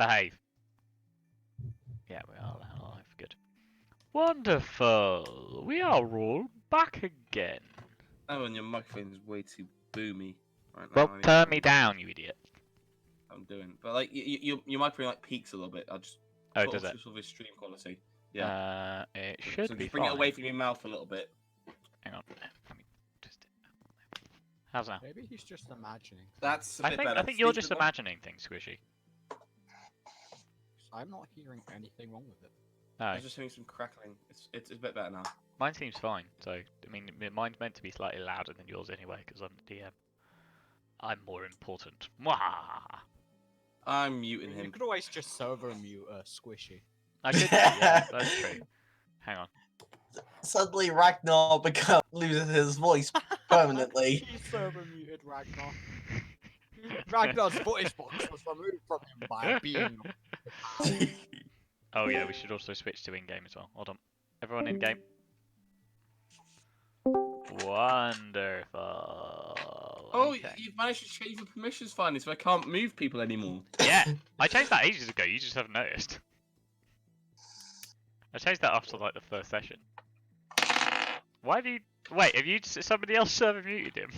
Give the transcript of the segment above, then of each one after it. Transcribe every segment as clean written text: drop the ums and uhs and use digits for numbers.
Behave. Yeah, we are alive. Good. Wonderful. We are all back again. Oh, and your microphone is way too boomy right now. Well, turn me down, you idiot. I'm doing, but like your microphone like peaks a little bit. I'll just Oh, does it? with stream quality. Yeah. It should So be just bring fine. it away from your mouth a little bit. Hang on. Let me just. How's that? Maybe he's just imagining. That's a bit better. I think you're just imagining things, Squishy. I'm not hearing anything wrong with it. No, I was just hearing some crackling. It's a bit better now. mine seems fine. So, I mean, mine's meant to be slightly louder than yours anyway, because I'm the DM. I'm more important. Mwah! I'm muting You him. could always just server mute Squishy. I could do, yeah, that's true. Hang on. Suddenly Ragnar loses his voice permanently. He server muted Ragnar. Ragnar's voice box was removed from him by a being. Oh yeah, we should also switch to in-game as well. Hold on. Everyone in-game. Wonderful. Oh, Okay. you've managed to change the permissions finally, so I can't move people anymore. Yeah, I changed that ages ago. You just haven't noticed. I changed that after like the first session. Why have you? Wait, have you? Somebody else server muted him?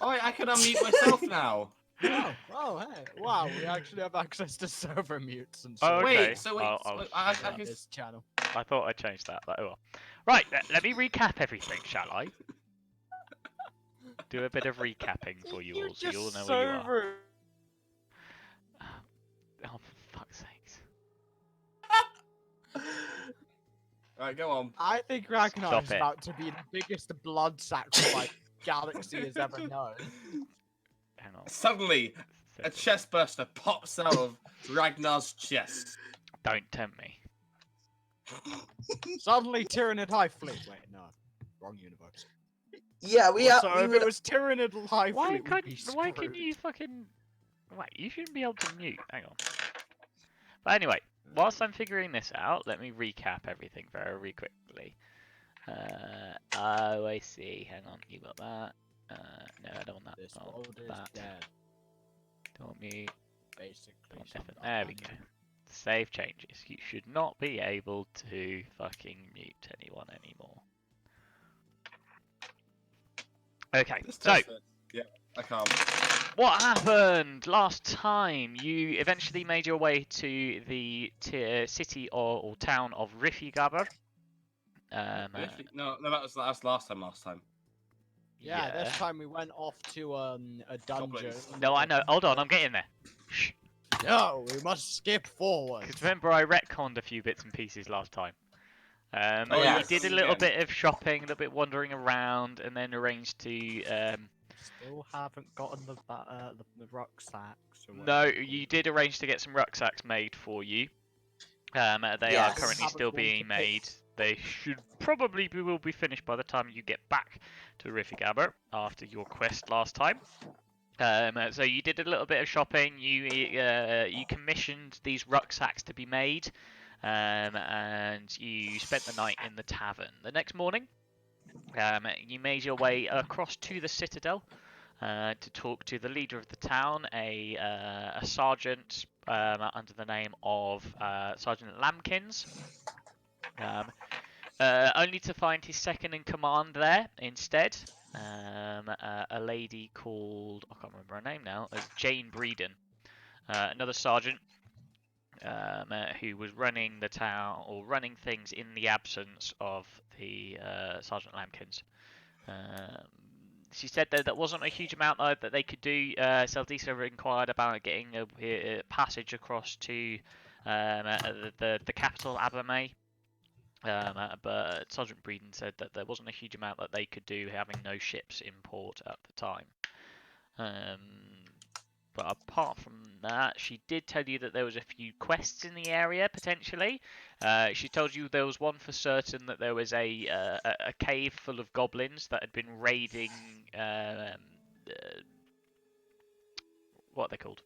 Oh, I can unmute myself now. Oh, hey! Wow, we actually have access to server mutes and Oh, stuff. okay. Wait, so I'll I on can... this channel. I thought I changed that, but oh well. Right, let me recap everything, shall I? Do a bit of recapping for you all, so you all know where you are. Oh, for fuck's sakes. Alright, go on. I think Ragnar Stop is it. about to be the biggest blood sacrifice galaxy has ever known. Hang on. Suddenly, a chest burster pops out of Ragnar's chest. Don't tempt me. Suddenly, Tyranid High Fleet. Wait, no, wrong universe. Yeah, we So are. if it was Tyranid High Why Fleet, we'd be why can screwed. you fucking... Wait, you shouldn't be able to mute. Hang on. But anyway, whilst I'm figuring this out, let me recap everything very quickly. Oh, I see. Hang on, you got that. No, I don't want that. This I want world is that. dead, Don't mute. basically. Don't some deafen. There we go. abandoned. Save changes. You should not be able to fucking mute anyone anymore. Okay, Just so test it. Yeah, I can't. what happened last time? You eventually made your way to the city or town of Rifugabr. No, that was last time. Yeah, this time we went off to a dungeon. Goblins. No, I know. Hold on, I'm getting there. Shh. No, we must skip forward. Because remember, I retconned a few bits and pieces last time. Oh, You yes. did a little bit of shopping, a little bit wandering around, and then arranged to. Still haven't gotten the rucksacks. Or No, whatever. you did arrange to get some rucksacks made for you. They are Yes. currently still Haven't gone being to made. They should probably will be finished by the time you get back to Rifugabr after your quest last time. So you did a little bit of shopping. You commissioned these rucksacks to be made, and you spent the night in the tavern. The next morning, you made your way across to the citadel to talk to the leader of the town, a sergeant under the name of Sergeant Lambkins. Only to find his second in command there instead, a lady called, I can't remember her name now, Jane Breeden, another sergeant who was running the town or running things in the absence of the Sergeant Lambkins. She said that there wasn't a huge amount that they could do. Seldisa inquired about getting a passage across to the capital, Abamay. But Sergeant Breeden said that there wasn't a huge amount that they could do, having no ships in port at the time. But apart from that, she did tell you that there was a few quests in the area, potentially. She told you there was one for certain, that there was a cave full of goblins that had been raiding... what are they called?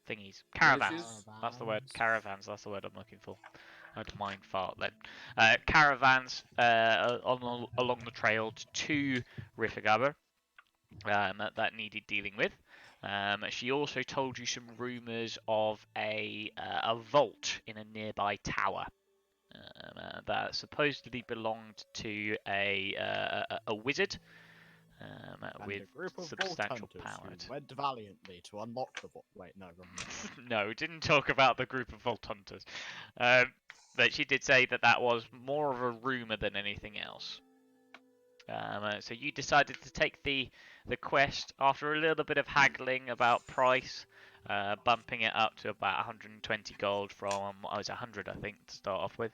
Thingies. Caravans. That's the word. Caravans, that's the word I'm looking for. I'd mind fart then. Caravans along the trail to Rifugabr that needed dealing with. She also told you some rumours of a vault in a nearby tower that supposedly belonged to a wizard And with a group of substantial vault hunters power. who went valiantly to unlock the vault. Wait, no, wrong one. No, didn't talk about the group of vault hunters. But she did say that that was more of a rumour than anything else. So you decided to take the quest after a little bit of haggling about price, bumping it up to about 120 gold from what was 100, I think, to start off with.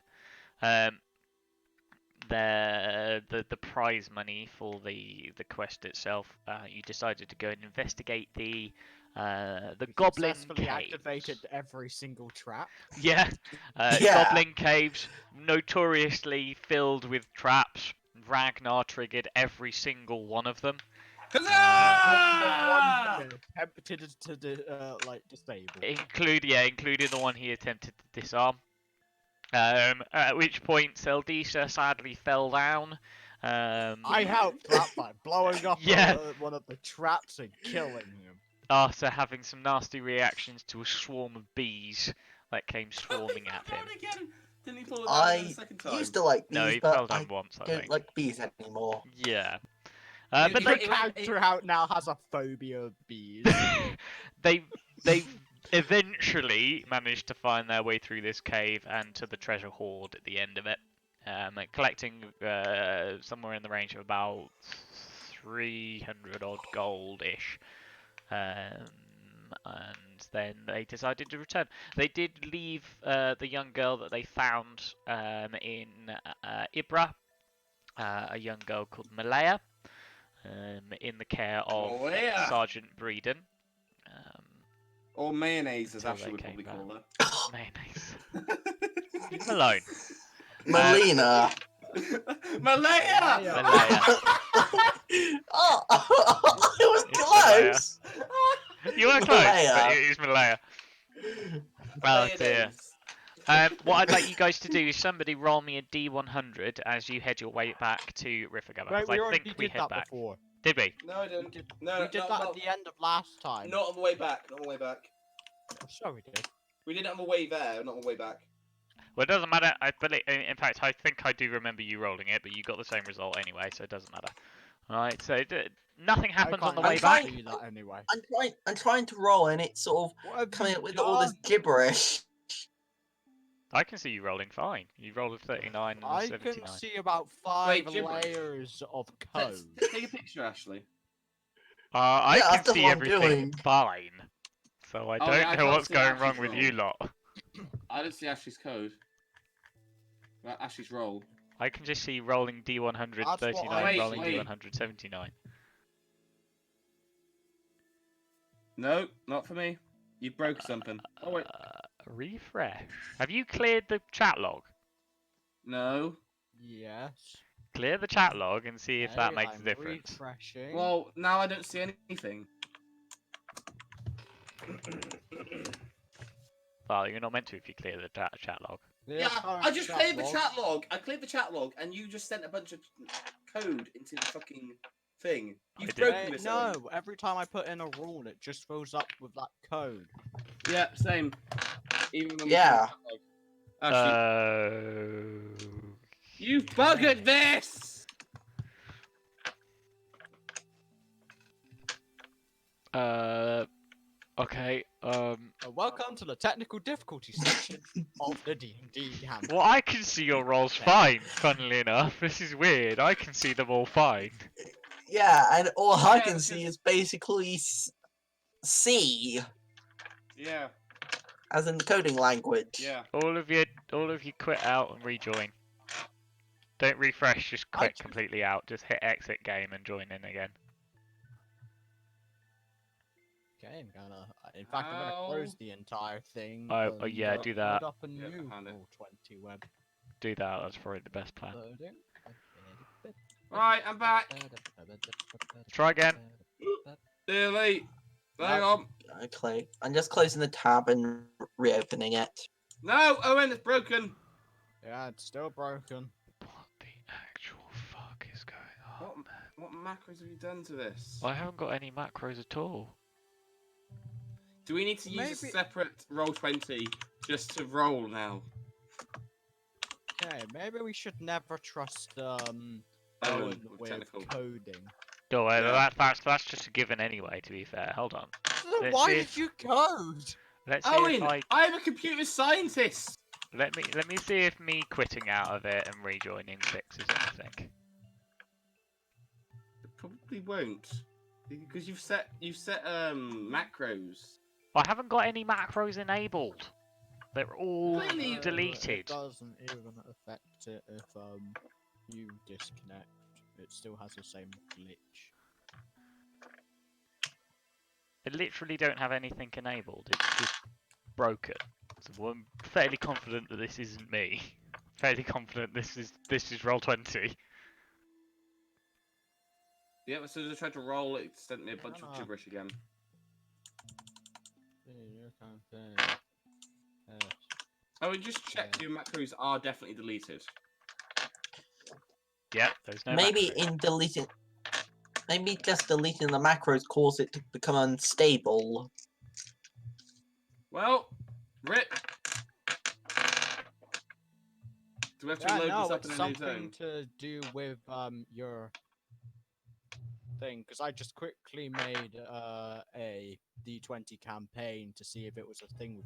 The prize money for the quest itself. You decided to go and investigate the goblin Successfully caves. activated every single trap. Yeah, Yeah. goblin caves, notoriously filled with traps. Ragnar triggered every single one of them. Huzzah! Tempted to like disable. Including the one he attempted to disarm. At which point Seldisa sadly fell down. I helped that by blowing up Yeah. one of the traps and killing him. After having some nasty reactions to a swarm of bees that came swarming at him. Again. Didn't he fall down again I the second time? used to like No, bees, he fell but down I once, I don't think. like bees anymore. Yeah. You- But you- they The character out now has a phobia of bees. they eventually managed to find their way through this cave and to the treasure hoard at the end of it, collecting somewhere in the range of about 300 odd gold-ish. And then they decided to return. They did leave the young girl that they found in Ibra, a young girl called Malaya, in the care of Malaya. Sergeant Breeden. Or mayonnaise, as Until Ashley they would came probably call Mayonnaise. her. Leave him alone. Melina. Malaya! Malaya. Oh, it was It's close. You were close, Malaya. but it is Malaya. Oh dear. What I'd like you guys to do is somebody roll me a D100 as you head your way back to Riffergabba. Wait, Because we I already think we did head that back. before. Did we? No, I didn't. No, We did not, that not, at the end of last time. not on the way back. Not on the way back. Oh, sure we did. We did it on the way there, not on the way back. Well, it doesn't matter. I believe, in fact, I think I do remember you rolling it, but you got the same result anyway, so it doesn't matter. Alright, so nothing happens on the I way can't back. do that anyway. I'm trying to roll, and it's sort What of have coming you up with all this done? gibberish. I can see you rolling fine. You rolled a 39 and a I 79. can see about 5 gibberish. layers of code. Take a picture, Ashley. I Yeah, can that's see what I'm everything doing. fine. So I Oh, don't yeah, I know can't what's see going wrong Ashley's with you roll. lot. I don't see Ashley's code. Well, Ashley's roll. I can just see rolling D100 That's what 39, I rolling see. D100 79. No, not for me. You broke something. Oh wait. Refresh. Have you cleared the chat log? No. Yes. Clear the chat log and see if that Okay, makes I'm a difference. Refreshing. Well, now I don't see anything. Well, you're not meant to if you clear the chat log. Yeah, I just cleared the chat log. I cleared the chat log, and you just sent a bunch of code into the fucking thing. You've didn't. broken this. No, every time I put in a rule, it just fills up with that code. Yeah, same. Even when we Yeah. cleared the chat log. Ashley, Uh, you buggered this. okay. Welcome to the technical difficulty section of the D&D handbook. Well, I can see your rolls fine, funnily enough. This is weird. I can see them all fine. Yeah, and all I Yeah, can because- see is basically C, Yeah, as in the coding language. yeah. All of you quit out and rejoin. Don't refresh, just quit just- completely out. Just hit exit game and join in again. Okay, I'm gonna. In fact, I'm gonna close the entire thing. Oh, yeah, do that. Load up a Yeah, new found it. Roll20 web. Do that, that's probably the best plan. Loading. Right, I'm back. Try again. Too late. Hang on. Okay, I'm just closing the tab and reopening it. No, Owen, it's broken. Yeah, it's still broken. What the actual fuck is going on, What- man? What macros have you done to this? I haven't got any macros at all. Do we need to use a Maybe- separate roll20 just to roll now? Okay, maybe we should never trust Owen Owen with with technical. coding. Don't worry, Yeah. that's just a given anyway. To be fair, hold on. So Let's why see did if- you code? Let's see if Owen, I'm a computer scientist. let me see if me quitting out of it and rejoining fixes anything. It probably won't, because you've set macros. I haven't got any macros enabled. They're all Really? deleted. It doesn't even affect it if you disconnect. It still has the same glitch. I literally don't have anything enabled. It's just broken. So I'm fairly confident that this isn't me. Fairly confident this is Roll20. Yeah, as soon as I tried to roll, it sent me a bunch of Come on. gibberish again. Oh, and just check your macros are definitely deleted. Yep, there's no Maybe macros. in deleting, maybe just deleting the macros cause it to become unstable. Well, rip. Do we have to Yeah, load no, this up it's in a new something zone? to do with your thing. Because I just quickly made a D20 campaign to see if it was a thing with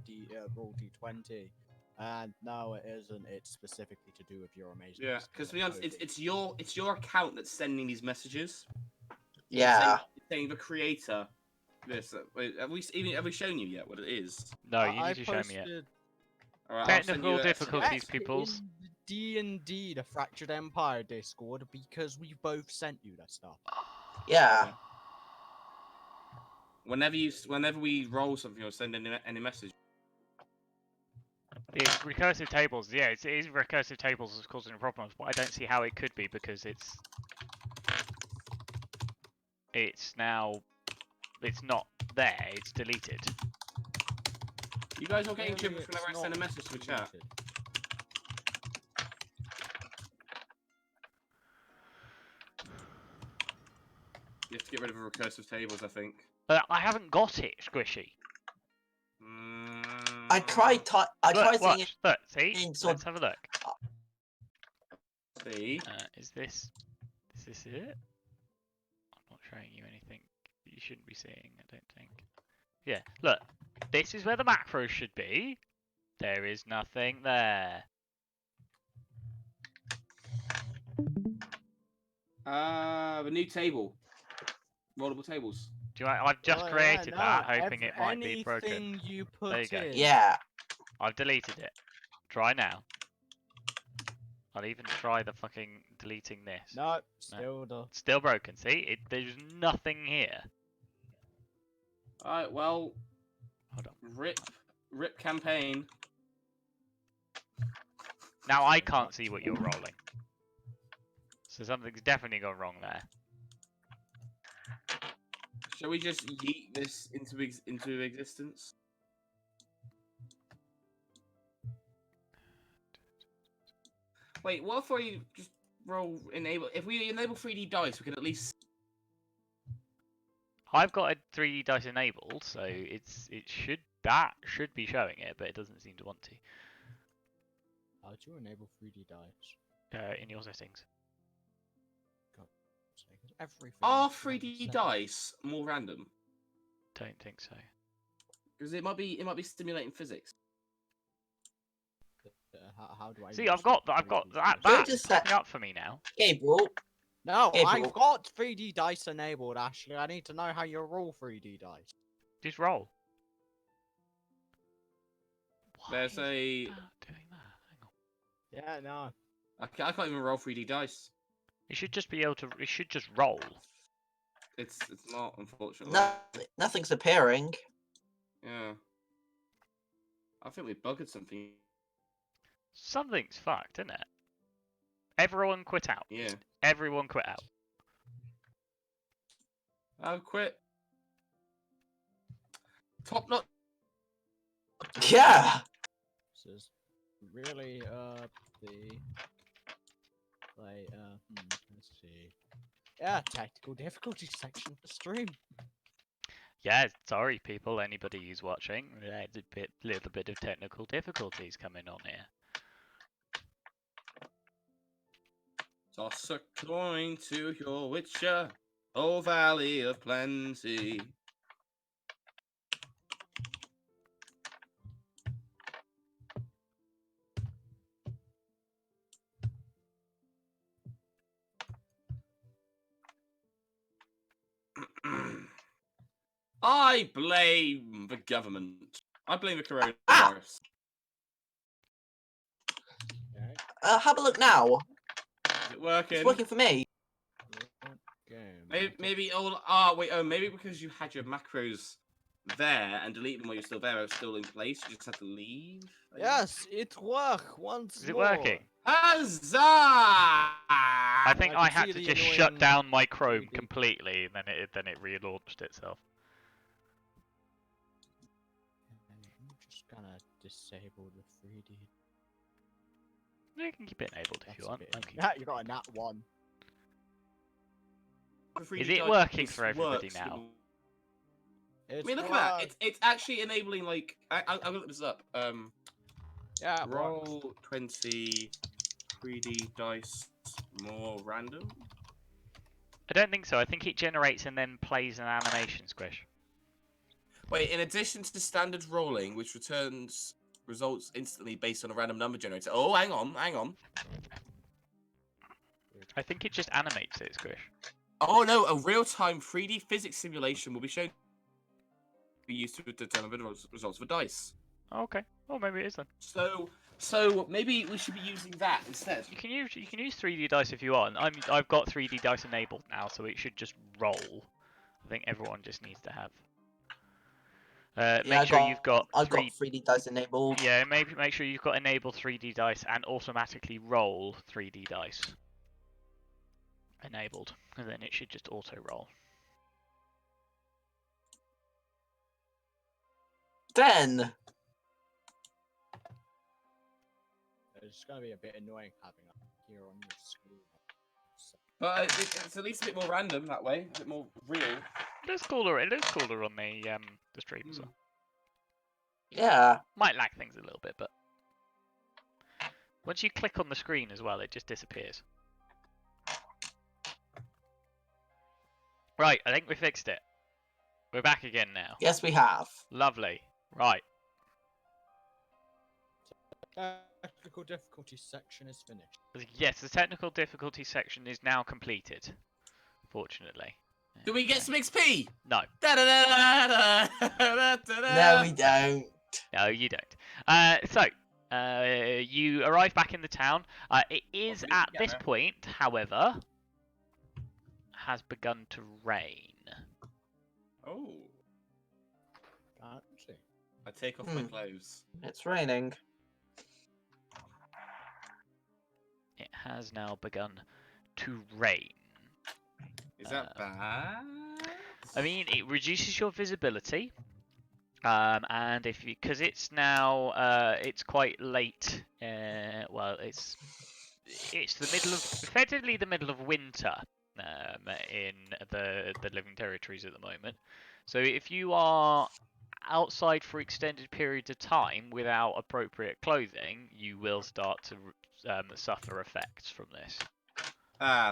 roll D20, and no, it isn't. It's specifically to do with your amazing. Yeah, because to be honest, it's your account that's sending these messages. Yeah. It's saying the creator. This wait, have we shown you yet what it is? No, you I need to show me it. posted All right, Technical difficulties, actually peoples. in D&D, the Fractured Empire Discord, because we both sent you that stuff. Yeah. Whenever we roll something or send any message. It's recursive tables. Yeah, it is recursive tables that's causing problems, but I don't see how it could be because it's not there. It's deleted. You guys all getting Clearly gibberish whenever I it's send a not message to a chat. deleted. You have to get rid of the recursive tables, I think. I haven't got it, Squishy. I tried. I Look, tried saying it. watch. Look, see? in Let's sort- have a look. See? Is this it? I'm not showing you anything that you shouldn't be seeing, I don't think. Yeah, look. This is where the macros should be. There is nothing there. The new table. Rollable tables. Do you, I've just Well, created no, that, hoping it might be anything broken. you There you put go. in. Yeah. I've deleted it. Try now. I'll even try the fucking deleting this. No, still the. Still broken, see? There's nothing here. Alright, well, Hold on. rip campaign. Now I can't see what you're rolling. So something's definitely gone wrong there. Shall we just yeet this into existence? Wait, what if we just enable? If we enable 3D dice, we can at least. I've got a 3D dice enabled, so it should be showing it, but it doesn't seem to want to. How do you enable 3D dice? In your settings. Everything. Are 3D dice more random? Don't think so. Because it might be stimulating physics. How do I? See, use I've got 3D that. dice? That's just popping set- up for me now. Gabriel. No, Gabriel. I've got 3D dice enabled, Ashley. I need to know how you roll 3D dice. Just roll. Why There's is a. that doing that? Hang on. Yeah, no. I can't even roll 3D dice. You should just be able to. It should just roll. It's not, unfortunately. Nothing's appearing. Yeah. I think we buggered something. Something's fucked, isn't it? Everyone quit out. Yeah. Everyone quit out. I'll quit. Top notch. Yeah. This is really the let's see. Yeah, technical difficulty section of the stream. Yeah, sorry people, anybody who's watching. There's a little bit of technical difficulties coming on here. Toss a coin to your witcher, O Valley of Plenty. I blame the government. I blame the coronavirus. Okay. Have a look now. Is it working? It's working for me. Game. Maybe maybe because you had your macros there and delete them while you're still there, it's still in place. You just have to leave. I guess. Yes, it worked once Is it more. working? Huzzah! I think I I can had see to the just shut annoying down my Chrome 3D. completely, and then it relaunched itself. I'm just gonna disable the 3D. You can keep it enabled if you That's a want. bit. I'll keep Yeah, you got a nat 1. Is it working for everybody now? I It's mean, look at that. It's actually enabling like I'll look this up. Yeah, it works. Roll 20 3D dice more random. I don't think so. I think it generates and then plays an animation, Squish. Wait, in addition to the standard rolling, which returns results instantly based on a random number generator. Oh, hang on. I think it just animates it, Squish. Oh no, a real-time 3D physics simulation will be shown to be used to determine the results of a dice. Oh, okay. Oh, maybe it is then. So maybe we should be using that instead. You can use 3D dice if you want. I've got 3D dice enabled now, so it should just roll. I think everyone just needs to have. Yeah, Make sure you've got I've got 3D dice enabled. Yeah, make sure you've got enable 3D dice and automatically roll 3D dice enabled, and then it should just auto roll. Then It's gonna be a bit annoying having it here on your screen. But it's at least a bit more random that way, a bit more real. It looks cooler on the stream as well. yeah, Might lag things a little bit, but once you click on the screen as well, it just disappears. Right, I think we fixed it. We're back again now. yes we have. Lovely. Right. Technical difficulty section is finished. Yes, the technical difficulty section is now completed. Fortunately. Do we get some XP? No. No, we don't. No, you don't. You arrive back in the town. It is Hopefully at we get this there. point, however, has begun to rain. Oh, Actually, I take off my clothes. It's raining. It has now begun to rain. Is that bad? I mean, it reduces your visibility, and because it's now it's quite late. Well, it's effectively the middle of winter in the Living Territories at the moment. So if you are outside for extended periods of time without appropriate clothing, you will start to suffer effects from this.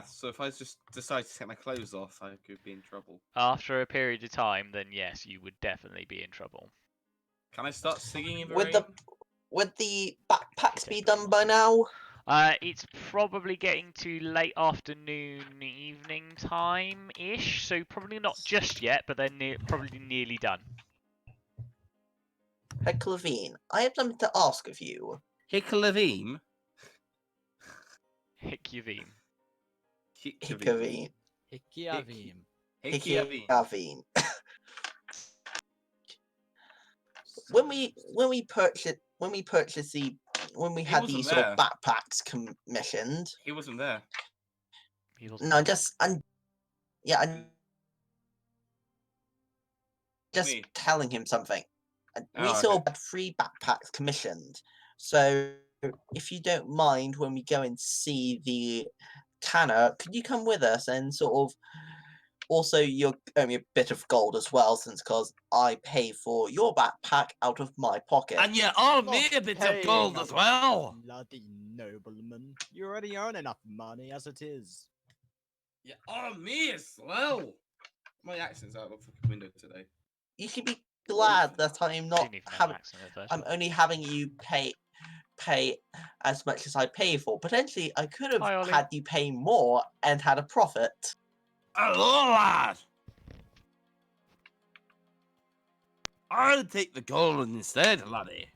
So if I just decide to take my clothes off, I could be in trouble. After a period of time, then yes, you would definitely be in trouble. Can I start singing in the Would rain? the backpacks be done by now? It's probably getting to late afternoon, evening time-ish, so probably not just yet, but they're probably nearly done. Heclavine, I have something to ask of you. Hickalavim? Hikyavim. Hiclavine. Hikiavim. Hickyavim. Hiclavine. When we had wasn't these sort of there. backpacks commissioned. He wasn't there. He wasn't No, there. I'm just Me. telling him something. We Oh, sort okay. of had 3 backpacks commissioned. So if you don't mind, when we go and see the tanner, could you come with us and sort of Also, you owe me a bit of gold as well, since cause I pay for your backpack out of my pocket. And you owe me a bit of gold as well. Bloody nobleman. You already earn enough money as it is. You owe me as well. My accent's out of the fucking window today. You should be glad that I'm not Didn't even have an having. accent at first. I'm only having you pay as much as I pay for. Potentially, I could have Hi, Ollie. had you pay more and had a profit. Hello, lad. I'll take the gold instead, laddie.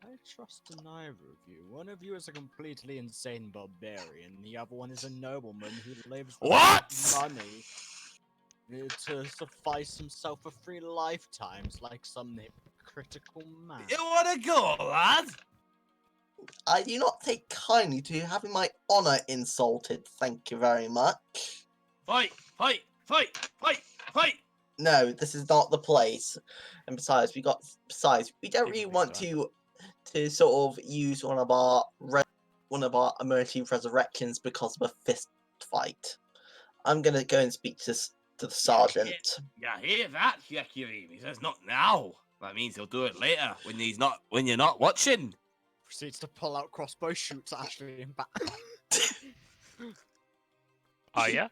I trust neither of you. One of you is a completely insane barbarian, the other one is a nobleman who lives with What? money to suffice himself for 3 lifetimes like some critical man. You wanna go, lad? I do not take kindly to having my honor insulted. Thank you very much. Fight, fight, fight, fight, fight. No, this is not the place. And besides, we don't Even really we want to sort of use one of our emergency resurrections because of a fist fight. I'm gonna go and speak to the sergeant. You hear that, Yakirim? He says not now. That means he'll do it later when you're not watching. Proceeds to pull out crossbow, shoots Ashley in back. Oh yeah.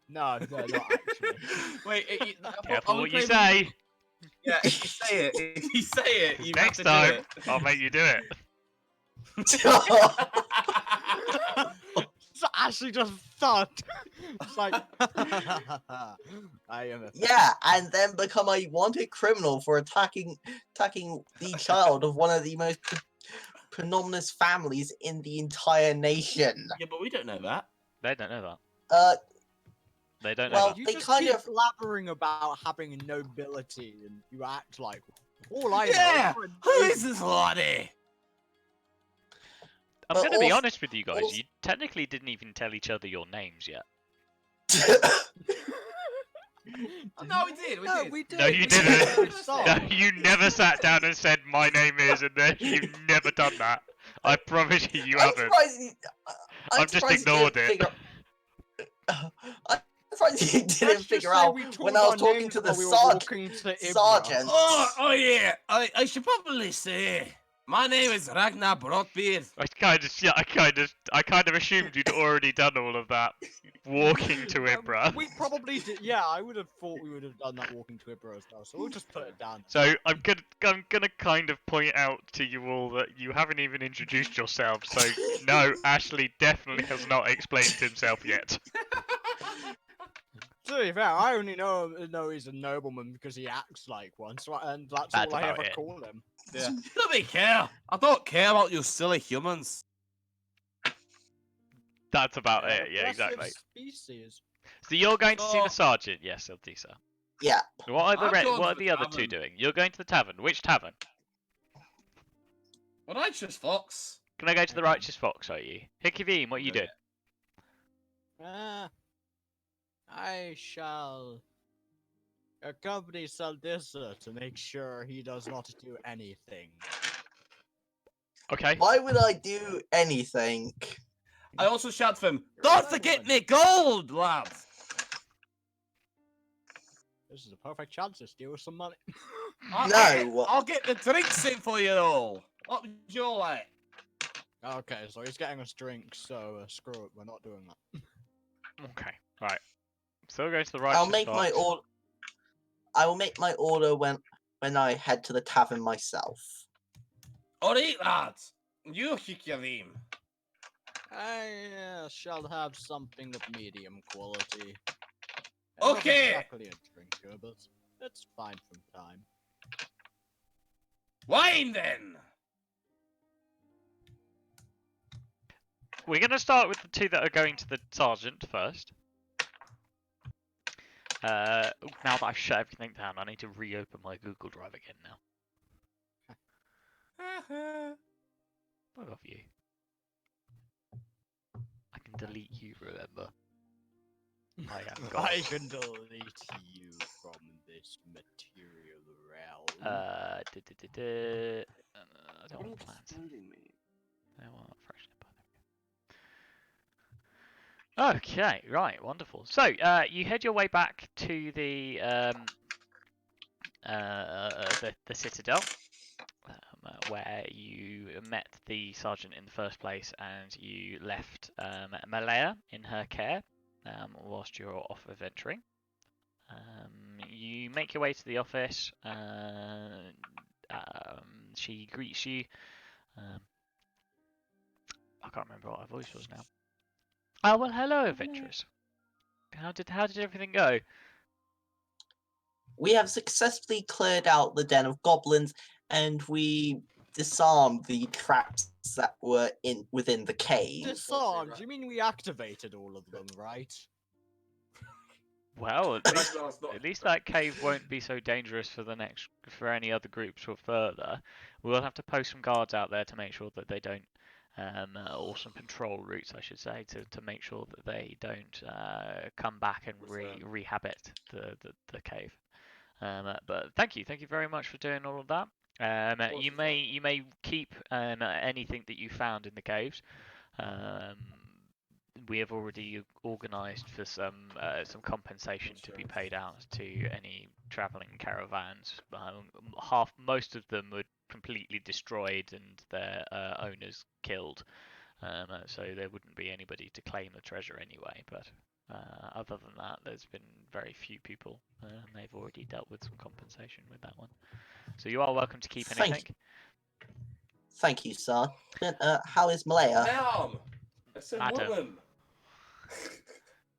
No, not actually. Wait, Careful what you say. Yeah, if you say it, you Next have to time, do it. I'll make you do it. So Ashley just thud. It's like, I am a Yeah, and then become a wanted criminal for attacking the child of one of the most predominant families in the entire nation. Yeah, but we don't know that. They don't know that. They don't know Well, that. You they just kind keep of- blabbering about having nobility, and you act like all I Yeah, know. who is this laddie? I'm but going to be also- honest with you guys. also- You technically didn't even tell each other your names yet. No, we did. No, did. we did. No, you we didn't. did. Stop. No, you never sat down and said my name is, and then you've never done that. I promise you I'm haven't. surprised you, I've just surprised you ignored didn't it. I'm surprised you didn't Let's just figure say out we told when I was our talking names to the while we were walking to Ibra. sergeant. Oh yeah. I should probably say my name is Ragnar Broadbeard. I kind of assumed you'd already done all of that walking to Ibra. We probably did. Yeah, I would have thought we would have done that walking to Ibra as well. So we'll just put it down. So I'm gonna kind of point out to you all that you haven't even introduced yourselves. So no, Ashley definitely has not explained himself yet. To be fair, I only know he's a nobleman because he acts like one. So and that's That's all I about ever it. call him. Yeah. Let me care. I don't care about you silly humans. That's about it. Yeah, Aggressive exactly. Species. So you're going to see the So- sergeant? Yes, I'll do so. Yeah. What are I'm going what to are the the other two tavern. doing? You're going to the tavern. Which tavern? Well, I just Fox. Can I go to the Righteous Fox? Are you? Hikivim, what are you doing? I shall accompany Saldissa to make sure he does not do anything. Okay. Why would I do anything? I also shout for him. Don't forget me gold, lads. This is a perfect chance to steal some money. No. I'll get the drinks in for you all. What would you all like? Okay, so he's getting us drinks, so screw it, we're not doing that. Okay. Right. So going to the Righteous I'll make Fox. my order. I will make my order when I head to the tavern myself. Alright, lads. You Hikarim. I shall have something of medium quality. Not Okay. exactly a drinker, but it's fine from time. Wine then. We're going to start with the two that are going to the sergeant first. Now that I've shut everything down, I need to reopen my Google Drive again now. Fuck off you. I can delete you, remember? I am God. I can delete you from this material realm. I don't want plans. I want fresh. Okay, right, wonderful. So, you head your way back to the citadel, where you met the sergeant in the first place, and you left Malaya in her care whilst you're off adventuring. You make your way to the office. She greets you. I can't remember what her voice was now. Oh well, hello, adventurers. How did everything go? We have successfully cleared out the den of goblins, and we disarmed the traps that were within the cave. Disarmed? You mean we activated all of them, right? Well, Ragnar's not- at least that cave won't be so dangerous for any other groups or further. We'll have to post some guards out there to make sure that they don't, or some patrol routes, I should say, to make sure that they don't come back and rehabit the cave. But thank you very much for doing all of that. You may keep anything that you found in the caves. We have already organised for some compensation to be paid out to any travelling caravans. Most of them were completely destroyed and their owners killed, so there wouldn't be anybody to claim the treasure anyway. But other than that, there's been very few people, and they've already dealt with some compensation with that one. So you are welcome to keep anything. Thank you, sir. How is Malaya? Ma'am! It's a Madam. woman.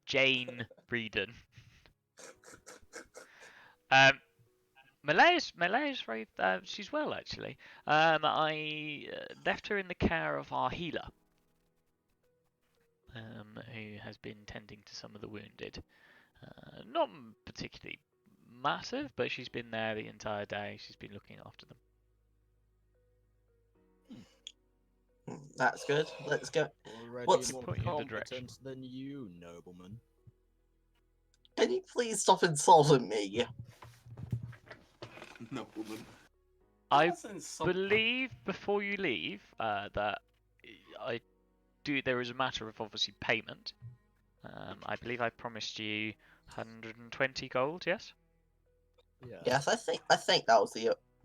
Jane Breeden. Malaya's very she's well actually. I left her in the care of our healer, who has been tending to some of the wounded. Not particularly massive, but she's been there the entire day. She's been looking after them. That's good. Let's go. Already What's- more Point you in the direction. competent than you, nobleman. Can you please stop insulting me? No woman. I That's insult- believe before you leave that there is a matter of obviously payment. I believe I promised you 120 gold. Yes. Yeah. Yes, I think that was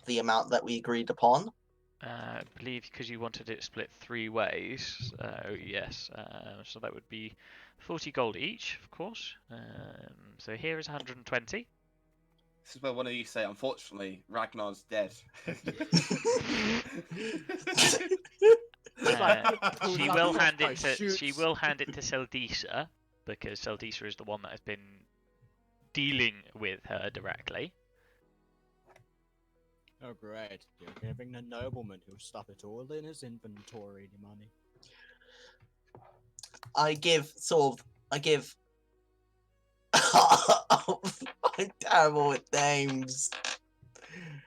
the amount that we agreed upon. I believe because you wanted it split 3 ways. Yes. So that would be 40 gold each, of course. So here is 120. This is where one of you say, unfortunately, Ragnar's dead. She Who's will that hand guy it to shoots? she will hand it to Seldisa, because Seldisa is the one that has been dealing with her directly. Oh great, you're giving the nobleman who'll stuff it all in his inventory the money. I give. I'm terrible with names.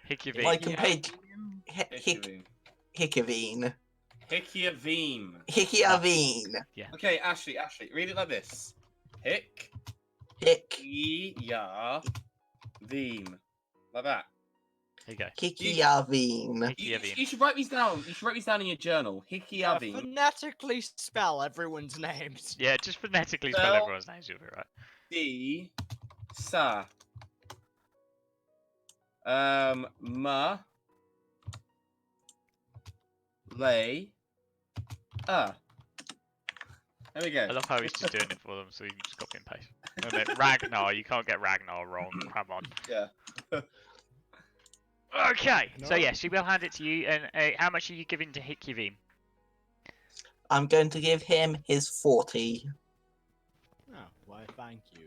Hikivine. My companion, Hikiavine. Hickavine. Hikiavine. Hikiavine. Okay, Ashley, read it like this. Hick. Hikiavine. Like that. There you go. Hikiavine. You should write these down. You should write these down in your journal. Hikiavine. Phonetically spell everyone's names. Yeah, just phonetically spell Spell- everyone's names, you'll be right. D. Sa. Ma. Lay. There we go. I love how he's just doing it for them, so you can just copy and paste. And then Ragnar, you can't get Ragnar wrong. Come on. Yeah. Okay, so No. yes, she will hand it to you. And how much are you giving to Hikivine? I'm going to give him his 40. Oh, why thank you.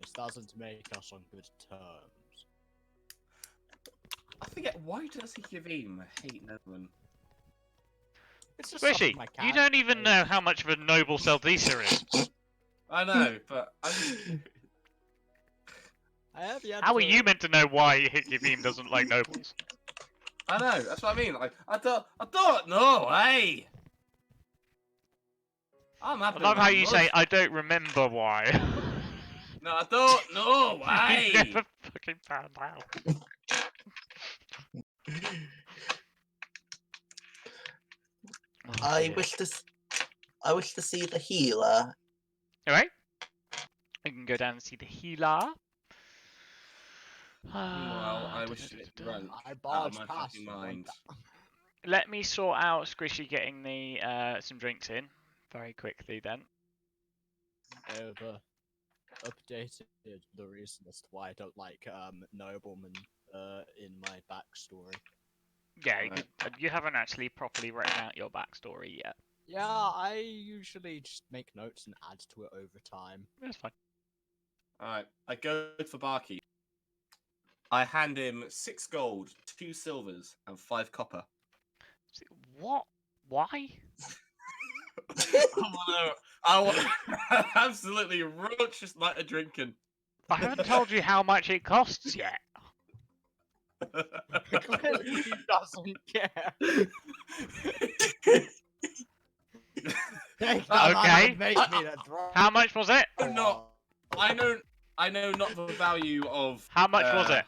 This doesn't make us on good terms. I forget, why does Hikiavine hate no one? It's just Where's something she? my You cat don't even says. know how much of a noble Seldisa is. I know, but I just... I have yet How are to- you meant to know why Hikivine doesn't like nobles? I know, that's what I mean. Like, I don't know, hey! I'm I happy love with how my you say, mud. I don't remember why. No, I don't know, You why? never fucking found out. Oh, I dear. wish to. I wish to see the healer. Alright. We can go down and see the healer. Well, I Da, wish da, to da, get da, da. drunk I out of barged my past fucking you like mind. that. Let me sort out Squishy getting the some drinks in very quickly then. I've updated the reason as to why I don't like noblemen in my backstory. Yeah, Right. you haven't actually properly written out your backstory yet. Yeah, I usually just make notes and add to it over time. That's fine. Alright, I go for barkeep. I hand him 6 gold, 2 silvers, and 5 copper. What? Why? I want absolutely roaches night of drinking. I haven't told you how much it costs yet. Clearly he doesn't care. Take that Okay. and make me the draw. How much was it? No, I know not the value of. How much was it?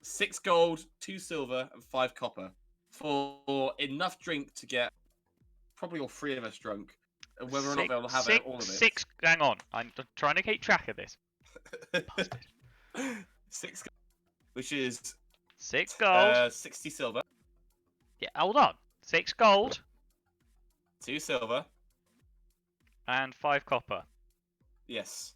6 gold, 2 silver, and 5 copper for enough drink to get probably all 3 of us drunk. And whether or not they'll have all of it. Six. Hang on, I'm trying to keep track of this. Bastard. 6, which is 6 gold. 60 silver, Yeah, hold on. 6 gold 2 silver. and 5 copper. Yes.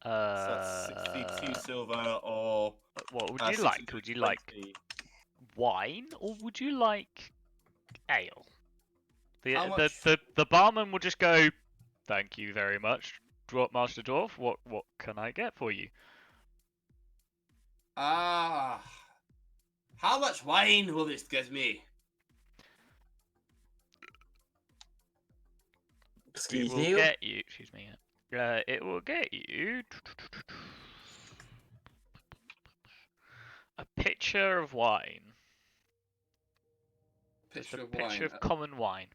So that's 62 silver, or What would you like? Would you like 620. wine or would you like ale? How The much? the barman will just go, "Thank you very much, Master Dwarf. What can I get for you?" How much wine will this get me? Excuse It will you. get you. Excuse me. It will get you a pitcher of wine. Just a pitcher of common wine.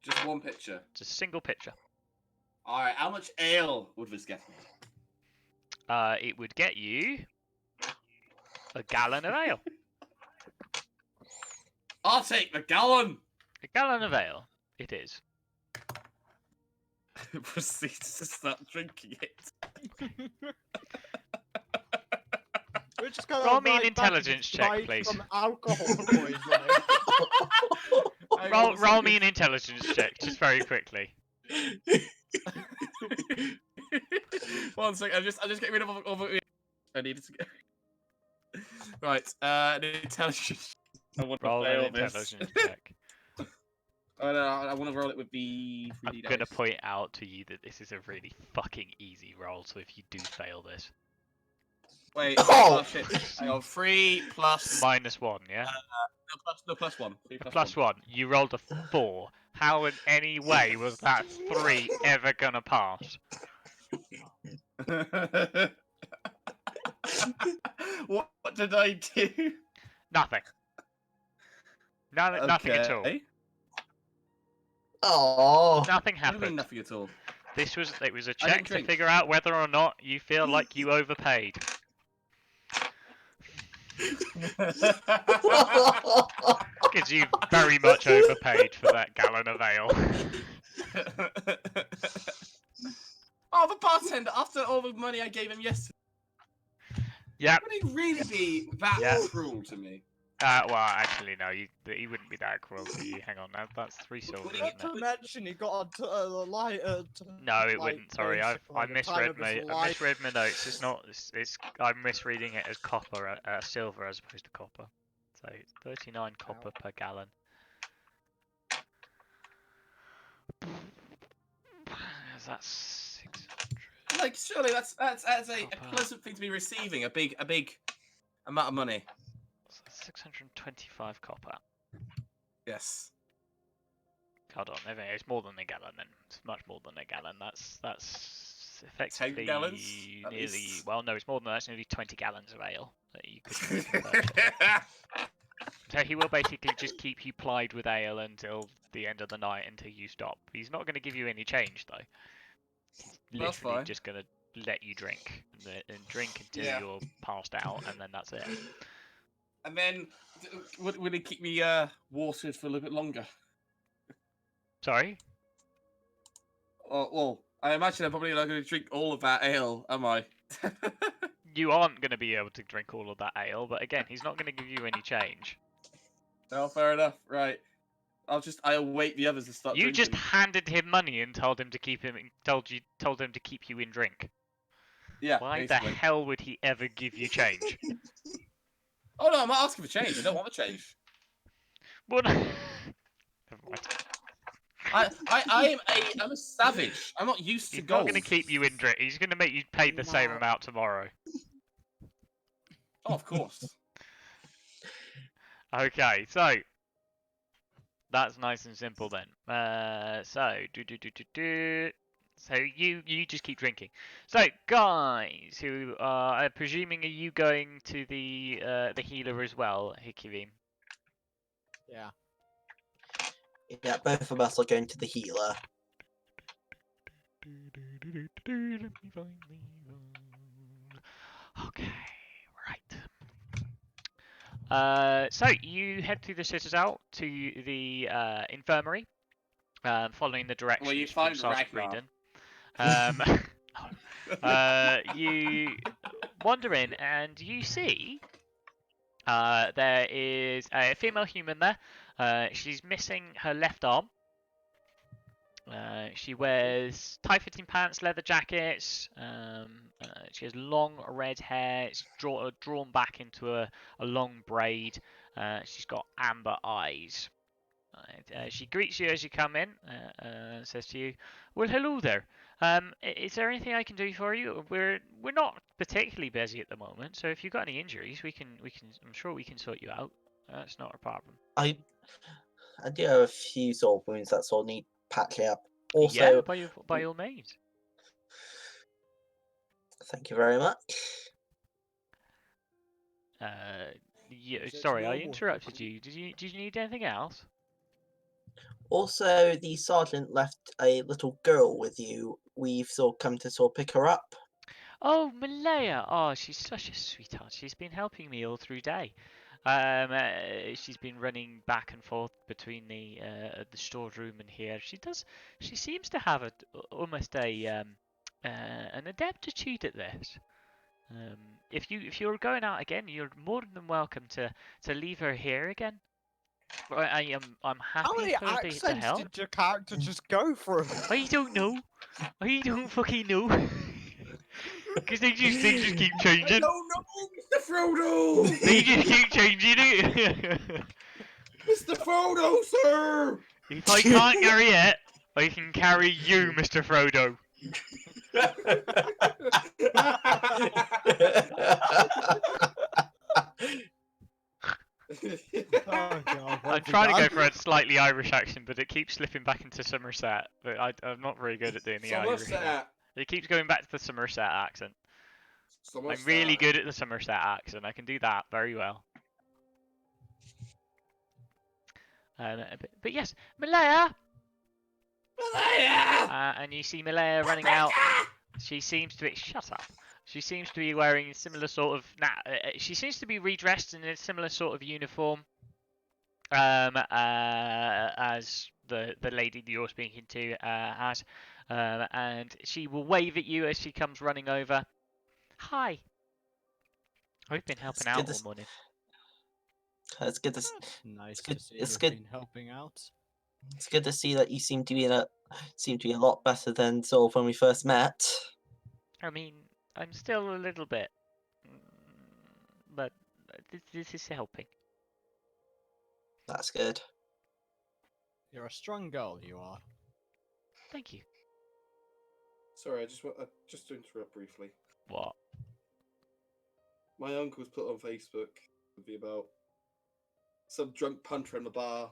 Just one pitcher. It's a single pitcher. Alright, how much ale would this get me? It would get you a gallon of ale. I'll take the gallon! A gallon of ale. It is. Proceeds to start drinking it. We're just gonna Roll me an right back intelligence check, right please. From alcohol poisoning. Roll me an intelligence check, just very quickly. 1 second, I'm just getting rid of it. I needed to get. Right, an intelligence. I want Roll to an fail this. intelligence check. I want to roll it with the 3D I'm gonna dice. point out to you that this is a really fucking easy roll, so if you do fail this, Wait, Oh! shit. Hang on, 3 plus. -1, yeah? No, plus 1. 3 Plus 1. You rolled a 4. How in any way was that 3 ever gonna pass? What did I do? Nothing. Nothing at all. Okay. Oh. Nothing What do you mean happened. nothing at all? It was a I didn't check to drink. figure out whether or not you feel like you overpaid. Because you very much overpaid for that gallon of ale. Oh, the bartender! After all the money I gave him yesterday, Yep. would he really be that Yeah. cruel to me? Well, actually, no. He wouldn't be that cruel to you. Hang on, that's 3 silver, Would he isn't get it? To mention he got a lighter. No, it like, wouldn't. Sorry, I basically, the time misread of his my life. misread my notes. It's not. It's I'm misreading it as copper, silver as opposed to copper. So it's 39 copper per gallon. That's 600. Like, surely that's a Copper. pleasant thing to be receiving. A big amount of money. So 625 copper. Yes. Hold on, it's more than a gallon. Then it's much more than a gallon. That's effectively 10 gallons, at nearly. least. Well, no, it's more than that. It's nearly 20 gallons of ale that you could purchase. So he will basically just keep you plied with ale until the end of the night until you stop. He's not going to give you any change though. That's literally fine. just gonna let you drink and drink until Yeah. you're passed out, and then that's it. And then, would it keep me watered for a little bit longer? Sorry. Oh, well, I imagine I'm probably not going to drink all of that ale, am I? You aren't going to be able to drink all of that ale, but again, he's not going to give you any change. No, fair enough. Right. I'll wait the others to start You drinking. just handed him money and told him to keep him told him to keep you in drink. Yeah. Why basically. the hell would he ever give you change? Oh no, I'm not asking for change. I don't want the change. Well, never mind. I'm a savage. I'm not used to He's gold. not going to keep you in drink. He's going to make you pay the same No. amount tomorrow. Oh, of course. Okay, so that's nice and simple then. So you just keep drinking. So guys, who are presuming, are you going to the healer as well, Hikivim? Yeah. Yeah, both of us are going to the healer. Let me find the okay, right. So you head through the citadel to the infirmary, following the directions Well, you from find Sergeant Ragnar. Breeden. You wander in and you see there is a female human there. She's missing her left arm. She wears tight-fitting pants, leather jackets. She has long red hair. It's drawn back into a long braid. She's got amber eyes. She greets you as you come in and says to you, "Well, hello there. Is there anything I can do for you? We're not particularly busy at the moment, so if you've got any injuries, we can. I'm sure we can sort you out. That's not a problem." I do have a few sort of wounds that sort of need patching up. Yeah, Also, by all means. thank you very much. Sorry, I interrupted you. Did you need anything else? Also, the sergeant left a little girl with you. We've sort of come to sort of pick her up. Oh, Malaya. Oh, she's such a sweetheart. She's been helping me all through day. She's been running back and forth between the storeroom and here. She seems to have almost an adeptitude at this. If you're going out again, you're more than welcome to leave her here again. I'm How happy many for the accents help. did your character just go through? I don't know. I don't fucking know. Because they just keep changing. I don't know, Mr. Frodo. They just keep changing it. Mr. Frodo, sir. If I can't carry it, I can carry you, Mr. Frodo. Oh, God, I'm trying to go for a slightly Irish accent, but it keeps slipping back into Somerset. But I'm not very good at doing the Irish. Somerset. It keeps going back to the Somerset accent. I'm really good at the Somerset accent. I can do that very well. But yes, Malaya! Malaya! And you see Malaya running out. She seems to be... Shut up. She seems to be wearing a similar sort of... she seems to be redressed in a similar sort of uniform as the lady that you're speaking to has. And she will wave at you as she comes running over. Hi. We've been helping out all morning. It's good to That's nice good- to see it's you've good. been helping out. It's good to see that you seem to be a lot better than sort of when we first met. I mean, I'm still a little bit, but this is helping. That's good. You're a strong girl, you are. Thank you. Sorry, I just want just to interrupt briefly. What? My uncle's put on Facebook about some drunk punter in the bar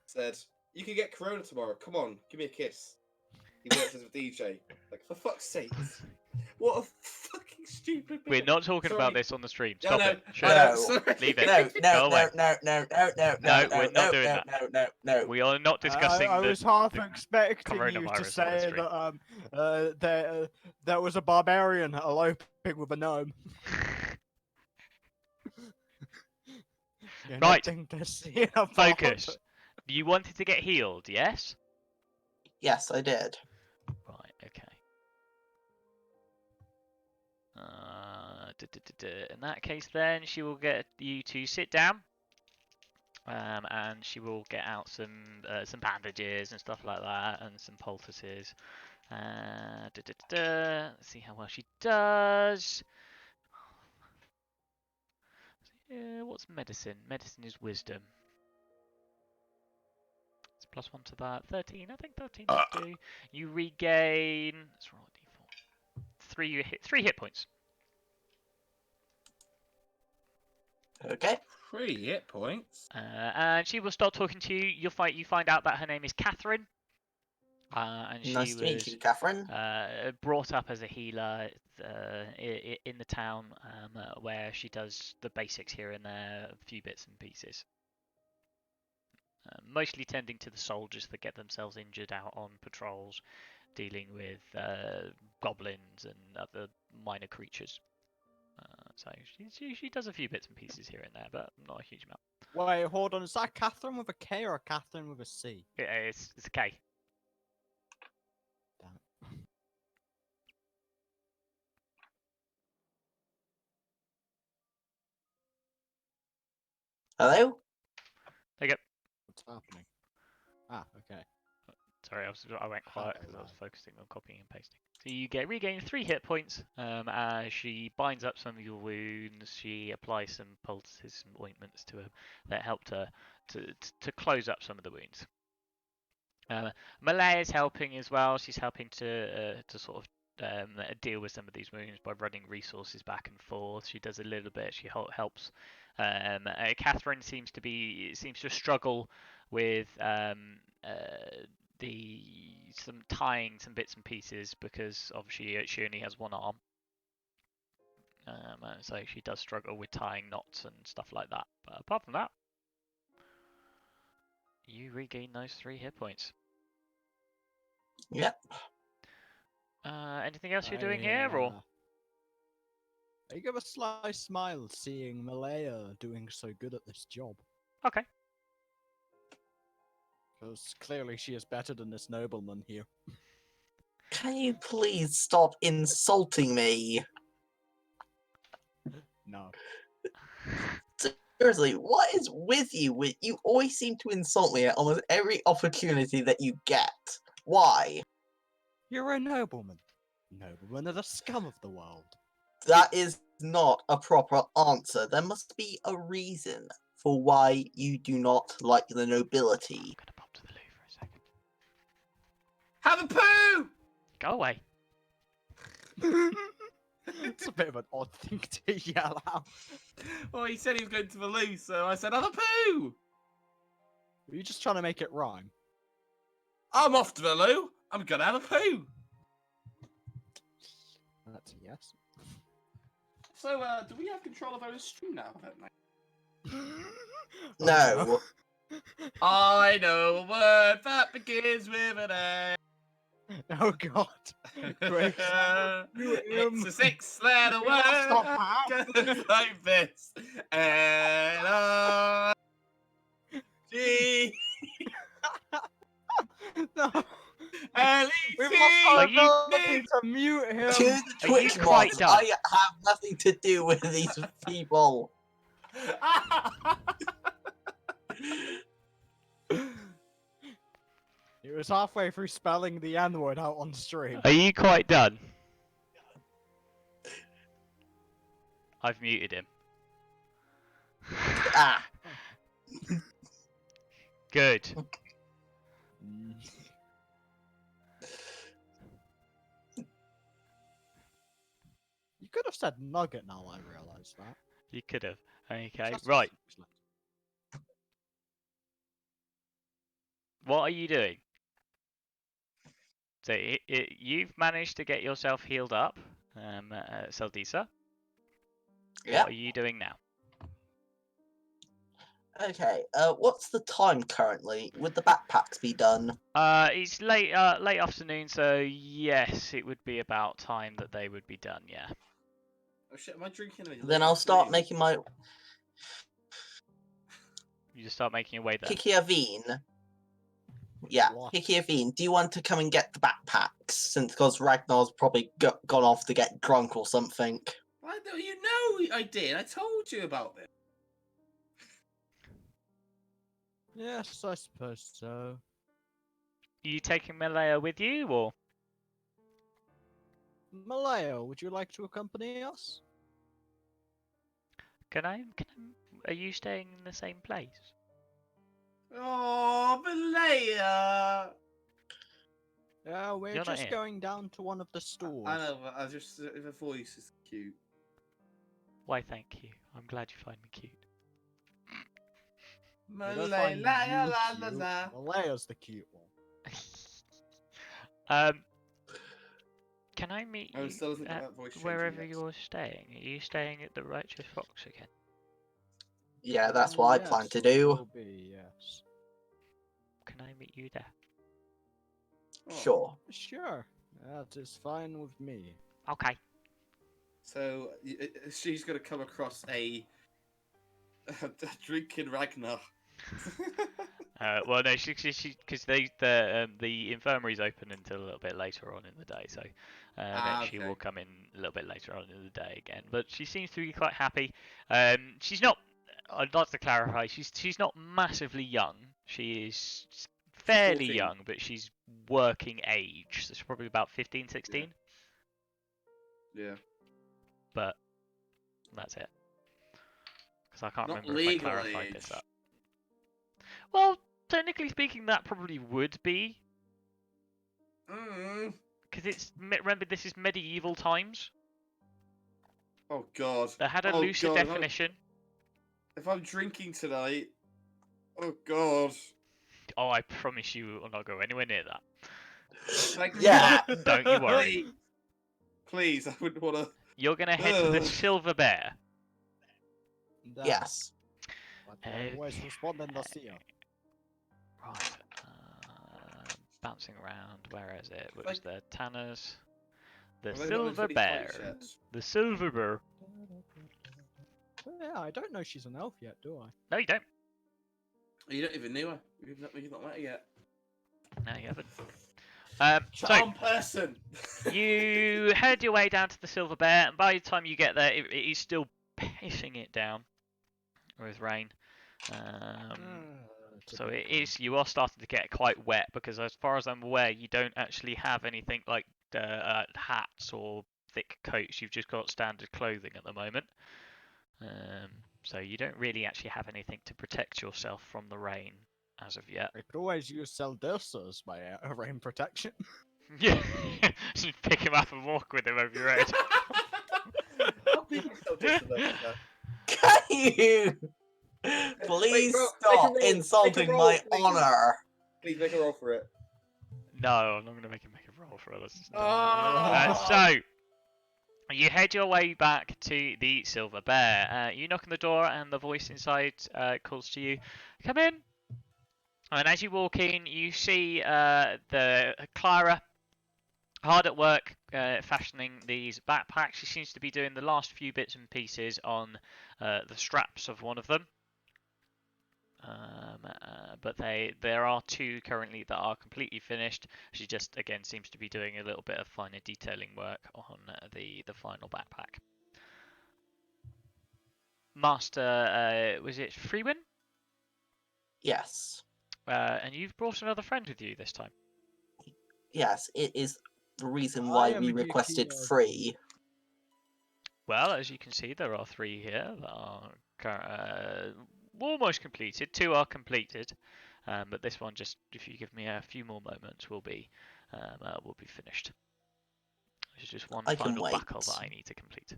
said, "You can get Corona tomorrow. Come on, give me a kiss." He works as a DJ. Like, for fuck's sake, what a fucking stupid. We're bit. not talking about Sorry. this on the stream. No, Stop no, it. Shut I up. know, No. sorry. Leave it. No, no, Go away. no, no, no, no, No, no, we're no, not no, doing no, that. no, no, no. We are not discussing I the. was half the expecting you to coronavirus on the say stream. that there was a barbarian eloping with a gnome. You're Right. nothing to see about. Focus. You wanted to get healed, yes? Yes, I did. Right. Okay. In that case, then she will get you to sit down, and she will get out some bandages and stuff like that, and some poultices. Let's see how well she does. What's medicine? Medicine is wisdom. It's +1 to that. 13. I think 13 will do. You regain. Let's roll a d4. 3 hit points. Okay. 3 hit points. And she will start talking to you. You find out that her name is Catherine. And she Nice to meet was you, Catherine. brought up as a healer in the town, where she does the basics here and there, a few bits and pieces. Mostly tending to the soldiers that get themselves injured out on patrols, dealing with goblins and other minor creatures. So she does a few bits and pieces here and there, but not a huge amount. Wait, hold on. Is that Catherine with a K or a Catherine with a C? It's a K. Damn it. Hello? What's happening? Ah, okay. Sorry, I went quiet because I was Right. focusing on copying and pasting. So you regain 3 hit points as she binds up some of your wounds. She applies some poultices, some ointments to her that help to close up some of the wounds. Malay is helping as well. She's helping to sort of deal with some of these wounds by running resources back and forth. She does a little bit. She helps. Catherine seems to struggle with some tying some bits and pieces because obviously she only has one arm. So she does struggle with tying knots and stuff like that. But apart from that, you regain those 3 hit points. Yep. Anything else you're doing here, or? I give a sly smile seeing Malaya doing so good at this job. Okay. Because clearly she is better than this nobleman here. Can you please stop insulting me? No. Seriously, what is with you? You always seem to insult me at almost every opportunity that you get. Why? You're a nobleman. Noblemen are the scum of the world. That is not a proper answer. There must be a reason for why you do not like the nobility. I'm gonna pop to the loo for a second. Have a poo! Go away. It's a bit of an odd thing to yell out. Well, he said he was going to the loo, so I said, have a poo! Are you just trying to make it rhyme? I'm off to the loo. I'm gonna have a poo. That's a yes. So, do we have control of our stream now, don't we? No. I know a word that begins with an A. Oh god. Quick. It's a 6-letter We lost word our pal. that goes like this. N-O-G. No. L-E-T. We've lost our Are you- ability to mute him. To the Are you Twitch quite mods, done? I have nothing to do with these people. He was halfway through spelling the N-word out on stream. Are you quite done? I've muted him. Ah. Good. Mm. You could have said nugget now, I realise that. You could have. Okay, That's right. excellent. What are you doing? So you've managed to get yourself healed up. Seldisa, Yeah. what are you doing now? Okay. What's the time currently? Would the backpacks be done? It's late afternoon, so yes, it would be about time that they would be done. Yeah. Oh shit, am I drinking in the Then late I'll start afternoon? making my You just start making your way there. Kikiavine. Yeah, What? Kikiavine. Do you want to come and get the backpacks? Since because Ragnar's probably gone off to get drunk or something. I know, you know I did. I told you about this. Yes, I suppose so. Are you taking Malaya with you, or? Malaya, would you like to accompany us? Are you staying in the same place? Oh, Malaya! Yeah, we're You're not just here. going down to one of the stores. I know, but I just the voice is cute. Why, thank you. I'm glad you find me cute. We don't Malaya, find la you la la cute. la. Malaya's the cute one. Can I meet I you was still thinking at about voice changing. wherever Yes. you're staying? Are you staying at the Righteous Fox again? Yeah, that's what I plan Yes, to it do. will be, yes. Can I meet you there? Oh, Sure. Sure, that is fine with me. Okay. So she's gonna come across a drinking Ragnar. Well, no, because the infirmary's open until a little bit later on in the day, so then she Okay. will come in a little bit later on in the day again. But she seems to be quite happy. She's not. I'd like to clarify. She's not massively young. She is fairly 14. young, but she's working age. So she's probably about 15, 16. Yeah. But that's it. Because I can't Not remember if I legal clarified age. this up. Well, technically speaking, that probably would be. Mm. Because remember, this is medieval times. Oh god. They had a Oh, looser God, definition. If I'm drinking tonight, oh god. Oh, I promise you will not go anywhere near that. Thank Yeah. God. Don't you worry. Please, I wouldn't want to. You're going to head to the Silver Bear. That, Yes. But I always respond in the sea. Right. Bouncing around. Where is it? It was the Tanners. The Silver Bear. The Silver Bear. Yeah, I don't know she's an elf yet, do I? No, you don't. You don't even know her. You've not met her yet. No, you haven't. So, Charm person. you head your way down to the Silver Bear, and by the time you get there, it is still pissing it down with rain. So it is. You are starting to get quite wet because, as far as I'm aware, you don't actually have anything like hats or thick coats. You've just got standard clothing at the moment. So you don't really actually have anything to protect yourself from the rain as of yet. I could always use Seldursa as my rain protection. Yeah, just pick him up and walk with him over your head. How big is Seldursa? Can you please bro, stop make a insulting roll, my please. honor? Please make a roll for it. No, I'm not going to make him make a roll for us. Oh. So, you head your way back to the Silver Bear. You knock on the door, and the voice inside calls to you, "Come in." And as you walk in, you see the Clara hard at work fashioning these backpacks. She seems to be doing the last few bits and pieces on the straps of one of them. But there are two currently that are completely finished. She just again seems to be doing a little bit of finer detailing work on the final backpack. Master, was it Freeman? Yes. And you've brought another friend with you this time. Yes, it is the reason I why am we requested Yukio. free. Well, as you can see, there are three here that are almost completed. Two are completed, but this one, just if you give me a few more moments, will be finished. There's just one I can final wait. buckle that I need to complete.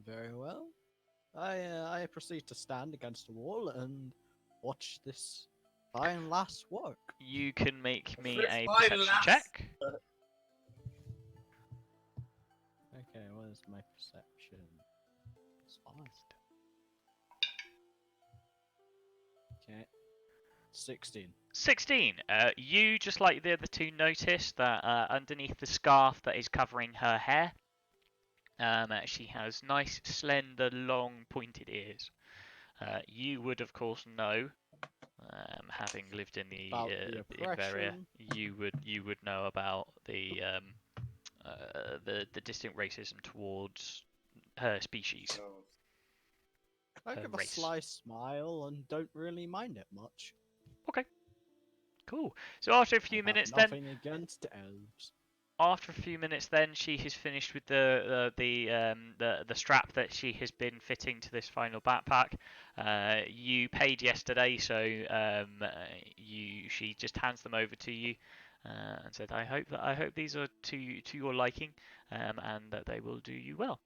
Very well. I proceed to stand against a wall and watch this fine lass work. You can make me This a fine perception lass. check. Okay, where's my perception? Honest. Okay. 16. 16. You, just like the other two, notice that underneath the scarf that is covering her hair, she has nice, slender, long, pointed ears. You would, of course, know, having lived in the About the Inveria, oppression. you would know about the distinct racism towards her species, Oh. I her give a race. sly smile and don't really mind it much. Okay, cool. So after a few I have minutes, then. nothing against elves. After a few minutes, then she has finished with the strap that she has been fitting to this final backpack. You paid yesterday, so she just hands them over to you and said, I hope these are to your liking, and that they will do you well.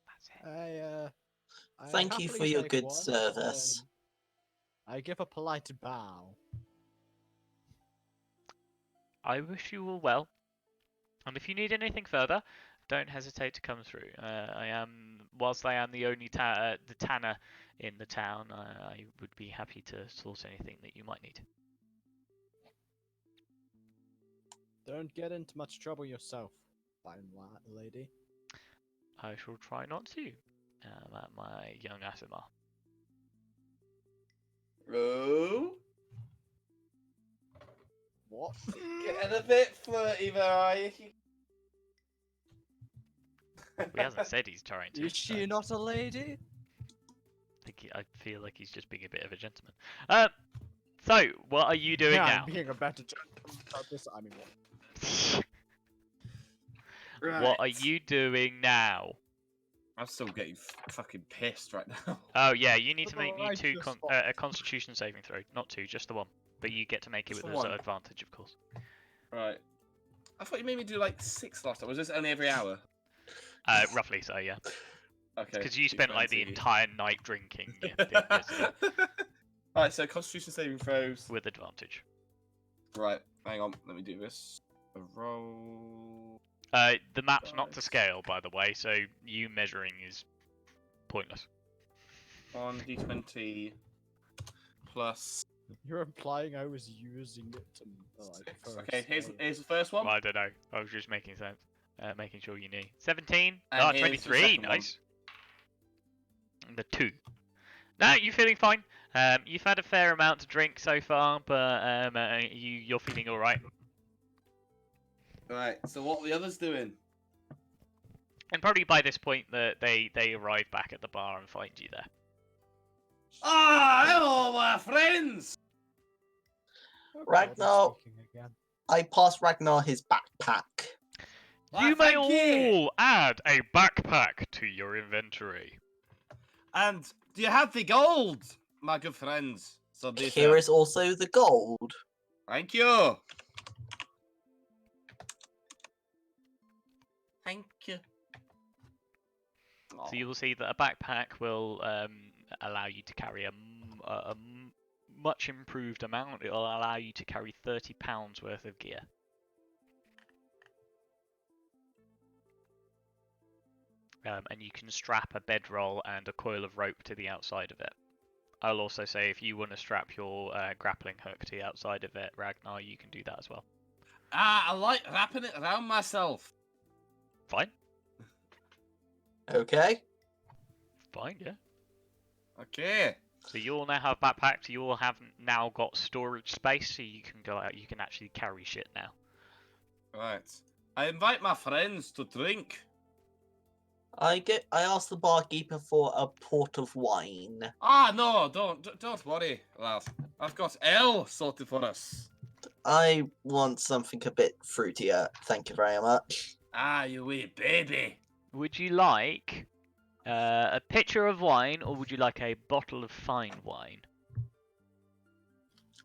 That's it. I Thank you happily for your take good one, service. I give a polite bow. I wish you all well, and if you need anything further, don't hesitate to come through. Whilst I am the only the tanner in the town, I would be happy to source anything that you might need. Don't get into much trouble yourself, fine lady. I shall try not to, my young Asimar. Oh, What? getting a bit flirty there, are you? He hasn't said he's trying to. Is she not a lady? I feel like he's just being a bit of a gentleman. So, what are you doing Yeah, now? I'm being a better gentleman about this. I mean, what? Right. What are you doing now? I'm still getting fucking pissed right now. Oh yeah, you need For to the make me righteous a Constitution saving throw, not two, just the one. But you get to make it Just with the one. advantage, of course. Right. I thought you made me do like 6 last time. Was this only every hour? Roughly so, yeah. Okay. Because you spent like the D20. entire night drinking yesterday Alright, so Constitution saving throws. with advantage. Right, hang on. Let me do this. A roll. The map's not to Nice. scale, by the way, so you measuring is pointless. On D20 plus. You're implying I was using it to like. Six. for a Okay, here's scale. the first one. Well, I don't know. I was just making sense. Making sure you knew. 17. And Ah, here's the 23. second one. Nice. And the 2. Now, you feeling fine? You've had a fair amount to drink so far, but you're feeling alright. Right. So what are the others doing? And probably by this point, they arrive back at the bar and find you there. Ah, hello, my friends! Oh, God, Ragnar- I'm speaking again. I pass Ragnar his backpack. Why, You may thank you. all add a backpack to your inventory. And do you have the gold, my good friends? So this, Here is also the gold. Thank you. Thank you. So you will see that a backpack will allow you to carry a much improved amount. It will allow you to carry 30 pounds worth of gear. And you can strap a bedroll and a coil of rope to the outside of it. I'll also say if you want to strap your grappling hook to the outside of it, Ragnar, you can do that as well. Ah, I like wrapping it around myself. Fine. Okay. Fine, yeah. Okay. So you all now have backpacks. You all have now got storage space, so you can go out. You can actually carry shit now. Right. I invite my friends to drink. I ask the barkeeper for a port of wine. Ah, no, don't worry, lad. I've got ale sorted for us. I want something a bit fruitier. Thank you very much. Ah, you wee baby. Would you like a pitcher of wine, or would you like a bottle of fine wine?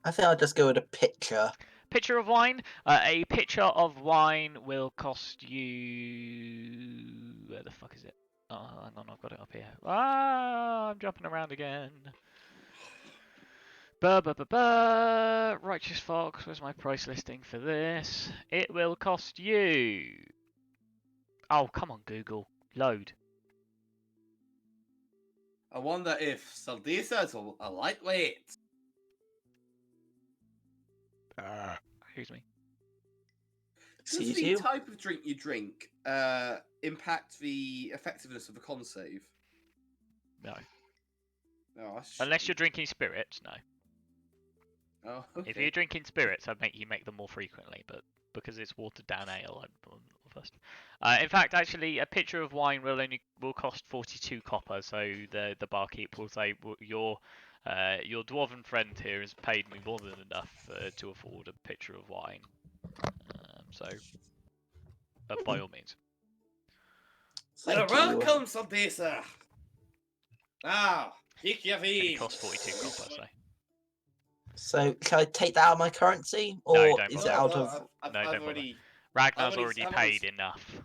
I think I'll just go with a pitcher. Pitcher of wine. A pitcher of wine will cost you. Where the fuck is it? Oh, hang on, I've got it up here. Ah, I'm jumping around again. Righteous Fox, where's my price listing for this? It will cost you... Oh, come on, Google. Load. I wonder if Saldisa is a lightweight. Excuse me. Does Excuse the you? type of drink you drink impact the effectiveness of the con save? No. No, that's Unless you're drinking spirits, no. Oh, okay. If you're drinking spirits, I'd make you make them more frequently, but because it's watered down ale, I'm not first. In fact, actually, a pitcher of wine will cost 42 copper. So the barkeep will say, your dwarven friend here has paid me more than enough to afford a pitcher of wine. So, by all means. You're Thank you. welcome, Saldisa. Now, pick your And it veins. costs 42 copper. So. So, can I take that out of my currency, or No, don't is bother. it out of? I've No, don't bother. already. Ragnar's I've already already- paid enough.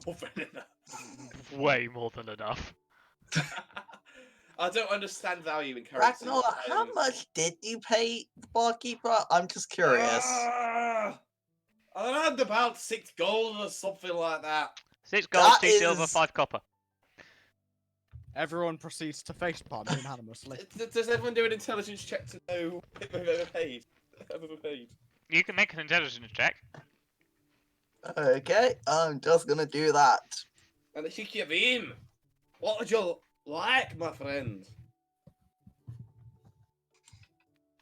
More than enough. Way more than enough. I don't understand value in currency. Ragnar, how much did you pay the barkeeper? I'm just curious. Around about 6 gold or something like that. 6 gold, That 2 silver, is- 5 copper. Everyone proceeds to facepalm unanimously. Does everyone do an intelligence check to know if they've ever paid? You can make an intelligence check. Okay, I'm just gonna do that. And the kick your vein. What would you like, my friend?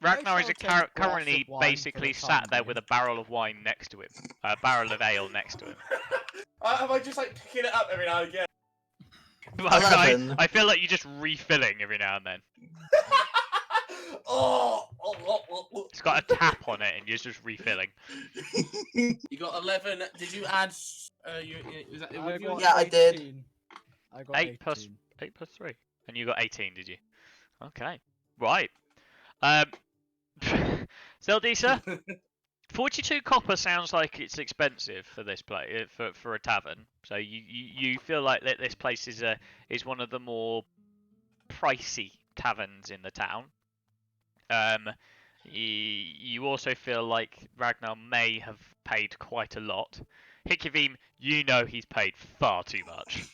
Ragnar is shall take a glass currently of wine for basically the sat time there being. with a barrel of wine next to him. A barrel of ale next to him. Am I just like picking it up every now and again? I feel like you're just refilling every now and then. Oh. It's got a tap on it and you're just refilling. You got 11. Did you add? Was that, I got Yeah, I did. 18. I got 8 plus 18. 8 plus 3. And you got 18, did you? Okay. Right. Zeldisa, 42 copper sounds like it's expensive for this place for a tavern. So you feel like that this place is one of the more pricey taverns in the town. You also feel like Ragnar may have paid quite a lot. Hikivim, you know he's paid far too much.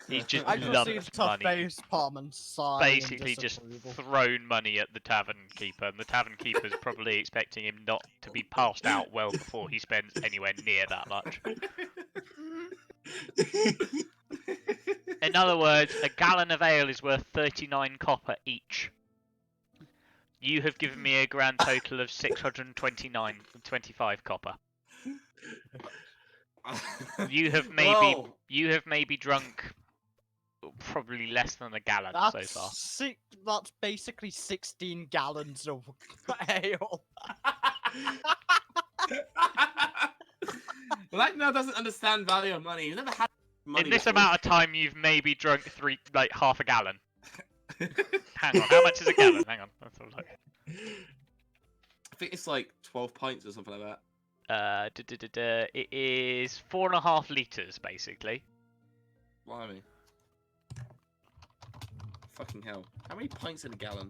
He's just I proceed lumped to money. facepalm and sigh Basically in just disapproval. thrown money at the tavern keeper, and the tavern keeper's probably expecting him not to be passed out well before he spends anywhere near that much. In other words, a gallon of ale is worth 39 copper each. You have given me a grand total of 625 copper. You have maybe drunk probably less than a gallon so far. That's basically 16 gallons of ale. Ragnar doesn't understand value of money. He's never had money In this before. amount of time, you've maybe drunk half a gallon. Hang on, how much is a gallon? Hang on, let's have a look. I think it's like 12 pints or something like that. It is 4.5 litres, basically. Blimey. Fucking hell. How many pints in a gallon?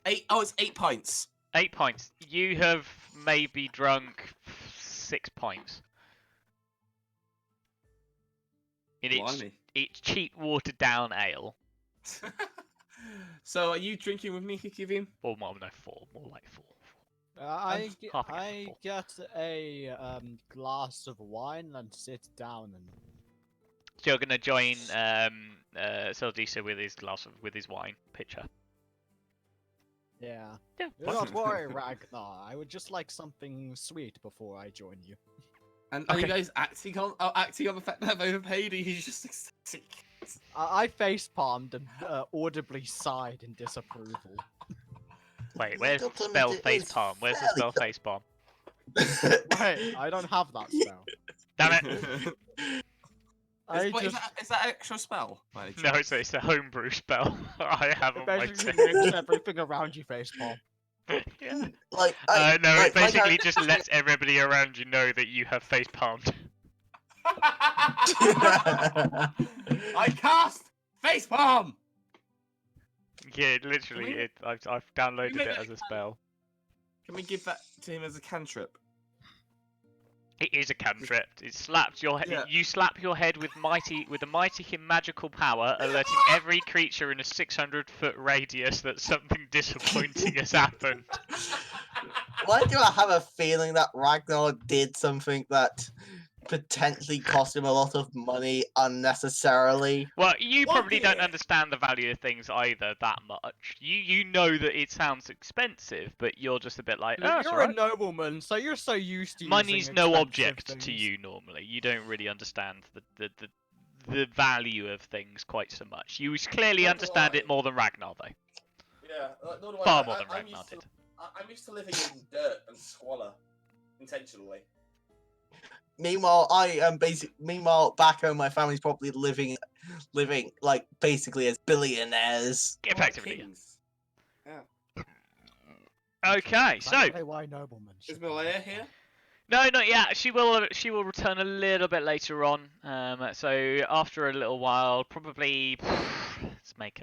8. Oh, it's 8 pints. 8 pints. You have maybe drunk 6 pints. And Blimey. it's cheap, watered down ale. So, are you drinking with me, Hikivim? Or more, no, 4. More like 4. I half a gallon full. get a glass of wine and sit down and So you're gonna join Sildisa with his wine pitcher. yeah. Yeah. Do not worry, Ragnar. I would just like something sweet before I join you. And are you Okay. guys acting on the fact that I've overpaid, or are you just accepting? I facepalmed and audibly sighed in disapproval. Wait, where's the Ultimate spell is facepalm? Where's the spell facepalm? Wait, I don't have that spell. Damn it! Is that an extra spell? by any No, chance? it's a homebrew spell I have on my Basically team. makes everything around you facepalm. Yeah. Like, No, it like, my basically character- just lets everybody around you know that you have facepalmed. I cast facepalm. Yeah, literally, I've downloaded make it that as a spell. Can we give that to him as a cantrip? It is a cantrip. It slaps your head. Yeah. You slap your head with a mighty magical power, alerting every creature in a 600-foot radius that something disappointing has happened. Why do I have a feeling that Ragnar did something that potentially cost him a lot of money unnecessarily? Well, you What probably don't the- understand the value of things either that much. You know that it sounds expensive, but you're just a bit like, oh, it's You're alright. a nobleman, so you're so used to Money's using no expensive object to things. you normally. You don't really understand the value of things quite so much. You clearly Nor do understand I. it more than Ragnar, though. Yeah, nor do I. Far more than I'm Ragnar used to, did. I'm used to living in dirt and squalor, intentionally. Meanwhile, Meanwhile, back home, my family's probably living like basically as billionaires. We're like Effectively. Yeah. kings. Okay, so Exactly why noblemen Is should Malaya here? no, not yet. She will return a little bit later on. So after a little while, probably let's make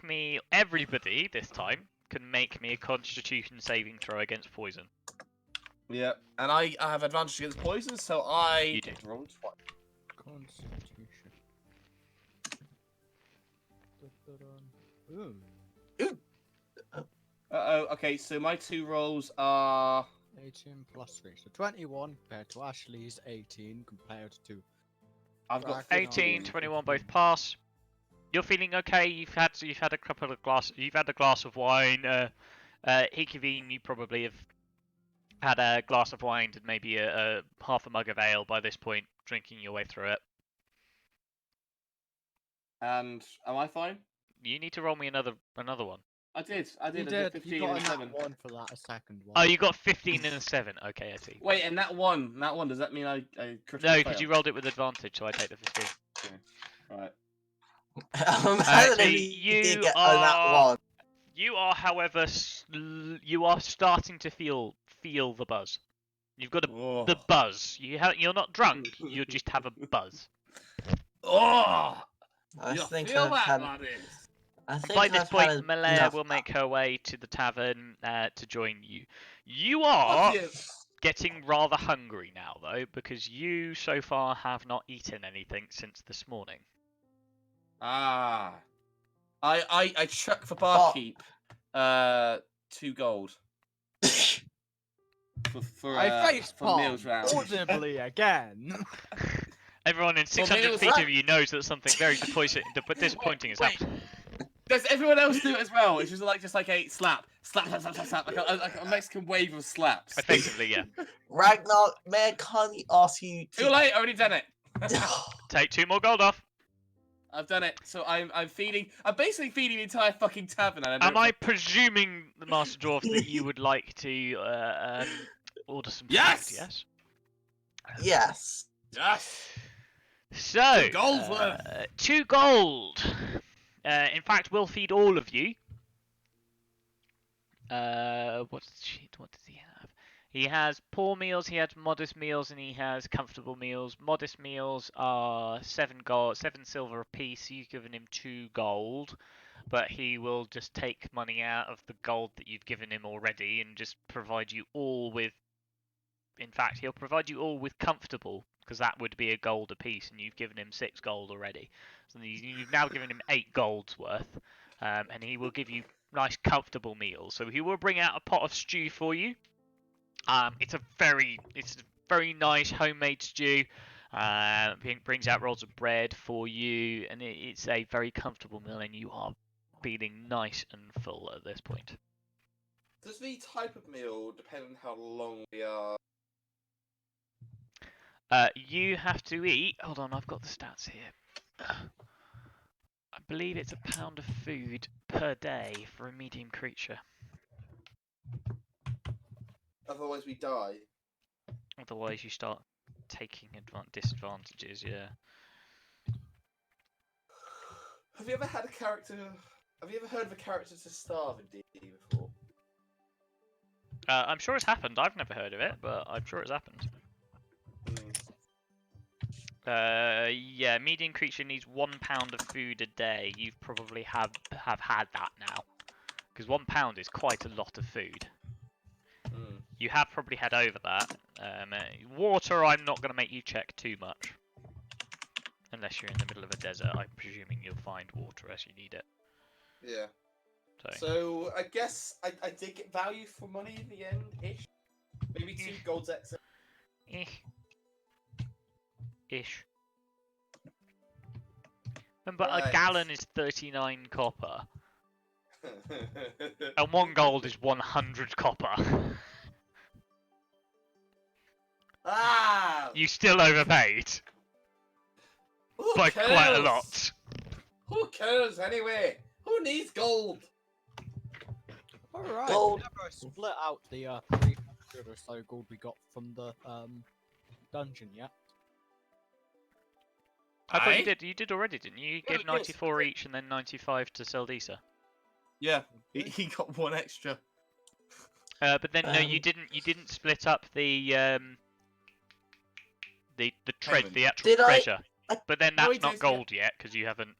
me everybody this time can make me a Constitution saving throw against poison. Yeah, and I have advantage against poison, so I You get do. to roll twice. Constitution. Ooh. Uh-oh, okay, so my two rolls are... 18 plus 3. So 21 compared to Ashley's 18 compared to... I've got Ragnar. 18, 21 both pass. You're feeling okay. You've had a couple of glass. You've had a glass of wine. Hikivine, you probably have had a glass of wine and maybe a half a mug of ale by this point, drinking your way through it. And am I fine? You need to roll me another one. I did. You I did did. 15 You got and a a 7. nat 1 for that, a second one. Oh, you got 15 and a 7. Okay, I see. Wait, and that one, does that mean I critically No, fail? because you rolled it with advantage, so I take the 15. Right. So You did you get are, one. you are, however, you are starting to feel the buzz. You've got Oh. the buzz. You're not drunk. You just have a buzz. Oh! I You think feel I've that, had. laddie? I think By this I've point, had Malaya enough. will make her way to the tavern to join you. You Fuck are you. getting rather hungry now, though, because you so far have not eaten anything since this morning. Ah. I chuck for barkeep 2 gold for I face for meals round. audibly again. Everyone in 600 meals, feet right? of you knows that something very disappointing has Wait. happened. Does everyone else do it as well? It's just like a slap, like a Mexican wave of slaps. Effectively, yeah. Ragnar, may I kindly ask you Too to. late, already done it. Take 2 more gold off. I've done it. So I'm basically feeding the entire fucking tavern. And Am I presuming, the Master Dwarf, that you would like to order some Yes! food, yes? Yes. Yes. So, 2 gold's worth. 2 gold. In fact, we'll feed all of you. What does he have? He has poor meals, he has modest meals, and he has comfortable meals. Modest meals are 7 silver apiece. You've given him 2 gold, but he will just take money out of the gold that you've given him already and just provide you all with. In fact, he'll provide you all with comfortable, because that would be a gold apiece, and you've given him 6 gold already. So you've now given him 8 gold's worth, and he will give you nice, comfortable meals. So he will bring out a pot of stew for you. It's a very nice homemade stew. He brings out rolls of bread for you, and it's a very comfortable meal, and you are feeling nice and full at this point. Does the type of meal depend on how long we are? You have to eat. Hold on, I've got the stats here. I believe it's a pound of food per day for a medium creature. Otherwise, we die. Otherwise, you start taking disadvantages. Yeah. Have you ever had a character? Have you ever heard of a character to starve in D&D before? I'm sure it's happened. I've never heard of it, but I'm sure it's happened. Yeah, medium creature needs 1 pound of food a day. You've probably have had that now, because 1 pound is quite a lot of food. Mm. You have probably had over that. Water, I'm not going to make you check too much, unless you're in the middle of a desert. I'm presuming you'll find water as you need it. Yeah. So, So I guess I did get value for money in the end, ish. Maybe 2 golds extra. ish. Remember, a Right. gallon is 39 copper, and 1 gold is 100 copper. Ah! You still overpaid Who by cares? quite a lot. Who cares anyway? Who needs gold? Alright, Gold. we never split out the 300 or so gold we got from the dungeon yet. I thought you Aye? did. You did already, didn't you? You Yeah, gave we did. 94 each and then 95 to Seldisa. Yeah, he got 1 extra. But then no, you Um, didn't. You didn't split up the Payment. the actual Did I? treasure. I- But then No, that's he not did, yeah. gold yet because you haven't.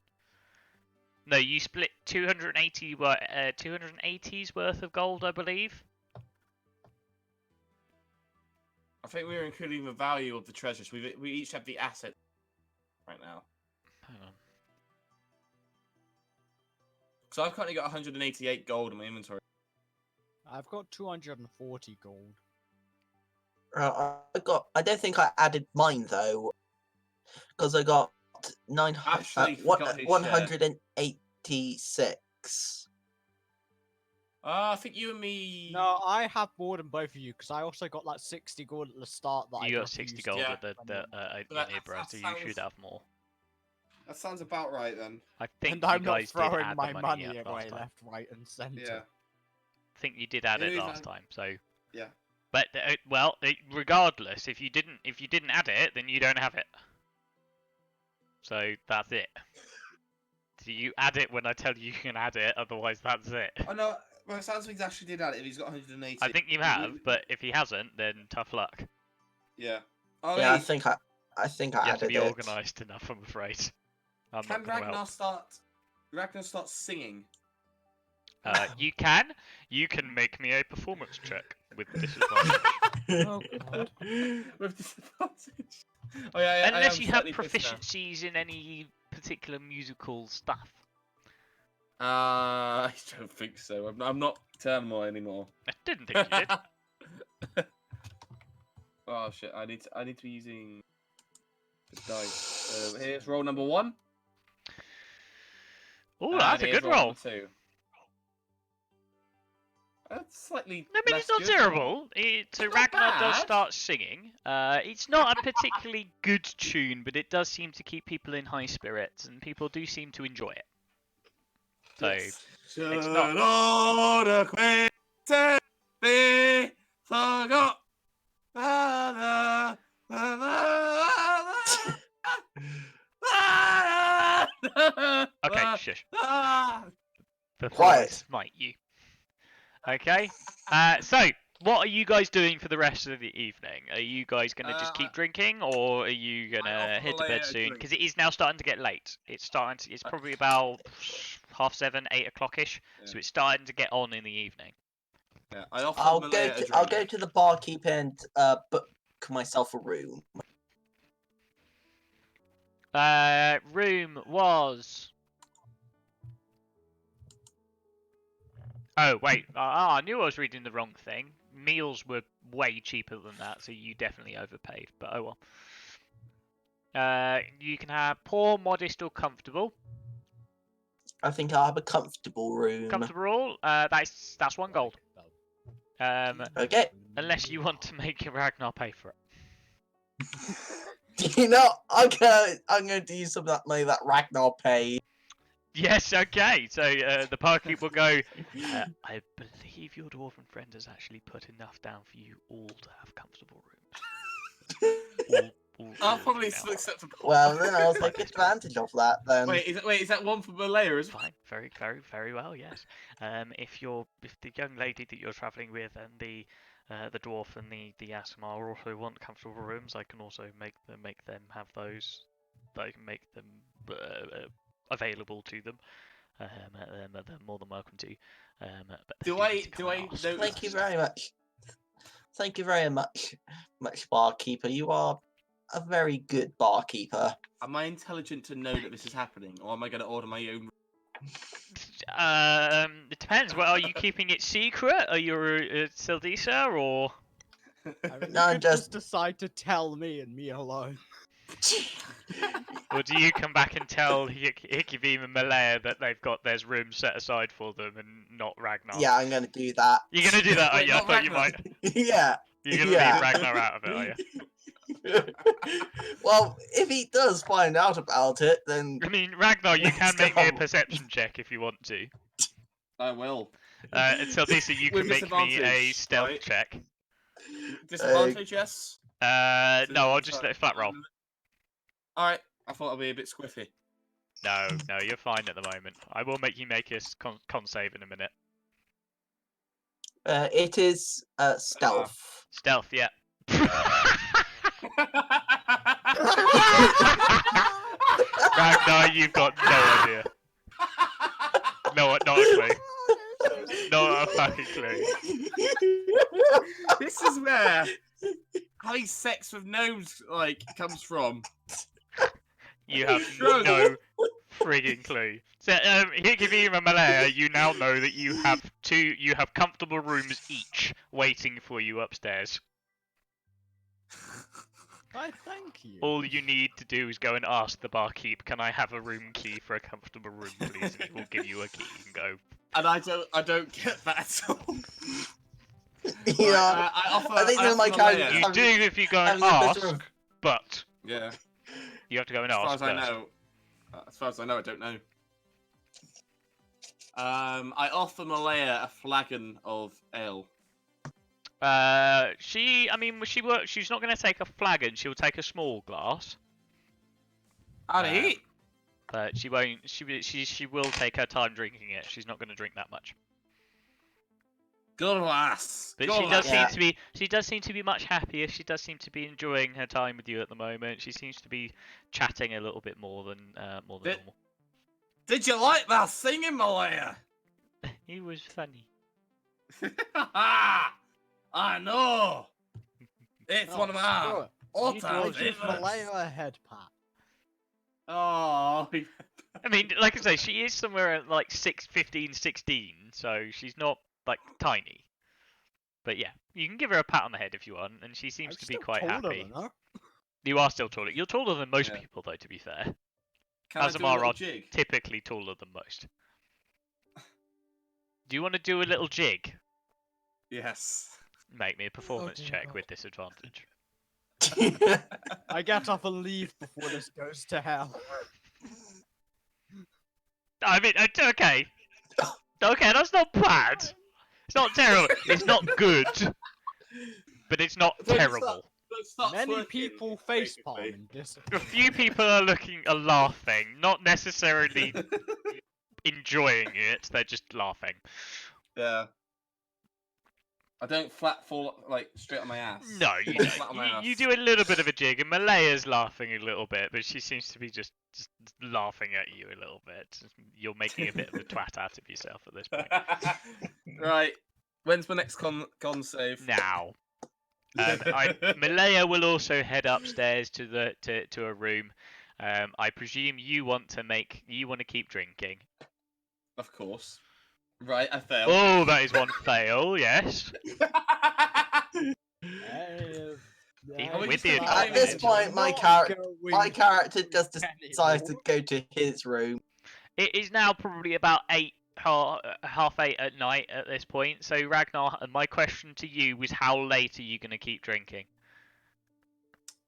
No, you split 280's worth of gold, I believe. I think we were including the value of the treasures. We each have the asset right now. Hang on. So I've currently got 188 gold in my inventory. I've got 240 gold. I don't think I added mine though, because I got Actually, forgot his share. 186. I think you and me. No, I have more than both of you because I also got like 60 gold at the start that I You got never 60 used. gold Yeah. at the that- Ibra, that so you sounds- should have more. That sounds about right then. I think And I'm you not guys did throwing add my the money money up away last time. left, right, and centre. Yeah. I think you did add it Anyways, last time, so. Yeah. But well, regardless, if you didn't add it, then you don't have it. So that's it. So you add it when I tell you can add it, otherwise that's it. Oh no, well, it sounds like he's actually did add it if he's got 180. I think you have, but if he hasn't, then tough luck. Yeah. Oh, Yeah, I hey, think I You have to added be it. organised enough, I'm afraid. I'm can not going to Ragnar help. start singing? You can make me a performance check with disadvantage. Oh, God. With disadvantage. Oh yeah, Unless you have slightly pissed now. proficiencies in any particular musical stuff. I don't think so. I'm not terminal anymore. I didn't think you did. Oh shit! I need to be using the dice. So here's roll number 1. Oh, and that's a here's good roll. number 2. That's slightly. I mean, less it's not good. terrible. So not Ragnar does bad. start singing. It's not a particularly good tune, but it does seem to keep people in high spirits, and people do seem to enjoy it. So Yes. It's not- Should all the acquaintances be forgot? okay, shush. Before Quiet. I smite you. Okay. So what are you guys doing for the rest of the evening? Are you guys gonna just keep drinking, or are you gonna offer head to Malaya bed a soon? drink. Because it is now starting to get late. It's probably about 7:30, 8 o'clock ish. So Yeah. it's starting to get on in the evening. Yeah, I offer I'll Malaya go a to drink. the barkeep and book myself a room. Room was. Oh wait, I knew I was reading the wrong thing. Meals were way cheaper than that, so you definitely overpaid. But oh well. You can have poor, modest, or comfortable. I think I'll have a comfortable room. Comfortable. That's 1 gold. Okay. Unless you want to make Ragnar pay for it. Do you know? I'm going to use some of that money that Ragnar paid. Yes. Okay. So the barkeep will go. I believe your dwarven friend has actually put enough down for you all to have comfortable rooms. All I'll four probably of you still now. accept a Well, then I'll take advantage of that then. Wait, is that one for Malaya as well? Fine, very, very, very well. Yes. If the young lady that you're travelling with and the the dwarf and the Asimar also want comfortable rooms, I can also make them have those. I can make them available to them. They're more than welcome to. But Do they I need to come and ask notice- Thank you first. very much. Thank you very much, barkeeper. You are a very good barkeeper. Am I intelligent to know that this is happening, or am I going to order my own? It depends. Well, are you keeping it secret? Are you Sildisa or? I mean, No, you could just- just decide to tell me and me alone. Or do you come back and tell Hikivim and Malaya that there's rooms set aside for them and not Ragnar? Yeah, I'm gonna do that. You're gonna do that, are Wait, you? I not thought you Ragnar. might. Yeah. You're gonna Yeah. leave Ragnar out of it, are you? Well, if he does find out about it, then I mean, Ragnar, you can Let's make me a go. perception check if you want to. I will. And Sildisa, you With can make me a disadvantage, stealth right? check. Disadvantage, yes. No, I'll just let it flat roll. All right. I thought I'd be a bit squiffy. No, you're fine at the moment. I will make you make a con save in a minute. it is stealth. Stealth, yeah. Ragnar, you've got no idea. No, not a clue. Not a fucking clue. This is where having sex with gnomes comes from. You have Shrug. no frigging clue. So, Hikivim and Malaya, you now know that you have comfortable rooms each waiting for you upstairs. Why, thank you. All you need to do is go and ask the barkeep, "Can I have a room key for a comfortable room, please?" And he will give you a key and go. And I don't get that at all. Yeah. I offer. I think I that my offer character- Malaya- You do if you go and having a bit ask, of- but Yeah. you have to go and As far ask as I first. know, I don't know. I offer Malaya a flagon of ale. She's not going to take a flagon. She'll take a small glass, I'd Um, eat. but she won't. She will take her time drinking it. She's not going to drink that much. Good lass. But Good she does lass. seem Yeah. to be. She does seem to be much happier. She does seem to be enjoying her time with you at the moment. She seems to be chatting a little bit more than Did- normal. Did you like that singing, Malaya? He was funny. I know. It's Oh, one of screw my it. You all-time give favorites. Malaya a head pat. Oh, I mean, like I say, she is somewhere at like 15, 16, so she's not like tiny. But yeah, you can give her a pat on the head if you want, and she seems I'm to be still quite taller happy. than her. You are still taller. You're taller than most Yeah. people, though. To be fair, can I do a Azamar little are jig? typically taller than most. Do you want to do a little jig? Yes. Make me a performance dear check God. with disadvantage. I get up and leave before this goes to hell. I mean, okay. Okay, that's not bad. It's not terrible. It's not good, but it's not Don't terrible. Start Many twerking, people basically. facepalm in this. A few people are laughing, not necessarily enjoying it. They're just laughing. Yeah. I don't flat fall straight on my ass. No, you don't. Flat on my ass. You do a little bit of a jig, and Malaya's laughing a little bit, but she seems to be just laughing at you a little bit. You're making a bit of a twat out of yourself at this point. Right. When's my next con save? Now, Malaya will also head upstairs to a room. I presume you want to keep drinking. Of course. Right, I failed. Oh, that is one fail. Yes. Even with the At this point, my character just decides to go to his room. It is now probably about 8:30 at night at this point. So Ragnar, and my question to you was, how late are you going to keep drinking?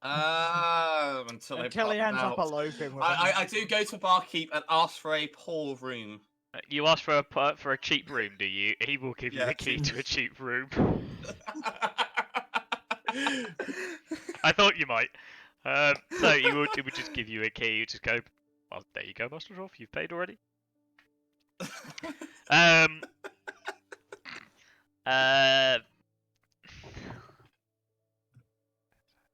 Until he ends up eloping with I do go to barkeep and ask for a pool room. You ask for a cheap room, do you? He will give you Yeah, the key cheap. to a cheap room. I thought you might. So it would just give you a key. You just go. Well, there you go, Master Off. You've paid already.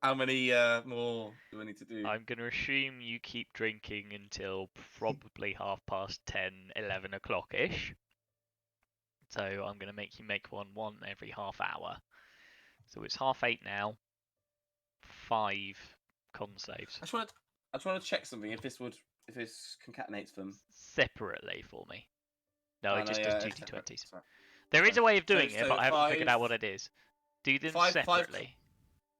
How many more do I need to do? I'm going to assume you keep drinking until probably 10:30, 11 o'clock-ish. So I'm going to make you make one every half hour. So it's 8:30 now. 5 con saves. I just want to check something if this concatenates them Separately for me. No, Oh, it just yeah, does it's 2d20s. separate. Sorry. There is a way of So- doing it, so but I haven't figured out what five- it is. Do them five- separately.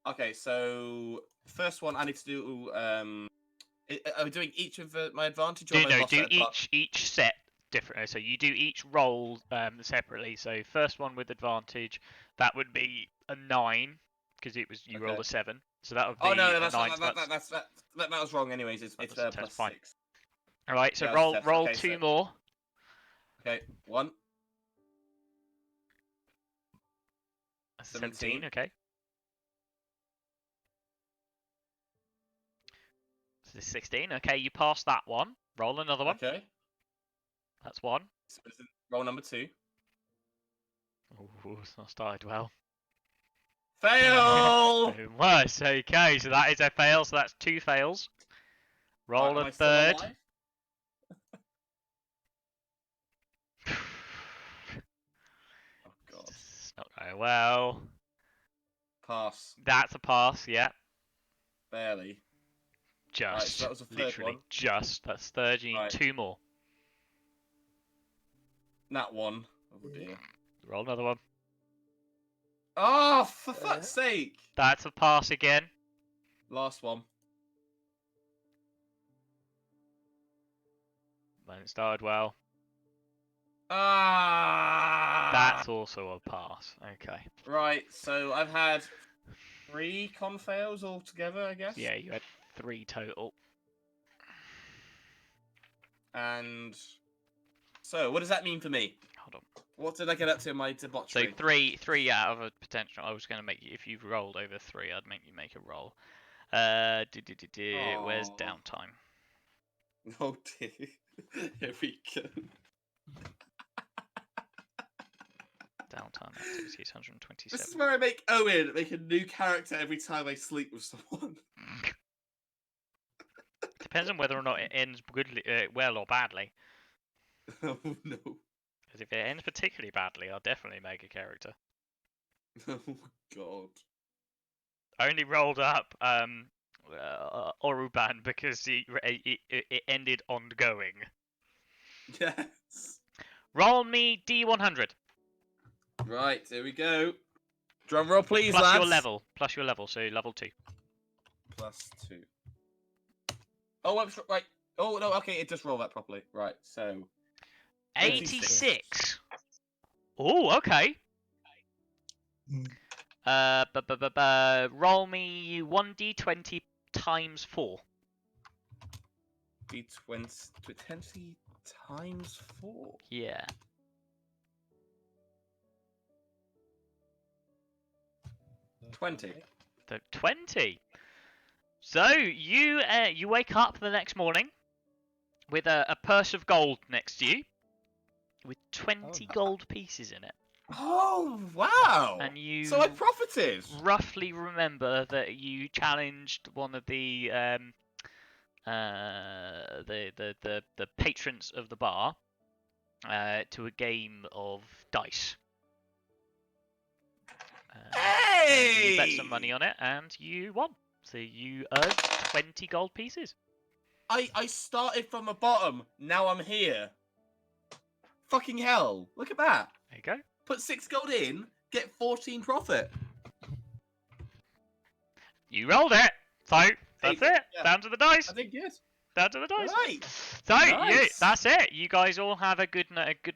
Okay, so first one I need to do. Are we doing each of my advantage? Or Do am I no, boss do at adva- each set differently. So you do each roll separately. So first one with advantage, that would be a 9 because you rolled Okay. a 7. So that would be Oh no, a that's 9. So that was wrong. Anyways, it's that's a test, fine. 6. All right. So Yeah, that's a test. roll Okay, 2 so- more. Okay, 1. That's 17. 17. Okay. So this is 16. Okay, you passed that one. Roll another one. Okay. That's 1. So this is roll number 2. Ooh, it's not started well. Fail. Worse. Okay, so that is a fail. So that's 2 fails. Roll Right, am a I still third. alive? Oh god. It's not going well. Pass. That's a pass. Yeah. Barely. Just. so that was the third literally one. just. That's third. You need Right. 2 more. That one. Oh dear. Roll another one. Oh, for fuck's sake! That's a pass again. Last one. Then it started well. Ah. That's also a pass. Okay. Right. So I've had 3 con fails altogether, I guess. Yeah, you had 3 total. And so, what does that mean for me? Hold on. What did I get up to in my So debauchery? three out of a potential. I was going to make you, if you've rolled over 3, I'd make you make a roll. Where's Aw. downtime? Oh dear. Here we go. Downtime activities This is 127. where I make Owen make a new character every time I sleep with someone. Depends on whether or not it ends well or badly. Oh no. Because if it ends particularly badly, I'll definitely make a character. Oh god. I only rolled up Oruban because it ended ongoing. Yes. Roll me D100 Right, here we go. Drum roll, please, plus lads. your level, so level 2. Plus 2. Oh, right. Oh no, okay, it does roll that properly. Right, so 86. Oh, okay. Roll me 1d20 times 4. D20 times 4. Yeah. That's 20. okay. So 20. So you wake up the next morning with a purse of gold next to you with 20 Oh. gold pieces in it. Oh wow! And you So I profited. roughly remember that you challenged one of the patrons of the bar to a game of dice. And you bet some money on it, and you won. So you earned 20 gold pieces. I started from the bottom. Now I'm here. Fucking hell! Look at that. There you go. Put 6 gold in, get 14 profit. You rolled it. So that's it. Yeah. Down to the dice. I did good. Down to the dice. Right. So Nice. that's it. You guys all have a good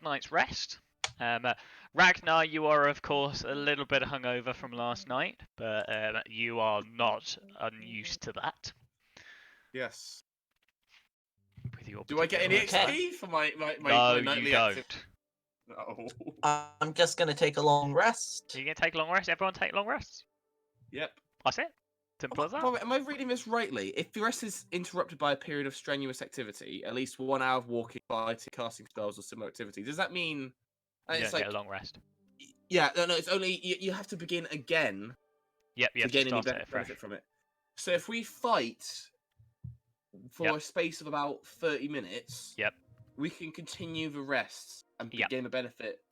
night's rest. Ragnar, you are of course a little bit hungover from last night, but you are not unused to that. Yes. With your Do I get any particular Okay. XP for my No, nightly you don't. activity? No. I'm just gonna take a long rest. So you gonna take long rest? Everyone take long rests. Yep. That's it. Simple as that. Am I reading this rightly? If the rest is interrupted by a period of strenuous activity, at least 1 hour of walking, fighting, casting spells, or similar activity, does that mean You it's don't like get a long rest. yeah, no, it's only you have to begin again Yep, you to have to gain any start it fresh. benefit from it. So if we fight for Yep. a space of about 30 minutes, Yep. we can continue the rests and Yep. gain a benefit.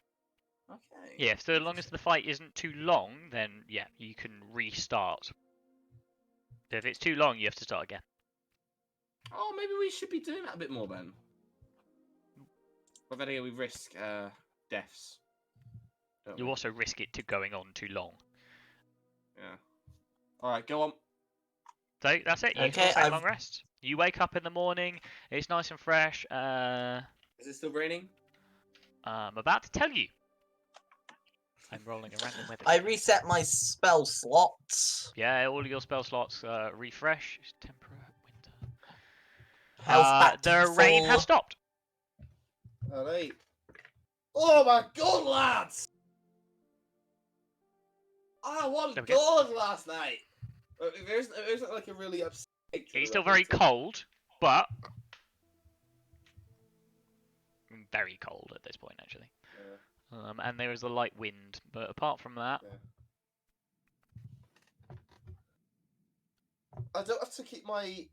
Okay. Yeah, so long as the fight isn't too long, then yeah, you can restart. If it's too long, you have to start again. Oh, maybe we should be doing that a bit more then. But then again, we risk deaths. don't You we? also risk it to going on too long. Yeah. Alright, go on. So that's it. You Okay, still take I've- long rests. You wake up in the morning. It's nice and fresh. Is it still raining? I'm about to tell you. I'm rolling a random weather. I die. reset my spell slots. Yeah, all of your spell slots refresh. It's temperate winter. Health back to The rain has full. stopped. Alright. Oh my god, lads! I won There we go. gold last night! There's like a really upset picture It's of still it, very but- cold, but very cold at this point, actually. Yeah. And there is a light wind, but apart from that, I don't have to keep my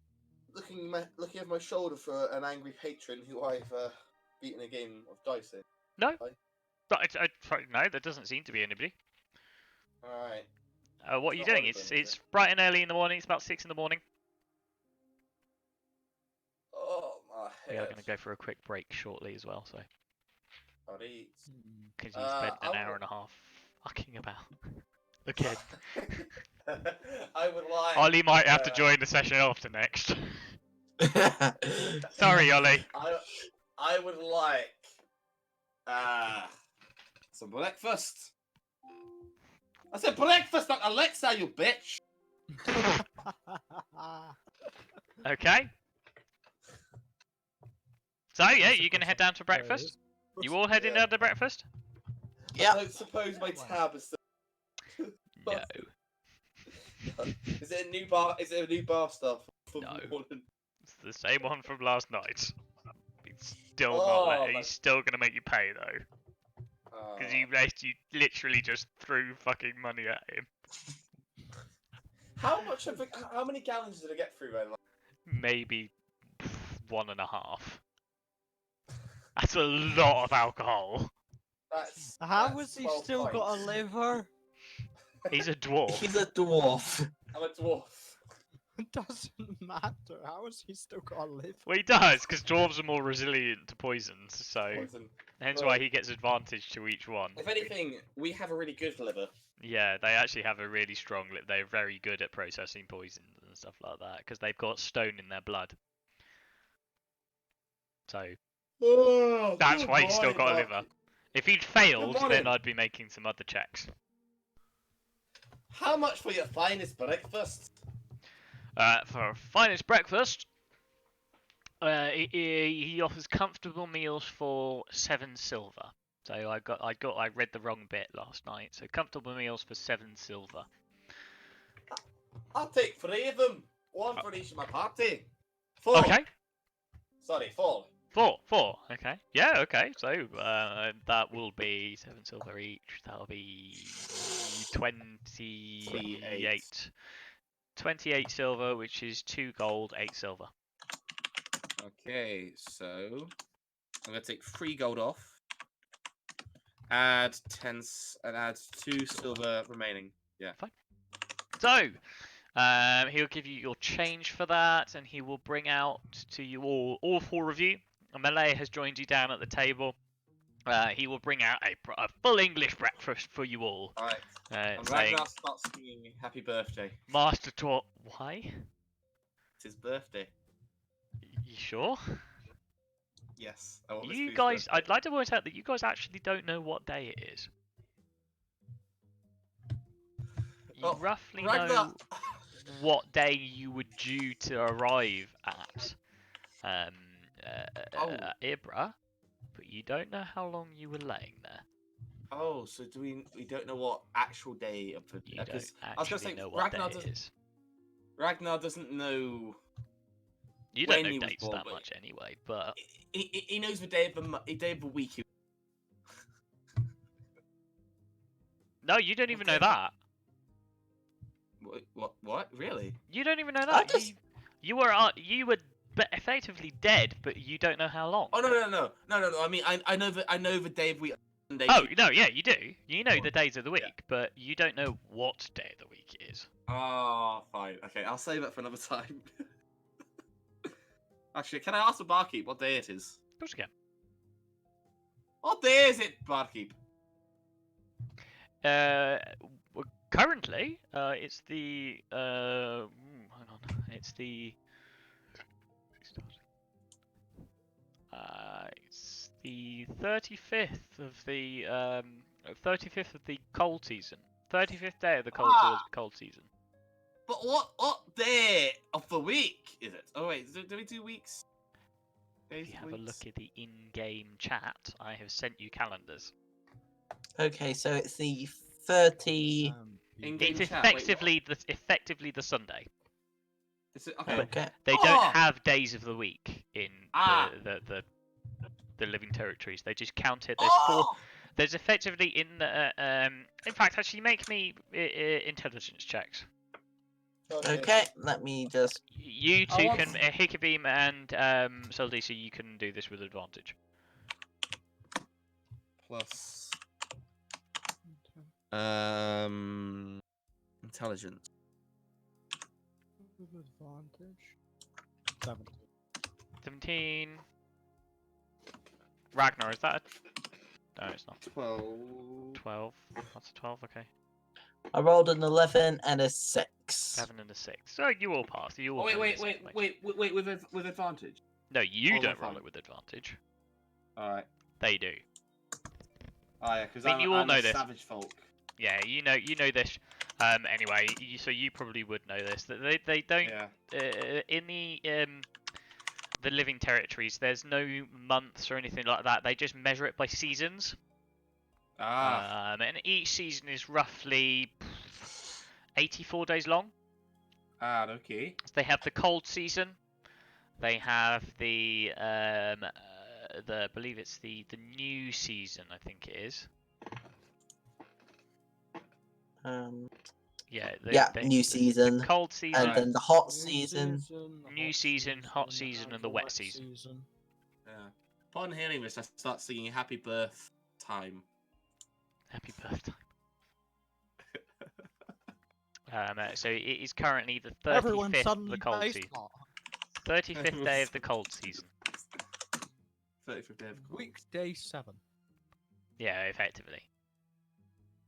looking over my shoulder for an angry patron who I've beaten a game of dice in. no, there doesn't seem to be anybody. Alright. What are you It's not doing? Oliver, is It's it? bright and early in the morning. It's about 6 in the morning. Oh my We are head. going to go for a quick break shortly as well, so Alright. because you spent an hour and a half fucking about. Again, I would like. Ollie might have to join the session after next. Sorry, Ollie. I would like Some breakfast. I said breakfast, not Alexa, you bitch. Okay. So yeah, you gonna head down to breakfast? You all heading Yeah. down to breakfast? I Yeah. don't suppose my tab is still. No. Is it a new bar? Is it a new bar stuff? For No. Warden? It's the same one from last night. He's still Oh, not. my- He's still gonna make you pay though, because you literally just threw fucking money at him. How much of it? How many gallons did I get through then? Like, Maybe 1.5. That's a lot of alcohol. How that's has he 12 still got a pints. liver? He's a dwarf. He's a dwarf. I'm a dwarf. It doesn't matter. How has he still got a liver? Well, he does, because dwarves are more resilient to poisons, so Poison. hence Well- why he gets advantage to each one. If anything, we have a really good liver. Yeah, they actually have a really strong lip. They're very good at processing poisons and stuff like that, because they've got stone in their blood. So Oh, that's good why he's still morning, got a Doc. liver. If he'd failed, then morning. I'd be making some other checks. How much for your finest breakfast? For finest breakfast, he offers comfortable meals for 7 silver. So I read the wrong bit last night. So comfortable meals for 7 silver. I'll take 3 of them. One for each of my party. 4. Okay, Sorry, 4. 4. Okay, yeah, okay. So that will be 7 silver each. That'll be 28. 28 silver, which is 2 gold, 8 silver. Okay, so I'm gonna take 3 gold off. Add 10 and add 2 silver remaining. Yeah. So, he'll give you your change for that, and he will bring out to you all 4 of you. Malay has joined you down at the table. He will bring out a full English breakfast for you all. Alright. And Saying, Ragnar starts singing happy birthday. Master taught. Why? It's his birthday. You sure? Yes. I want this You to be his guys, birthday. I'd like to point out that you guys actually don't know what day it is. You Oh, roughly Ragnar. know what day you were due to arrive at Ibra, but you don't know how long you were laying there. Oh, so do we don't know what actual day of the You don't because I was gonna actually say know what Ragnar day it doesn't is. Ragnar doesn't know You don't when know he was dates born, that but- much anyway, but he knows the day of the week. no, you don't even know Okay. that. What? Really? You don't even know I that. just- You were effectively dead, but you don't know how long. Oh no. I mean, I know the day of week. Sunday. Oh no, yeah, you do. You know the days of the week, Yeah. but you don't know what day of the week it is. Oh, fine. Okay, I'll save that for another time. Actually, can I ask the barkeep what day it is? Of course you can. What day is it, barkeep? Currently, it's the hang on, it's the it's the 35th of the 35th of the cold season. 35th day of the cold season. But what day of the week is it? Oh wait, do we do weeks? Days If you of have a weeks? look at the in-game chat, I have sent you calendars. Okay, so it's the 30. In-game It's chat, wait, what? effectively the Sunday. Is it okay? Okay. They Oh! don't have days of the week in Ah! the living territories. They just count it. There's four. Oh! There's effectively in fact, actually, make me intelligence checks. Okay, let me just. You I two want- can Hikabeam and Soldisa, you can do this with advantage. Plus intelligence. Advantage. 17. 17. Ragnar, is that a... No, it's not. 12. 12. That's a 12, okay. I rolled an 11 and a 6. 7 and a 6. So you all pass. You all Oh, know wait, this information. wait, with advantage. No, you Oh, don't fine. roll it with advantage. Alright. They do. Oh yeah, because I mean, you all I'm know a this. savage folk. Yeah, you know this. Anyway, so you probably would know this. That they don't Yeah. in the living territories. There's no months or anything like that. They just measure it by seasons. And each season is roughly 84 days long. Okay. So they have the cold season. They have the I believe it's the new season. I think it is. Yeah. New season. The cold season. And then the hot season. New season, hot season, and the wet season. Yeah. Upon hearing this, I start singing "Happy Birth" time. Happy birthday. So it is currently the 35th Everyone of the suddenly cold face season. plant. 35th day of the cold season. 35th day of cold. Weekday 7. Yeah, effectively.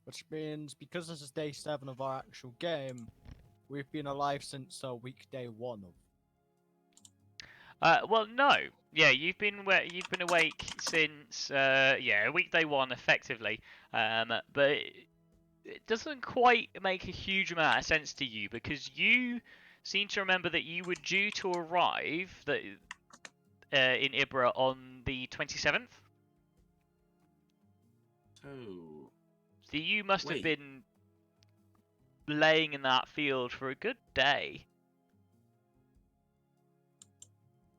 Which means, because this is day 7 of our actual game, we've been alive since weekday 1 of. Well, no. Yeah, you've been awake since weekday 1 effectively. But it doesn't quite make a huge amount of sense to you because you seem to remember that you were due to arrive in Ibra on the 27th. Oh. So you must have Wait. been laying in that field for a good day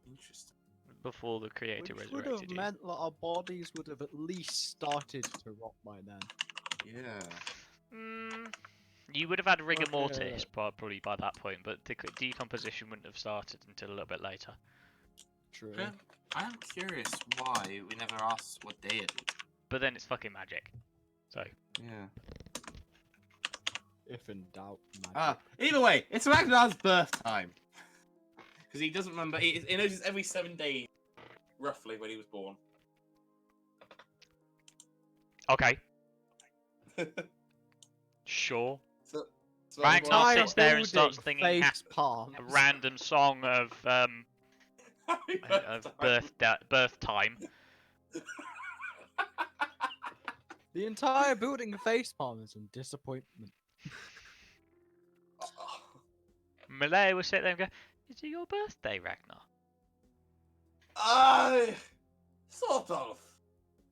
Interesting. before the creator Which would resurrected have you. meant that our bodies would have at least started to rot by then. Yeah. You would have had rigor Okay. mortis probably by that point, but the decomposition wouldn't have started until a little bit later. True. I'm curious why we never asked what day it is. But then it's fucking magic. So Yeah. If in doubt, magic. Either way, it's Ragnar's birth time. Because he doesn't remember. He knows it's every 7 days, roughly, when he was born. okay, sure. So Ragnar everyone- sits there and starts Building thinking face palms. a random song of birth time. The entire building face palms in disappointment. Malay will sit there and go, "Is it your birthday, Ragnar?" Sort of.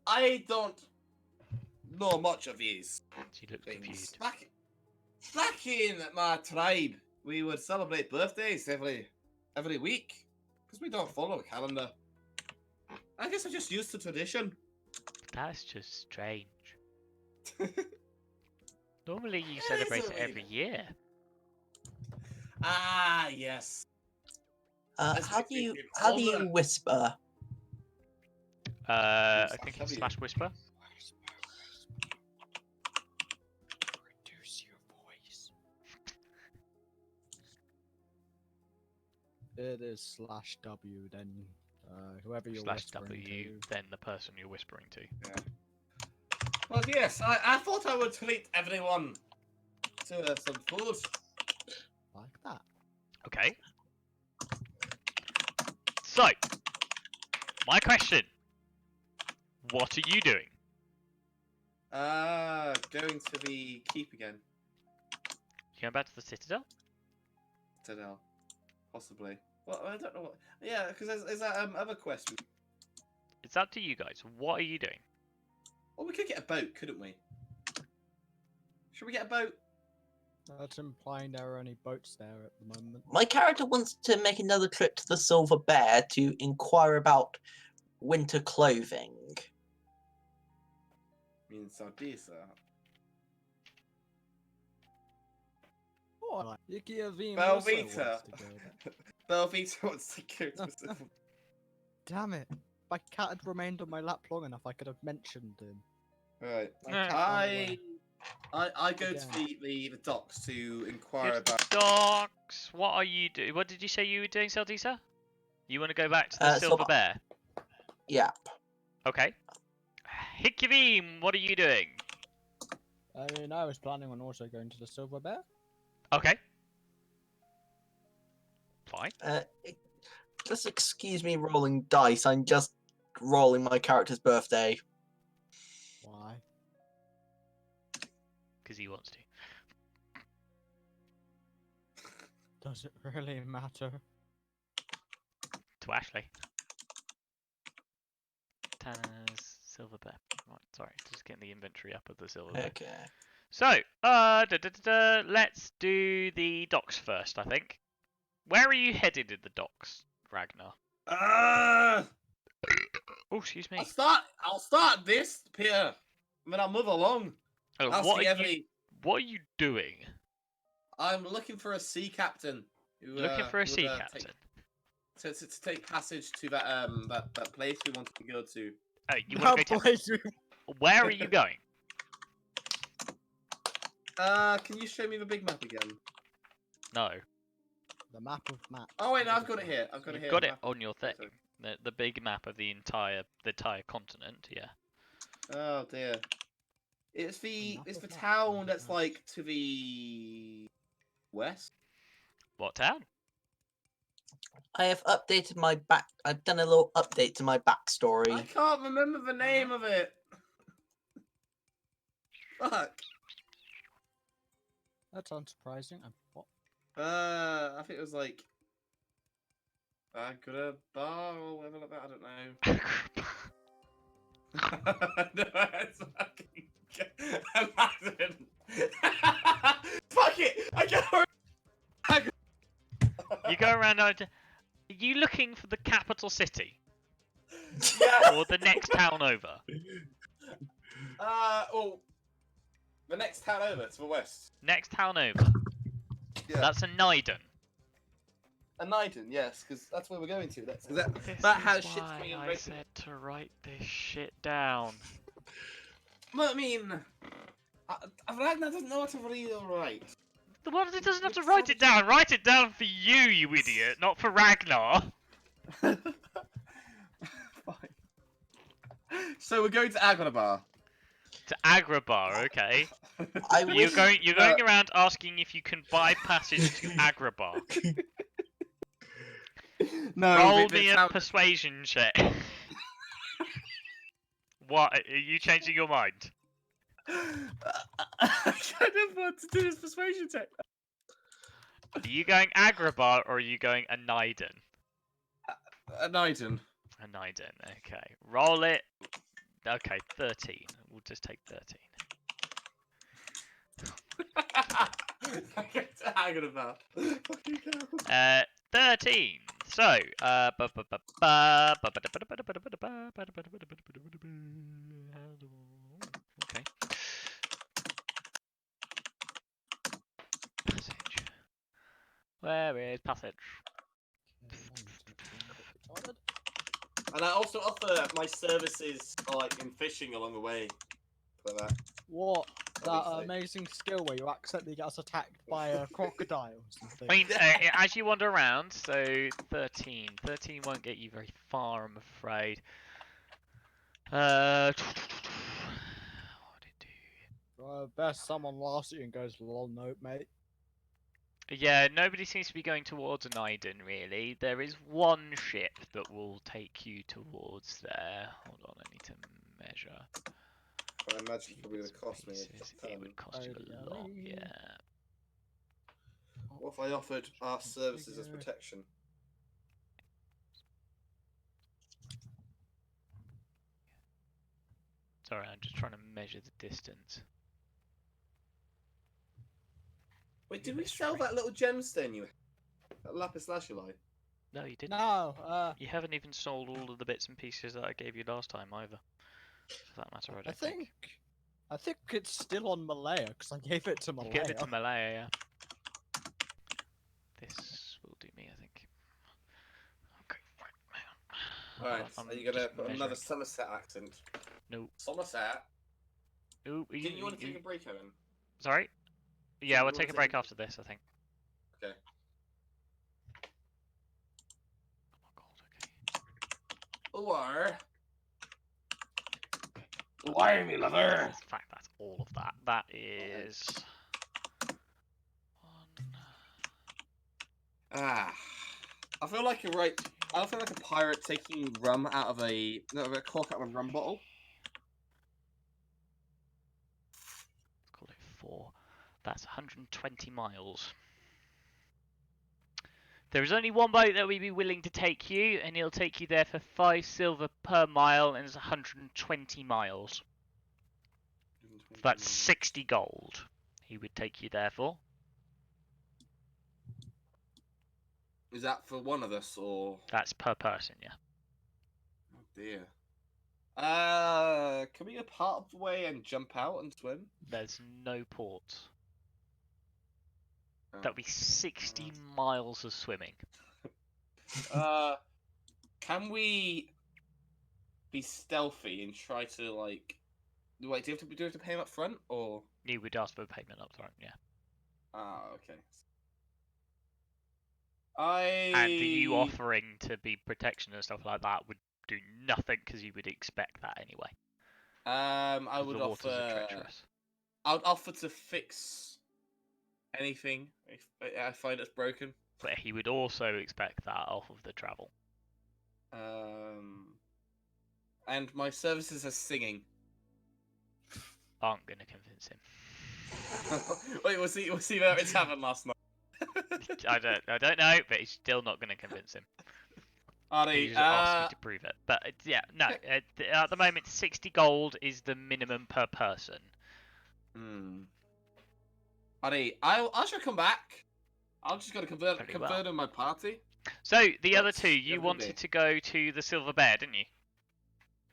I don't know much of these She looks things. confused. Back in my tribe, we would celebrate birthdays every week because we don't follow a calendar. I guess I'm just used to tradition. That's just strange. Normally you It celebrate is a it every weird- year. Ah, yes. Let's How take do you it how do you over. whisper? I think it's W. slash whisper. Reduce your voice. It is slash W, then whoever you're Slash whispering W, to. then the person you're whispering to. Yeah. Well, yes, I thought I would treat everyone to some food. Like that. Okay. So, my question. What are you doing? Going to the keep again. You going back to the Citadel? Don't know. Possibly. Well, I don't know what. Yeah, because there's that other quest. It's up to you guys. What are you doing? Well, we could get a boat, couldn't we? Should we get a boat? That's implying there are any boats there at the moment. My character wants to make another trip to the Silver Bear to inquire about winter clothing. Means Sardisa. Oh, Ikea Belvita. also wants to go there. Belvita wants to go to the Silver. Damn it! My cat had remained on my lap long enough. I could have mentioned him. Right. No. I go Again. to the docks to inquire Good about. docs. What are you doing? What did you say you were doing, Saldisa? You want to go back to the So Silver Bear? Yeah. Okay. Hikivim, what are you doing? I mean, I was planning on also going to the Silver Bear. Okay. Fine. Just excuse me rolling dice. I'm just rolling my character's birthday. Why? Because he wants to. Does it really matter? To Ashley. Tanner's Silver Bear. Right, sorry, just getting the inventory up of the Silver Bear. Okay. So, let's do the docks first, I think. Where are you headed in the docks, Ragnar? Ah! Oh, excuse me. I'll start this pier. I mean, I'll move along. Oh, Asking what are you doing? I'm looking for a sea captain. Who, Looking for a would, sea take- captain. to take passage to that that place we wanted to go to. Oh, you want to go to... Where are you going? Can you show me the big map again? No. The map of maps. Oh wait, no, I've got it here. I've got it You've here. got it Map- on your thing. sorry. The big map of the entire continent, yeah. Oh dear. It's the map of maps, town that's maps. like to the west. What town? I have updated my back. I've done a little update to my backstory. I can't remember the name of it. Fuck. That's unsurprising. What? I think it was like Agra Bar or whatever like that. I don't know. No, it's fucking. Imagine. Fuck it! I can't. You go around. Are you looking for the capital city Yeah. or the next town over? Oh, the next town over to the west. Next town over. Yeah. That's a Niden. A Niden, yes, because that's where we're going to. That's that. This That is has shit why for me I already. said to write this shit down. Well, I mean, Ragnar doesn't know how to read or write. The one that doesn't have to write it down. Write it down for you idiot, not for Ragnar. Fine. So we're going to Agrabah. To Agrabah, okay. I You're wish. going around asking if you can buy passage to Agrabah. No, Roll me a persuasion check. What? Are you changing your mind? I kind of want to do this persuasion check. Are you going Agrabah or are you going Aniden? A Niden. Aniden, okay. Roll it. Okay, 13. We'll just take 13. I get to Agrabah. Fucking hell. 13. So, okay. Passage. Where is passage? And I also offer my services like in fishing along the way for that. What? That Obviously. amazing skill where you accidentally get us attacked by a crocodile or something. I mean, as you wander around, so 13. 13 won't get you very far, I'm afraid. What did it do? Best someone laughs at you and goes, lol, nope, mate. Yeah, nobody seems to be going towards an Iden, really. There is one ship that will take you towards there. Hold on, I need to measure. I imagine it's probably going to cost me Pieces. a It ton. would cost you a lot, yeah. What if I offered our services as protection? Sorry, I'm just trying to measure the distance. Wait, did we sell that little gemstone you had? That lapis lazuli? No, you didn't. No, You haven't even sold all of the bits and pieces that I gave you last time either. For that matter, I don't think. I think it's still on Malaya because I gave it to You Malaya. gave it to Malaya, yeah. This will do me, I think. Okay, right, hang on. Alright, are you going to just put another measuring. Somerset accent? Nope. Somerset? Ooh, Didn't you want to take a break, Owen? Sorry? Yeah, you we'll wanna take a take break a- after this, I think. Okay. Oh my god, okay. Why me lover? In fact, that's all of that. That is... Ah. I feel like you're right. I feel like a pirate taking rum out of a cork out of a rum bottle. Let's call it 4. That's 120 miles. There is only one boat that would be willing to take you, and he'll take you there for 5 silver per mile, and it's 120 miles. So that's 60 gold he would take you there for. Is that for one of us, or...? That's per person, yeah. Oh dear. Can we go part of the way and jump out and swim? There's no ports. Oh. That would be 60 miles of swimming. Can we be stealthy and try to, like... Wait, do we have to pay him up front, or...? You would ask for payment up front, yeah. Ah, okay. And you offering to be protection and stuff like that would do nothing, because you would expect that anyway. I would The waters are offer... treacherous. I would offer to fix anything if I find it's broken. But he would also expect that off of the travel. And my services are singing. Aren't going to convince him. Wait, was he there at tavern last night? I don't know, but he's still not going to convince him. Arnie, He just asked me to prove it. But yeah, no. At the moment, 60 gold is the minimum per person. Arnie, I shall come back. I'm just going to Very convert well. in my party. So the other That's two, you every wanted day. to go to the Silver Bear, didn't you?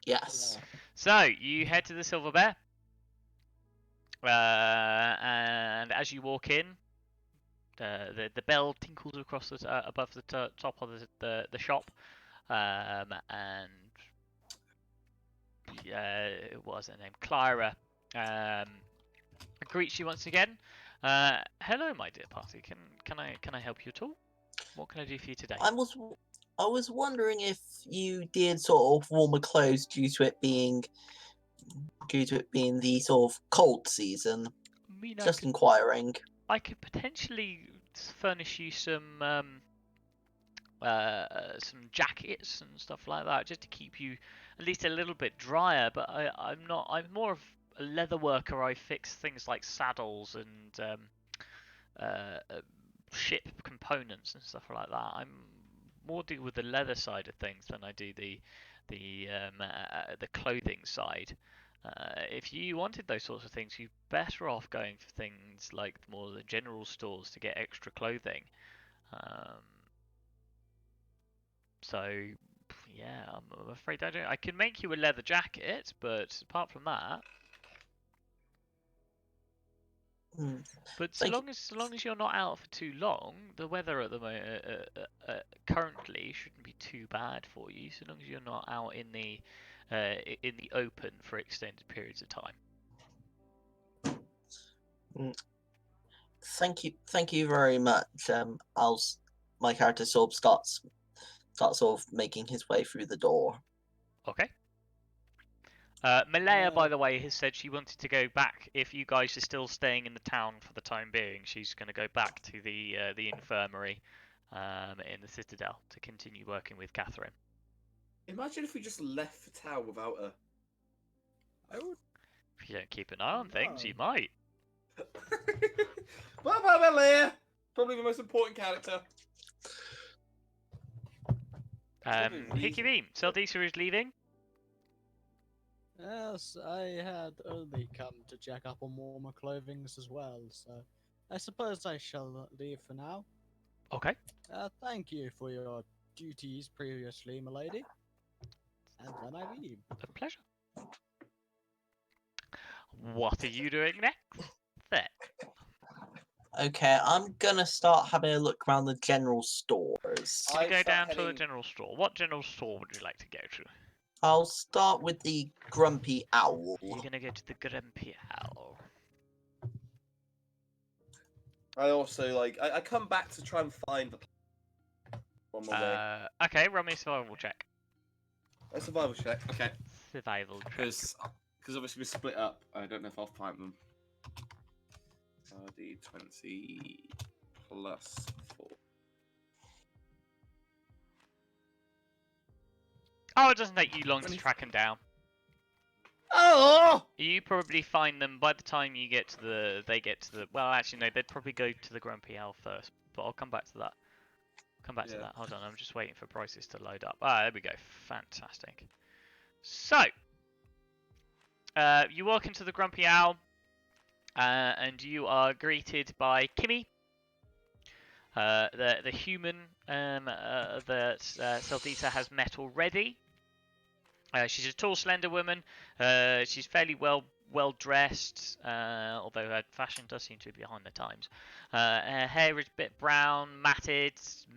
Yes. So you head to the Silver Bear, and as you walk in, the bell tinkles across the above the top of the shop, and what was her name? Clara greets you once again. Hello, my dear party. Can I help you at all? What can I do for you today? I was wondering if you did sort of warmer clothes due to it being the sort of cold season. I mean, Just inquiring. I could potentially furnish you some jackets and stuff like that, just to keep you at least a little bit drier. But I'm more of a leather worker. I fix things like saddles and ship components and stuff like that. I'm more deal with the leather side of things than I do the clothing side. If you wanted those sorts of things, you're better off going for things like more the general stores to get extra clothing. So, yeah, I'm afraid I don't. I can make you a leather jacket, but apart from that, Hmm. But so Thank you. long as you're not out for too long, the weather at the moment currently shouldn't be too bad for you. So long as you're not out in the open for extended periods of time. Thank you very much. My character sort of starts sort of making his way through the door. Okay. Malaya, by Yeah. the way, has said she wanted to go back. If you guys are still staying in the town for the time being, she's going to go back to the infirmary in the Citadel to continue working with Catherine. Imagine if we just left the town without her. I would. If you don't keep an eye on things, No. you might. Bye bye, Malaya. Probably the most important character. Probably the Hickey reason. Beam, Seldisa is leaving. Yes, I had only come to check up on warmer clothings as well, so I suppose I shall leave for now. Okay. Thank you for your duties previously, milady. And then I leave. A pleasure. What are you doing next? There. Okay, I'm gonna start having a look around the general stores. Gonna I go start down to the heading- general store. What general store would you like to go to? I'll start with the Grumpy Owl. You're gonna go to the Grumpy Owl. I also I come back to try and find the on my way. Okay, run me a survival check. A survival check. Okay. Survival check. Because obviously we're split up. I don't know if I'll find them. D20 plus 4. Oh, it doesn't take you long to track them down. Oh! You probably find them by the time you get to the. Well, actually, no, they'd probably go to the Grumpy Owl first. But I'll come back to that. To that. Hold on, I'm just waiting for prices to load up. Ah, there we go. Fantastic. So, you walk into the Grumpy Owl, and you are greeted by Kimmy, the human that Seldisa has met already. She's a tall, slender woman. She's fairly well dressed, although her fashion does seem to be behind the times. Her hair is a bit brown, matted,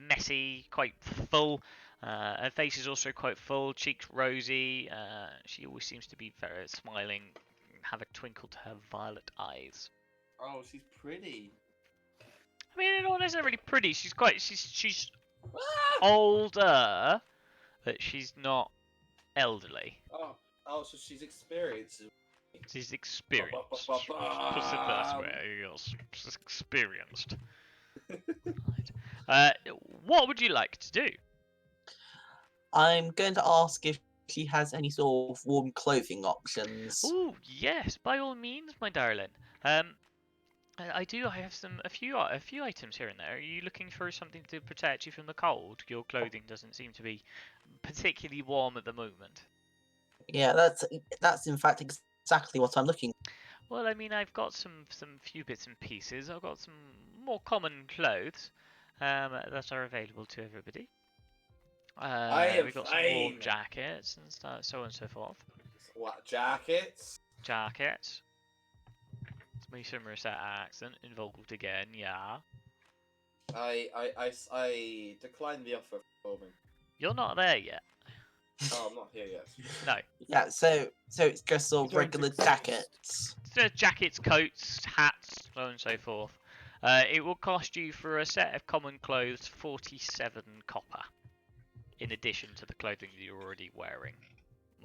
messy, quite full. Her face is also quite full, cheeks rosy. She always seems to be very smiling, have a twinkle to her violet eyes. Oh, she's pretty. I mean, not necessarily pretty. She's Ah! older, but she's not elderly. Oh, so she's experienced. She's experienced. Let's put it that way. Yes, she's experienced. Right. What would you like to do? I'm going to ask if she has any sort of warm clothing options. Oh yes, by all means, my darling. I do. I have a few items here and there. Are you looking for something to protect you from the cold? Your clothing doesn't seem to be particularly warm at the moment. Yeah, that's in fact exactly what I'm looking. Well, I mean, I've got some few bits and pieces. I've got some more common clothes that are available to everybody. We've got some warm jackets and stuff, so on and so forth. What jackets? Jackets. It's my Somerset accent involved again, yeah. I declined the offer for me. You're not there yet. Oh, I'm not here yet. No. Yeah, so it's just sort of You don't regular exist. jackets. So jackets, coats, hats, so on and so forth. It will cost you for a set of common clothes 47 copper. In addition to the clothing that you're already wearing.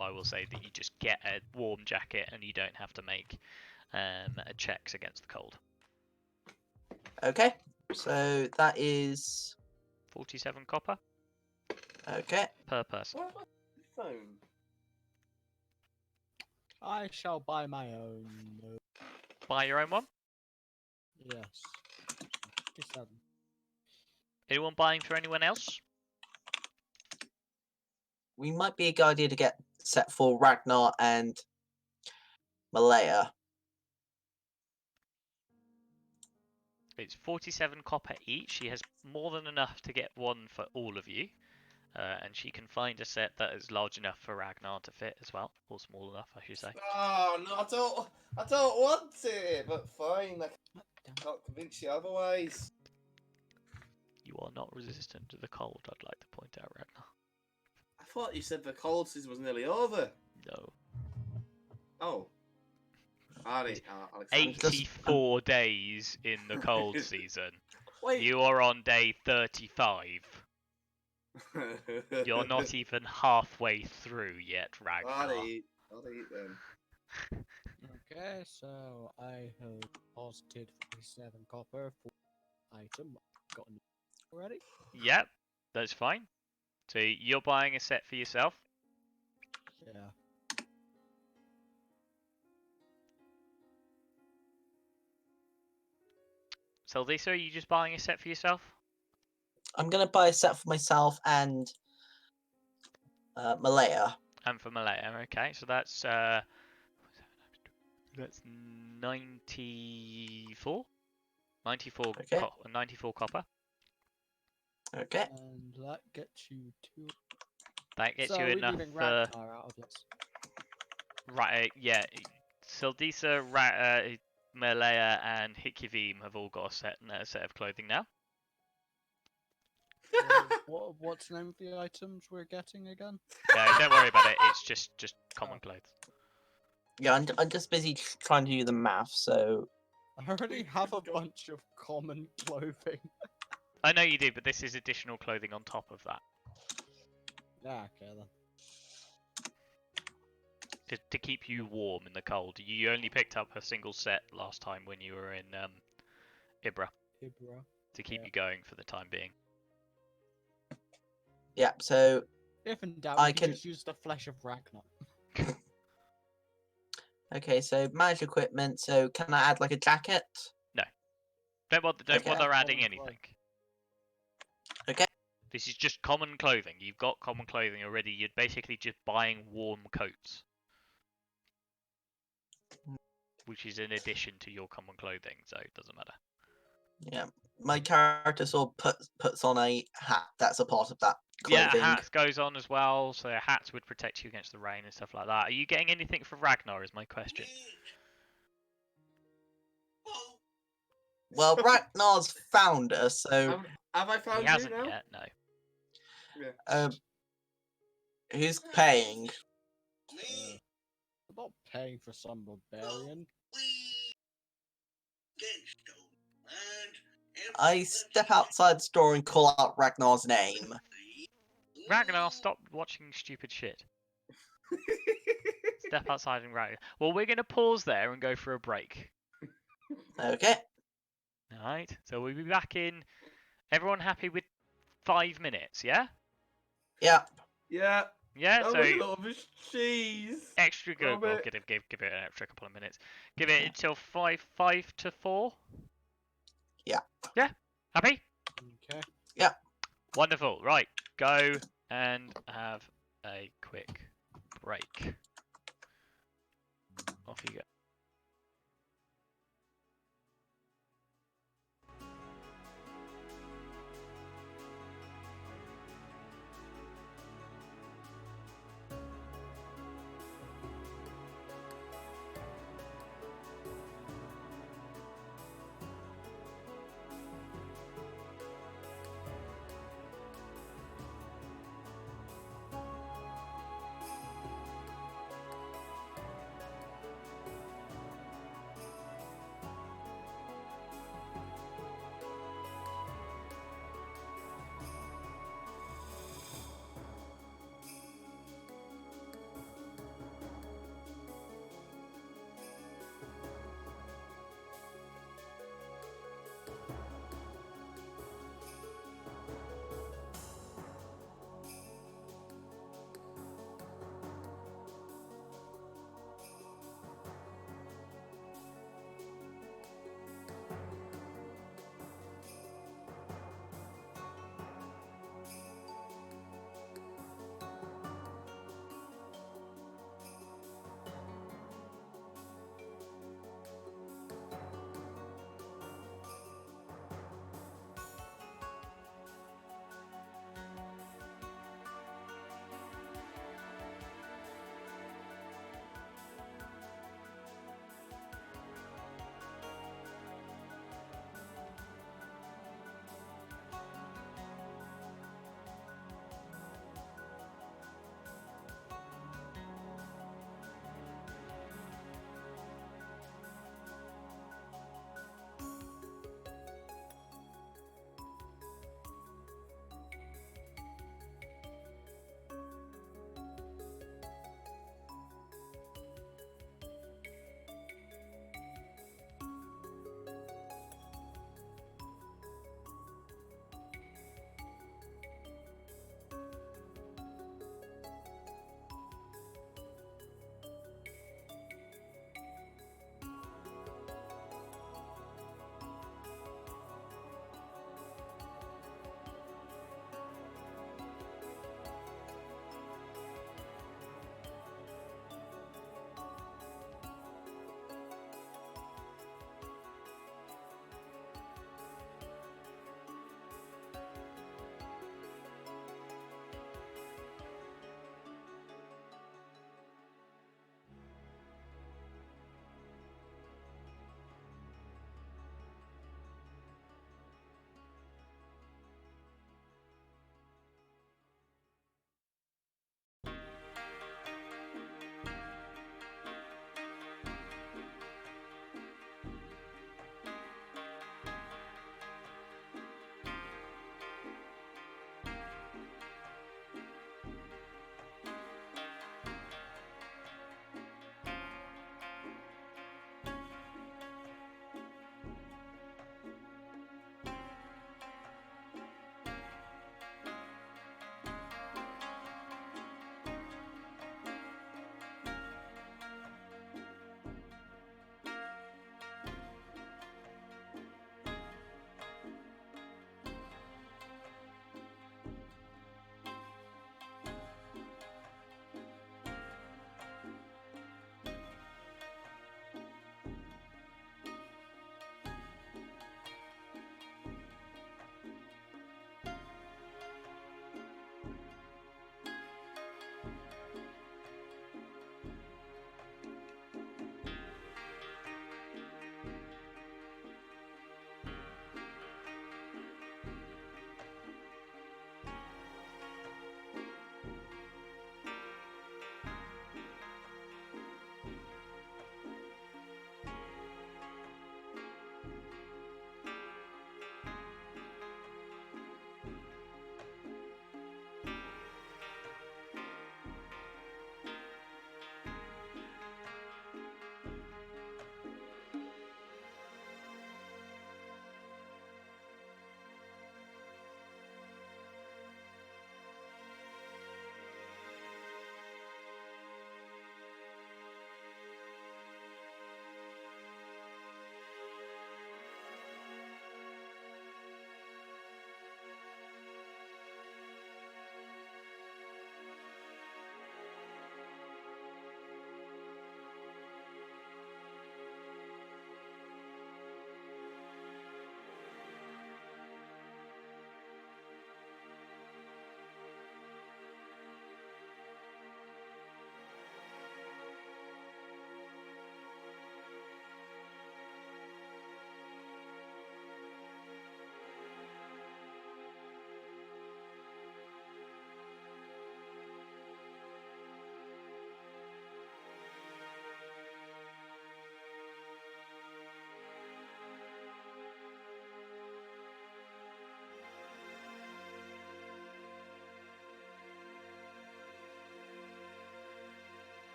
I will say that you just get a warm jacket and you don't have to make checks against the cold. Okay, so that is 47 copper okay. per person. What about the phone? I shall buy my own. Buy your own one? Yes. 57. Anyone buying for anyone else? We might be a good idea to get set for Ragnar and Malaya. It's 47 copper each. She has more than enough to get one for all of you. and she can find a set that is large enough for Ragnar to fit as well, or small enough, I should say. Oh no, I don't want it. But fine, I can't convince you otherwise. You are not resistant to the cold, I'd like to point out, Ragnar. I thought you said the cold season was nearly over. No. Oh. Alright, Alexander. 84 days in the cold season. Wait. You are on day 35. You're not even halfway through yet, Ragnar. Alright then. Okay, so I have deposited 47 copper for item. Got an already. Yep, that's fine. So you're buying a set for yourself? Yeah. So Lisa, are you just buying a set for yourself? I'm gonna buy a set for myself and Malaya. And for Malaya, okay. So that's 94? 94, Okay. 94 copper. Okay. And that gets you to. That gets so you we're enough leaving for... Ragnar out of this. Right, yeah. Sildisa, Malaya, and Hikivim have all got a set of clothing now. What's the name of the items we're getting again? No, don't worry about it. It's just common clothes. Yeah, I'm just busy trying to do the math. So I already have a bunch of common clothing. I know you do, but this is additional clothing on top of that. Yeah, okay then. To keep you warm in the cold. You only picked up a single set last time when you were in Ibra. To keep you going for the time being. yeah, so If in doubt, I you can can- just use the flesh of Ragnar. okay, so manage equipment. So can I add like a jacket? Don't Okay. bother adding Common anything. Okay. This is just common clothing. You've got common clothing already. You're basically just buying warm coats. Which is in addition to your common clothing, so it doesn't matter. Yeah, my character sort of puts on a hat. That's a part of that Yeah, clothing. hats goes on as well, so hats would protect you against the rain and stuff like that. Are you getting anything for Ragnar is my question. Well, Ragnar's found us, so Have I found He you hasn't now? yet, no. Yeah. who's paying? I'm not paying for some barbarian. I step outside the store and call out Ragnar's name. Ragnar, stop watching stupid shit. Step outside and Ragnar. Well, we're going to pause there and go for a break. Okay. Alright, so we'll be back in... Everyone happy with 5 minutes, yeah? Yeah. Yeah. Yeah, That so... was a lot of cheese. Extra good. Well, Robert. give it an extra couple of minutes. Give it until 5 to 4. Yeah. Yeah? Happy? Okay. Wonderful. Right. Go and have a quick break. Off you go.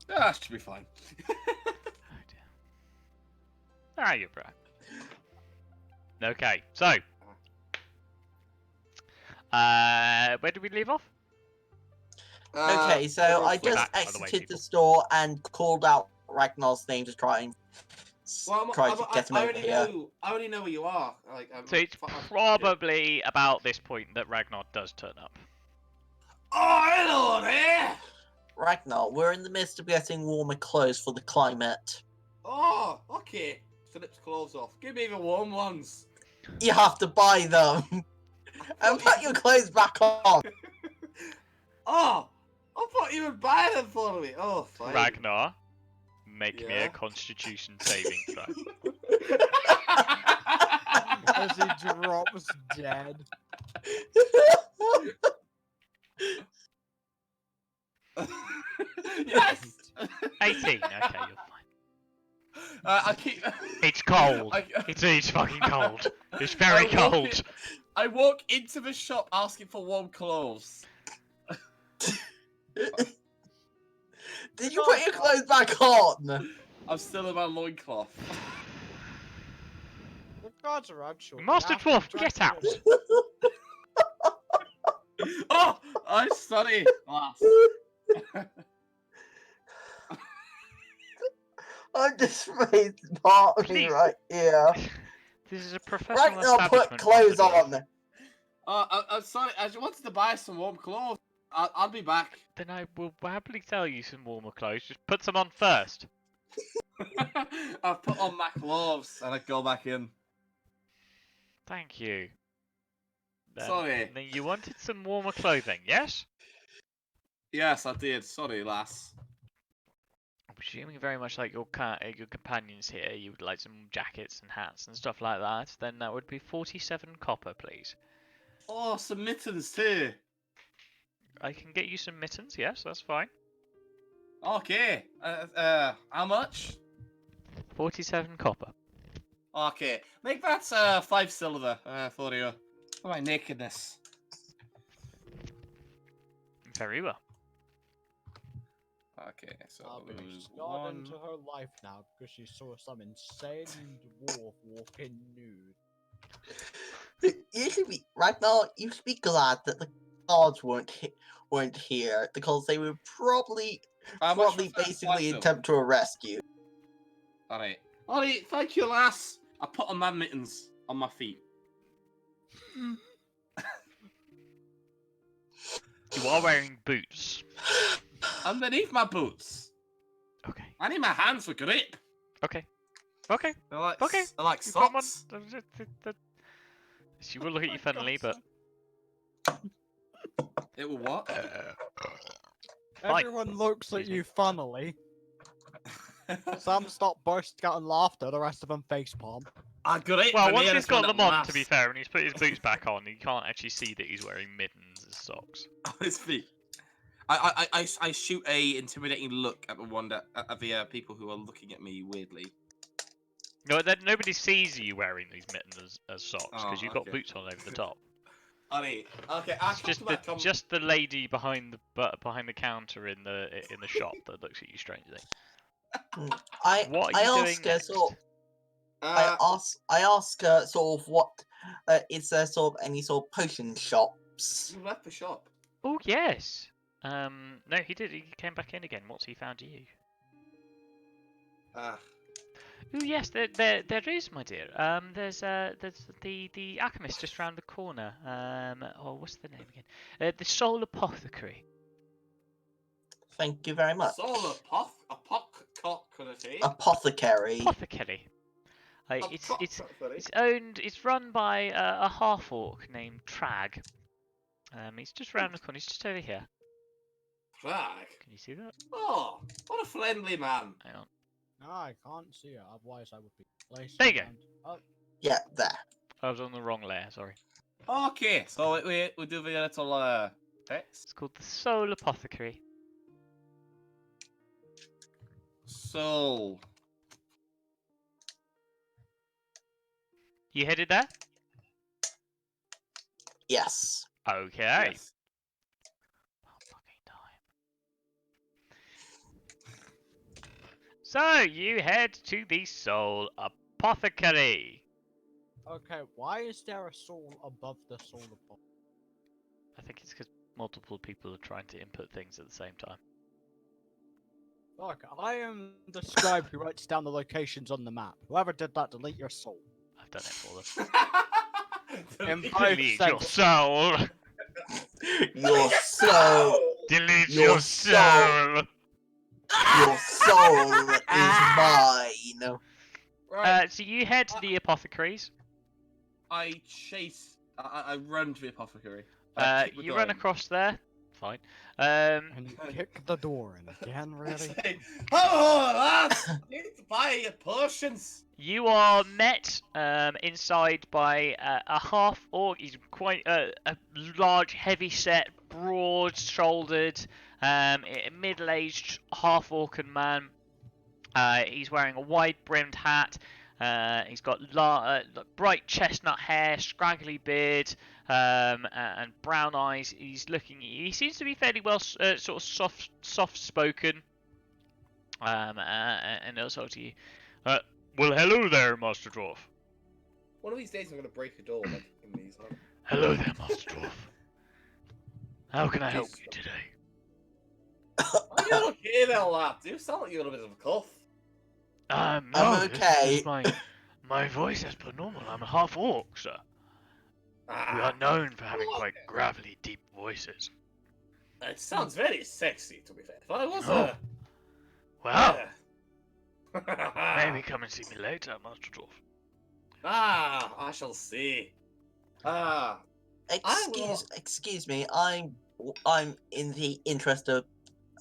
Ah, should be fine. Oh dear. Ah, you're right. Okay, so where did we leave off? Okay, so I We're just back, by the way, exited the people. store and called out Ragnar's name to try and Well, get him I over already here. know. I already know where you are. Like, So it's yeah. probably about this point that Ragnar does turn up. Oh, hello there! Ragnar, we're in the midst of getting warmer clothes for the climate. Oh, okay. Philip's clothes off. Give me the warm ones. You have to buy them and put your clothes back on. Oh, I thought you would buy them for me. Oh, fine. Ragnar, make me Yeah. a Constitution saving throw. As he drops dead. Yes. 18. Okay, you're fine. I keep. It's cold. I- It's fucking cold. It's very I walk cold. in- I walk into the shop asking for warm clothes. Did you put your clothes back on? I'm still in my loincloth. The guards are out shortly Master after, Dwarf, try get to- out! Oh, I'm sorry, lass. I'm just raised part of me Please. right here. This is a professional Ragnar, establishment. put clothes Master Dwarf. on. I'm sorry. I just wanted to buy some warm clothes. I'll be back. Then I will happily sell you some warmer clothes. Just put some on first. I put on my clothes and I go back in. Thank you. Sorry. Then you wanted some warmer clothing, yes? Yes, I did. Sorry, lass. I'm presuming very much like your companions here, you would like some jackets and hats and stuff like that. Then that would be 47 copper, please. Oh, some mittens too. I can get you some mittens, yes, that's fine. Okay. How much? 47 copper. Okay. Make that 5 silver for you. For my nakedness. Very well. Okay, so She's lose got 1. into her life now because she saw some insane dwarf walk in nude. Ragnar, you should be glad that the guards weren't here because they would probably How much probably for basically 5 silver? attempt to arrest you. Alright. Alright, thank you, lass. I put on my mittens on my feet. You are wearing boots. Underneath my boots. Okay. I need my hands for grip. Okay. Okay. They're like, Okay. They're like You've got one. socks. She will look at you funnily, but It will what? Fine. Everyone looks at you funnily. Some stop bursting out in laughter, the rest of them facepalm. Great. Well, for once me, he's this one got them that on, to be laughs fair, and he's put his boots back on, you can't actually see that he's wearing mittens as socks. on his feet. I shoot a intimidating look at the people who are looking at me weirdly. No, nobody sees you wearing these mittens as socks because Oh, you've got okay. boots on over the top. Ollie, okay, I'll It's come to that. just the lady behind the counter in the shop that looks at you strangely. What are I you doing ask next? I ask sort of what is there sort of any sort of potion shops? You left the shop. Oh yes. No, he did. He came back in again. What's he found you? Ah, Oh yes, there is, my dear. There's the alchemist just round the corner. Oh, what's the name again? The Soul Apothecary. Thank you very much. Soul apothecary. Apothecary. It's run by a half orc named Trag. He's just round the corner. He's just over here. Flag. Can you see that? Oh, what a friendly man. Hang on. No, I can't see it, otherwise I would be placed. There you go. Oh, Yeah, there. I was on the wrong layer. Sorry. Okay, so we do the little text. It's called the Soul Apothecary. So You headed there? Yes. Okay. yes. About fucking time. So you head to the Soul Apothecary. okay, why is there a soul above the soul above? I think it's because multiple people are trying to input things at the same time. Look, I am the scribe who writes down the locations on the map. Whoever did that, delete your soul. I've done it for them. In 5 Delete your seconds. soul. Your soul. Delete Your your soul. Your soul is mine. Right. So you head to the apothecaries. I chase. I run to the apothecary. I kick the You door run in. across there. Fine. And you kick the door in again, I really? say, oh, lads, I need to buy your potions. You are met inside by a half orc. He's quite a large, heavy-set, broad-shouldered, middle-aged half orcan man. He's wearing a wide-brimmed hat. He's got bright chestnut hair, scraggly beard, and brown eyes. He's looking. He seems to be fairly well, sort of soft-spoken. And also to you. Well, hello there, Master Dwarf. One of these days I'm gonna break a door like in these. Huh? Hello there, Master Dwarf. How can I help Jesus. you today? Are you okay there, lad? You sound like you got a bit of a cough. No, I'm this okay. is my voice is per normal. I'm a half orc, sir. We Ah, are known for having quite gravelly, deep voices. it sounds very sexy, to be fair. If I was Oh. Well, yeah. maybe come and see me later, Master Dwarf. Ah, I shall see. Ah, Excuse me. I'm in the interest of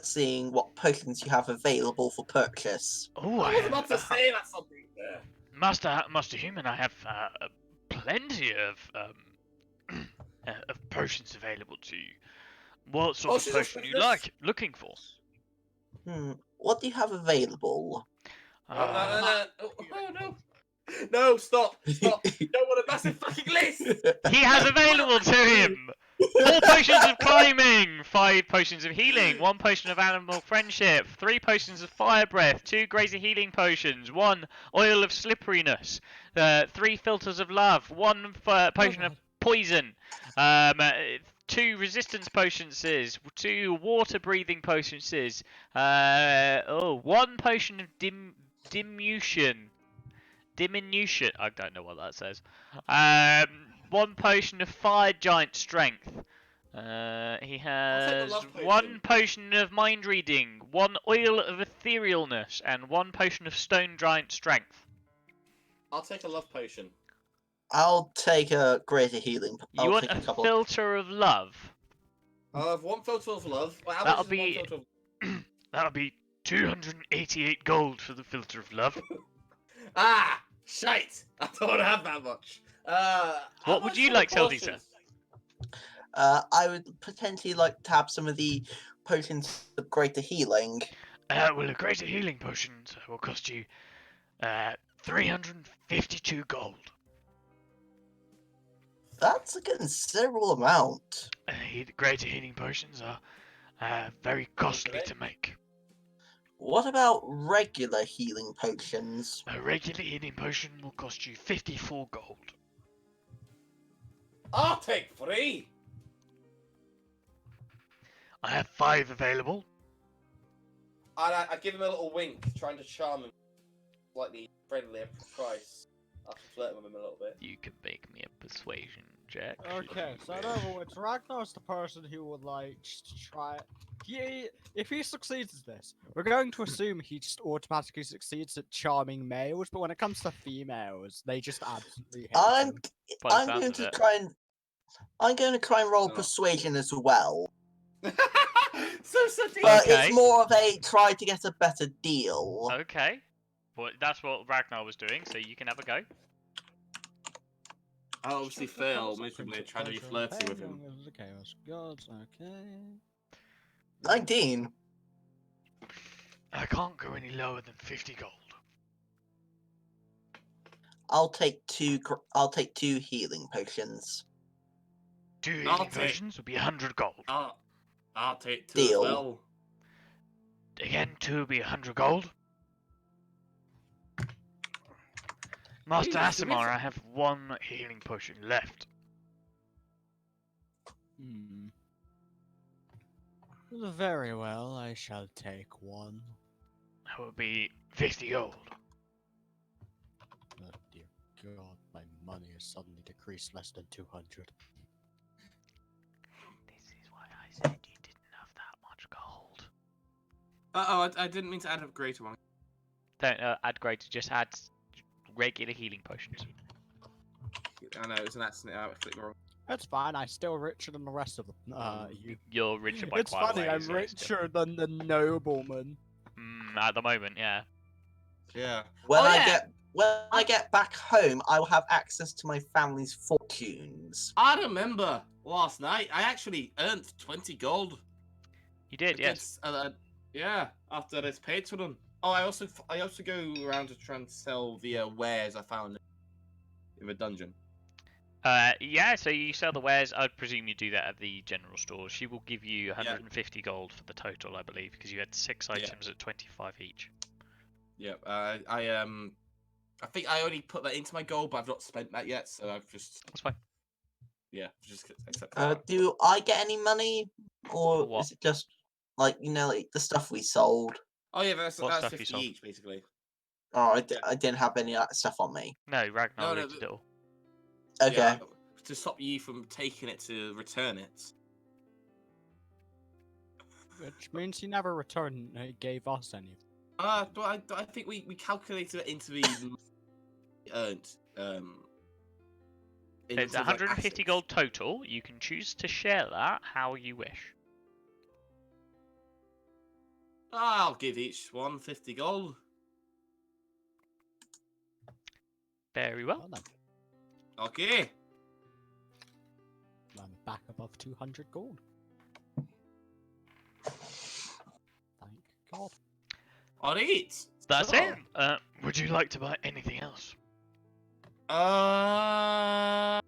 seeing what potions you have available for purchase. Oh, I was about to say that something there. Master Human, I have plenty of potions available to you. What sort of she's a potion you princess. looking for? What do you have available? Uh, Oh no. No, stop! Stop! You don't want a massive fucking list! He has available to him 4 potions of climbing, 5 potions of healing, 1 potion of animal friendship, 3 potions of fire breath, 2 grazer healing potions, 1 oil of slipperiness, 3 filters of love, 1 potion of poison, 2 resistance potions, 2 water breathing potions, 1 potion of diminution. I don't know what that says. 1 potion of fire giant strength. He has love potion. 1 potion of mind reading, 1 oil of etherealness, and 1 potion of stone giant strength. I'll take a love potion. I'll take a greater healing. You I'll want take a couple. filter of love? I'll have 1 filter of love. Well, how That'll much is be- 1 filter of... That'll be 288 gold for the filter of love. Ah, shite! I don't have that much. How What would much you for the like, Seltzer? potions? I would potentially like to have some of the potions of greater healing. Well, a greater healing potion will cost you 352 gold. That's a considerable amount. Greater healing potions are very costly Okay. to make. What about regular healing potions? A regular healing potion will cost you 54 gold. I'll take 3. I have 5 available. I give him a little wink, trying to charm him slightly friendly at price. After flirting with him a little bit. You can make me a persuasion check. Okay, so in other words, Ragnar's the person who would like to try. If he succeeds at this, we're going to assume he just automatically succeeds at charming males, but when it comes to females, they just absolutely hate I'm him. By the I'm sounds going of to it. try and roll Oh. persuasion as well. so But Okay. it's more of a try to get a better deal. Okay. Well, that's what Ragnar was doing, so you can have a go. I obviously fail miserably at trying to be flirty with him. The Chaos Gods, okay. 19. I can't go any lower than 50 gold. I'll take two healing potions. 2 I'll healing take- potions will be 100 gold. I'll take 2 Deal. as well. Again, 2 will be 100 gold. Master Jesus, you Asimar, missed- I have 1 healing potion left. Hmm. Very well, I shall take one. That will be 50 gold. Oh dear God, my money has suddenly decreased less than 200. This is why I said you didn't have that much gold. I didn't mean to add a greater one. Don't add greater, just add regular healing potions. I know, it's an accident. I clicked wrong. That's fine, I'm still richer than the rest of them. You. You're richer by It's quite funny, a way. I'm so it's still- richer than the nobleman. At the moment, yeah. Yeah. When Oh, yeah. I get back home, I will have access to my family's fortunes. I remember last night I actually earned 20 gold. You did, yes. Against, yeah, after this patron. Oh, I also go around to try and sell the wares I found in the dungeon. Yeah, so you sell the wares. I'd presume you do that at the general store. She will give you 150 gold for the total, I believe, because you had 6 items at 25 each. Yeah, I think I only put that into my gold, but I've not spent that yet, so I've just That's fine. just accept that. Do I get any money, or For what? is it just like like the stuff we sold? Oh yeah, that's What stuff you 50 sold? each basically. Oh, I didn't have any of that stuff on me. No, Ragnar No, looted it all. Okay. Yeah, to stop you from taking it to return it. Which means he never returned, gave us any. But I think we calculated it into the earned. It's into, like, 150 assets. gold total. You can choose to share that how you wish. I'll give each one 50 gold. Very well. Well then, Okay. I'm back above 200 gold. Thank God. Alright. That's so, it. Would you like to buy anything else? How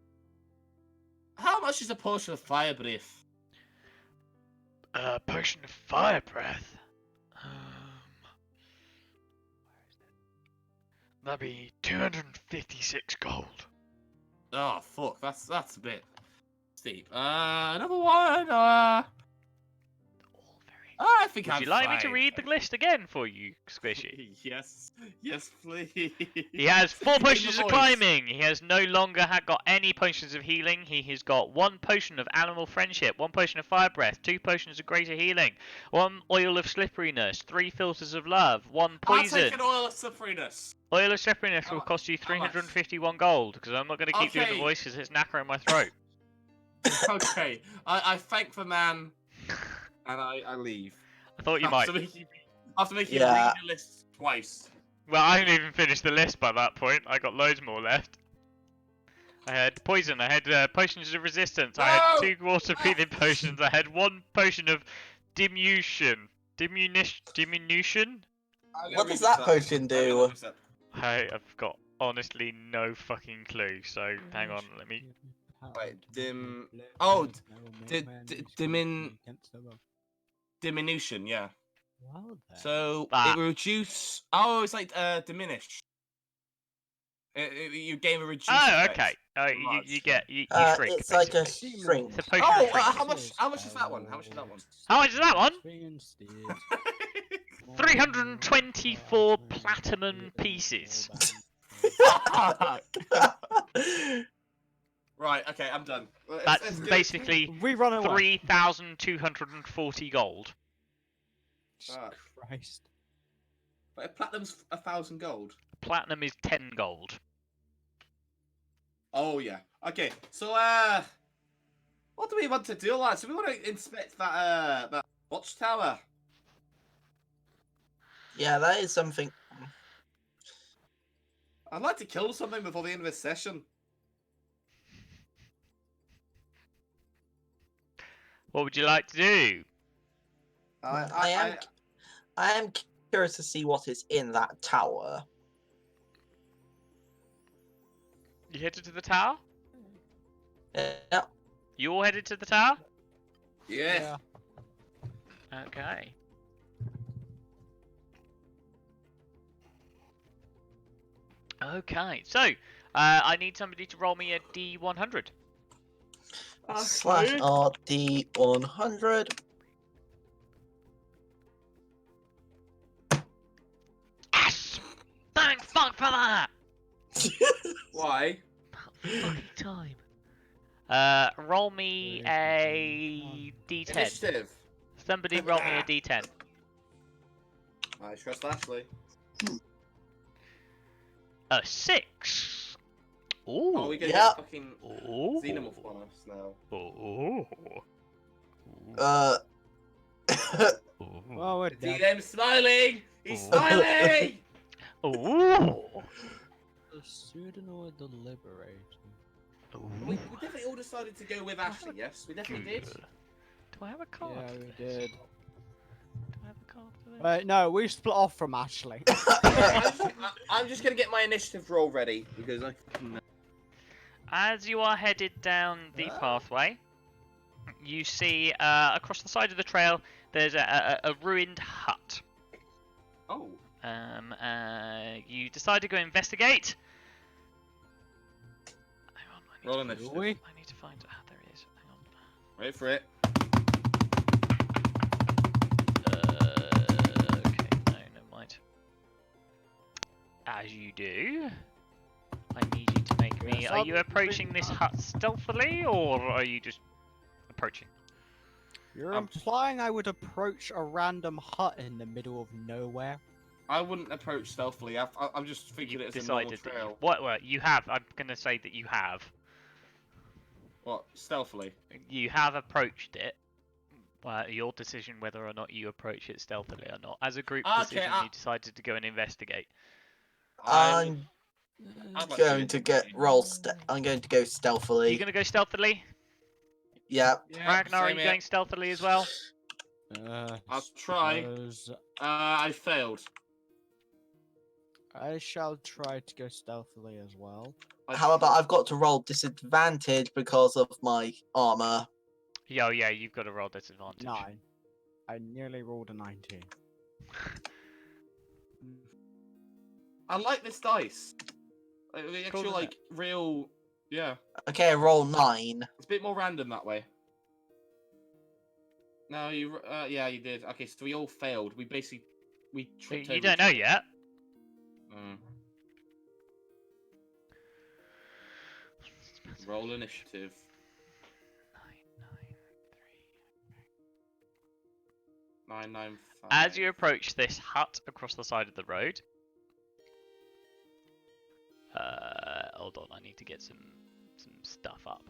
much is a potion of fire breath? Potion of fire breath. That'd be 256 gold. Oh fuck, that's a bit steep. Another one. All very. I think Would I'm you like me to fine. read the list again for you, Squishy? Yes, please. He has 4 In the potions of voice. climbing. He has no longer got any potions of healing. He has got 1 potion of animal friendship, 1 potion of fire breath, 2 potions of greater healing, 1 oil of slipperiness, 3 filters of love, 1 I'll poison. take an oil of sufferiness. Oil of slipperiness How will mu- cost you how much? 351 gold because I'm not going to keep doing the Okay. voice because it's knackering my throat. Okay, I thank the man and I leave. I thought you might. After he- After making Yeah. read the list twice. Well, I hadn't even finished the list by that point. I got loads more left. I had poison. I had potions of resistance. I had 2 water-breathing potions. I had 1 potion of diminution. Diminution? What does that potion do? I've got honestly no fucking clue. So hang on, let me. Wait, diminution, yeah. Well, then. So Ah. it will reduce. Oh, it's like diminish. You gain a reduce. Oh, effect. okay. You get you shrink. It's like a basically. shrink. It's a potion Oh, of shrink. how much is that one? How much is that one? How much is that one? 324 324 platinum pieces. Right. Okay, I'm done. That's basically We run away. 3,240 gold. Ah. Christ. But platinum's 1,000 gold. Platinum is 10 gold. Oh yeah. Okay. So what do we want to do, lads? Do we want to inspect that watchtower? Yeah, that is something. I'd like to kill something before the end of this session. What would you like to do? I am curious to see what is in that tower. You headed to the tower? Yeah. You all headed to the tower? Yeah. Okay. Okay, so I need somebody to roll me a D100. Slash RD 100. Yes! Thank fuck for that! Why? Fucking time. Roll me a D10. Initiative. Somebody roll me a D10. I trust Ashley. A 6. Ooh. Oh, we gonna Yeah. get fucking Ooh. xenomorph on us now. Ooh. Well, we're See dead. them smiling. He's smiling. Ooh. The pseudonoid the liberator. we definitely all decided to go with Ashley. Yes, we definitely did. Do I have a card? Yeah, for we this? did. Do I have a card for this? Wait, no, we split off from Ashley. I'm just gonna get my initiative roll ready because I. As you are headed down the pathway, you see across the side of the trail there's a ruined hut. Oh. You decide to go investigate. Hang on, Roll I need initiative. to find. Ah, there it is. Hang on. Wait for it. Okay, no, never mind. As you do, I need you to make me. Yes, Are I'll you be approaching moving this up. hut stealthily, or are you just approaching? You're implying I would approach a random hut in the middle of nowhere? I wouldn't approach stealthily. I'm just thinking You've it as a normal decided that trail. what? You have. I'm gonna say that you have. What? Stealthily? You have approached it. Your decision whether or not you approach it stealthily or not. As a group Okay, decision, you decided to go and investigate. I'm I'd like going to get I'm going to go Are you stealthily. gonna go stealthily? Yeah. Yeah, Ragnar, are same you here. going stealthily as well? I'll try. suppose I failed. I shall try to go stealthily as well. How about I've got to roll disadvantage because of my armor? Yeah, you've got to roll disadvantage. 9. I nearly rolled a 19. I like this dice. Like, the Cool, actual, isn't like, real. Yeah. Okay, roll 9. It's a bit more random that way. No, you. Yeah, you did. Okay, so we all failed. We basically. We tripped You over don't each know other. yet. Roll initiative. 995. As you approach this hut across the side of the road, hold on, I need to get some stuff up.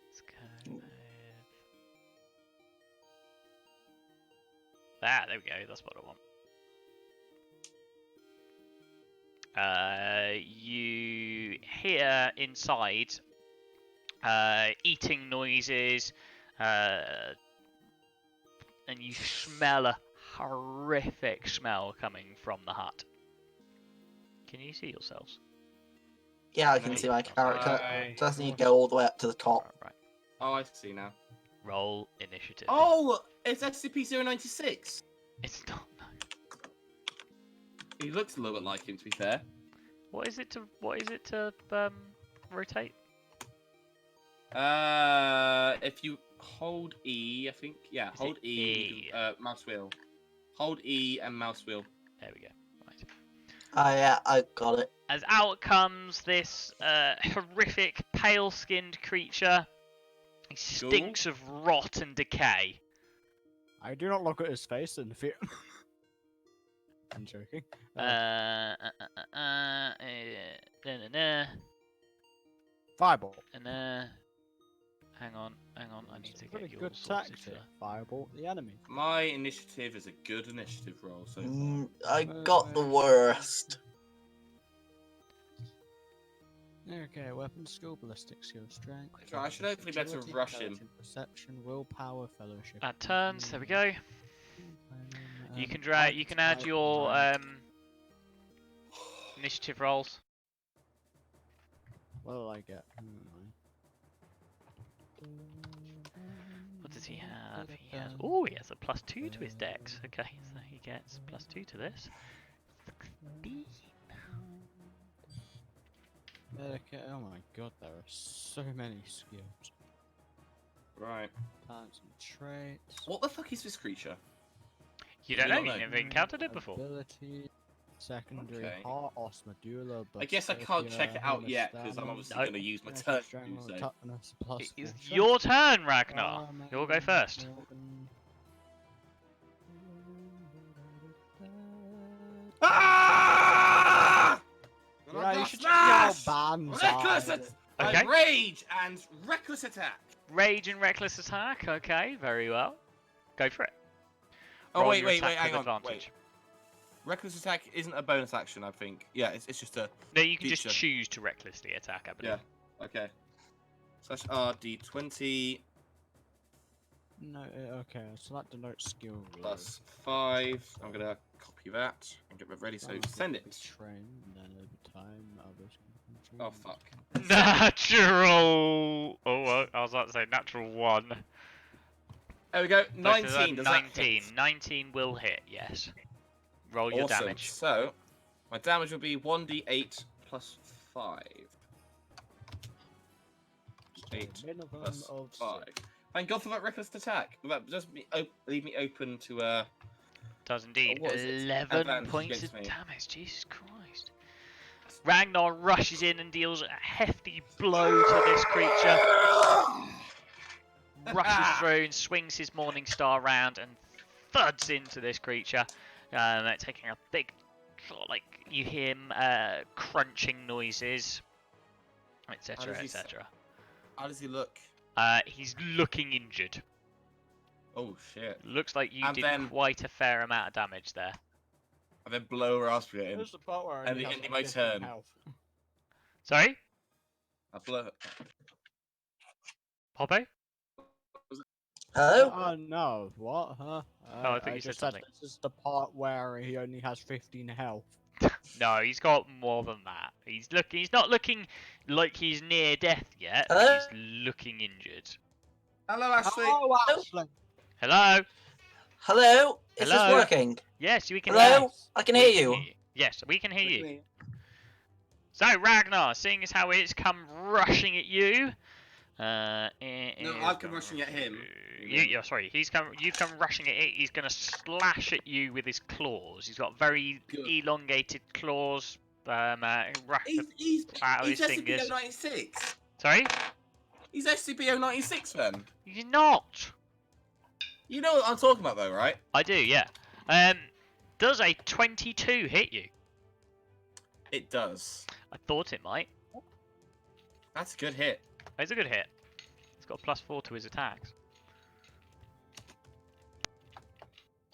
Let's go with... Ah, there we go. That's what I want. You hear inside eating noises, and you smell a horrific smell coming from the hut. Can you see yourselves? Yeah, I can No. see my character. I- Just need to go all the way up to the top. Right. Oh, I see now. Roll initiative. Oh, it's SCP-096. It's not. No. He looks a little bit like him, to be fair. What is it to rotate? If you hold E, I think, yeah, Is hold it E, E? mouse wheel. Hold E and mouse wheel. There we go. Right. Oh yeah, I got it. As out comes this horrific, pale-skinned creature. He stinks of rot and decay. I do not look at his face in fear. I'm joking. Fireball. Hang on, I need to Pretty get your good sources tactic. for... Fireball the enemy. My initiative is a good initiative roll, so I got the worst. Okay, weapon skill, ballistic skill, strength. So I should hopefully be able to agility, rush him. intelligence, Perception, willpower, fellowship. Add turns, there we go. You can you can add type your rank. initiative rolls. What do I get? What does he have? He has... Oh, he has a +2 to his dex. Okay, so he gets +2 to this. 16. Okay, oh my god, there are so many skills. right. Talents and traits. What the fuck is this creature? You don't You know, don't you've know. never encountered it before. Ability, secondary Okay. heart, os medulla. I guess I can't check it out yet because I'm obviously No. going to use my turn. to do so. It's your turn, Ragnar. You'll go first. Ah! Yeah, you should check Smash! your band. Reckless Okay. rage and reckless attack. Rage and reckless attack. Okay, very well. Go for it. Oh Roll wait, your wait, attack wait, hang with on. advantage. Wait. Reckless attack isn't a bonus action, I think. Yeah, it's just a. No, you can just Feature. choose to recklessly attack, I believe. Yeah. Okay. Slash RD20 No, okay, so that denotes skill. plus 5. I'm gonna copy that and get ready. So send it. Train, and then over time, others can Oh control. fuck. Natural. Oh, I was about to say natural 1. There we go. So 19. Does that 19. hit? 19 will hit. Yes. Roll your Awesome. damage. So my damage will be 1d8 plus 5. 8 Minimum plus of 5. Thank God for that reckless attack. That just leave me open to Does indeed. what is it? 11 Advantage points of against me. damage. Jesus Christ. Ragnar rushes in and deals a hefty blow to this creature. Rushes through and swings his Morning Star round and thuds into this creature, taking a big, sort of like you hear him crunching noises, etc., etc. How does he look? He's looking injured. Oh shit. Looks like you And did then- quite a fair amount of damage there. And then blow raspberry at him. There's the part where And he the has end of my 15 turn. health. Sorry, I blow. Poppy? Hello? Oh no, what? Huh? Oh, I think you said just something. This is the part where he only has 15 health. No, he's got more than that. He's not looking like he's near death yet. But Hello? he's looking injured. Hello, Ashley. Oh, Ashley! Hello? Hello? Is this Hello? working? Yes, we can Hello? hear I can we hear can you. Yes, we can hear you. So, Ragnar, seeing as how it's come rushing at you. No, I've come rushing at him. Sorry, you've come rushing at it. He's going to slash at you with his claws. He's got very Good. elongated claws. He's out of his fingers. SCP-096. Sorry? He's SCP-096 then. He's not. You know what I'm talking about though, right? I do, yeah. Does a 22 hit you? It does. I thought it might. That's a good hit. It's a good hit. He's got a +4 to his attacks.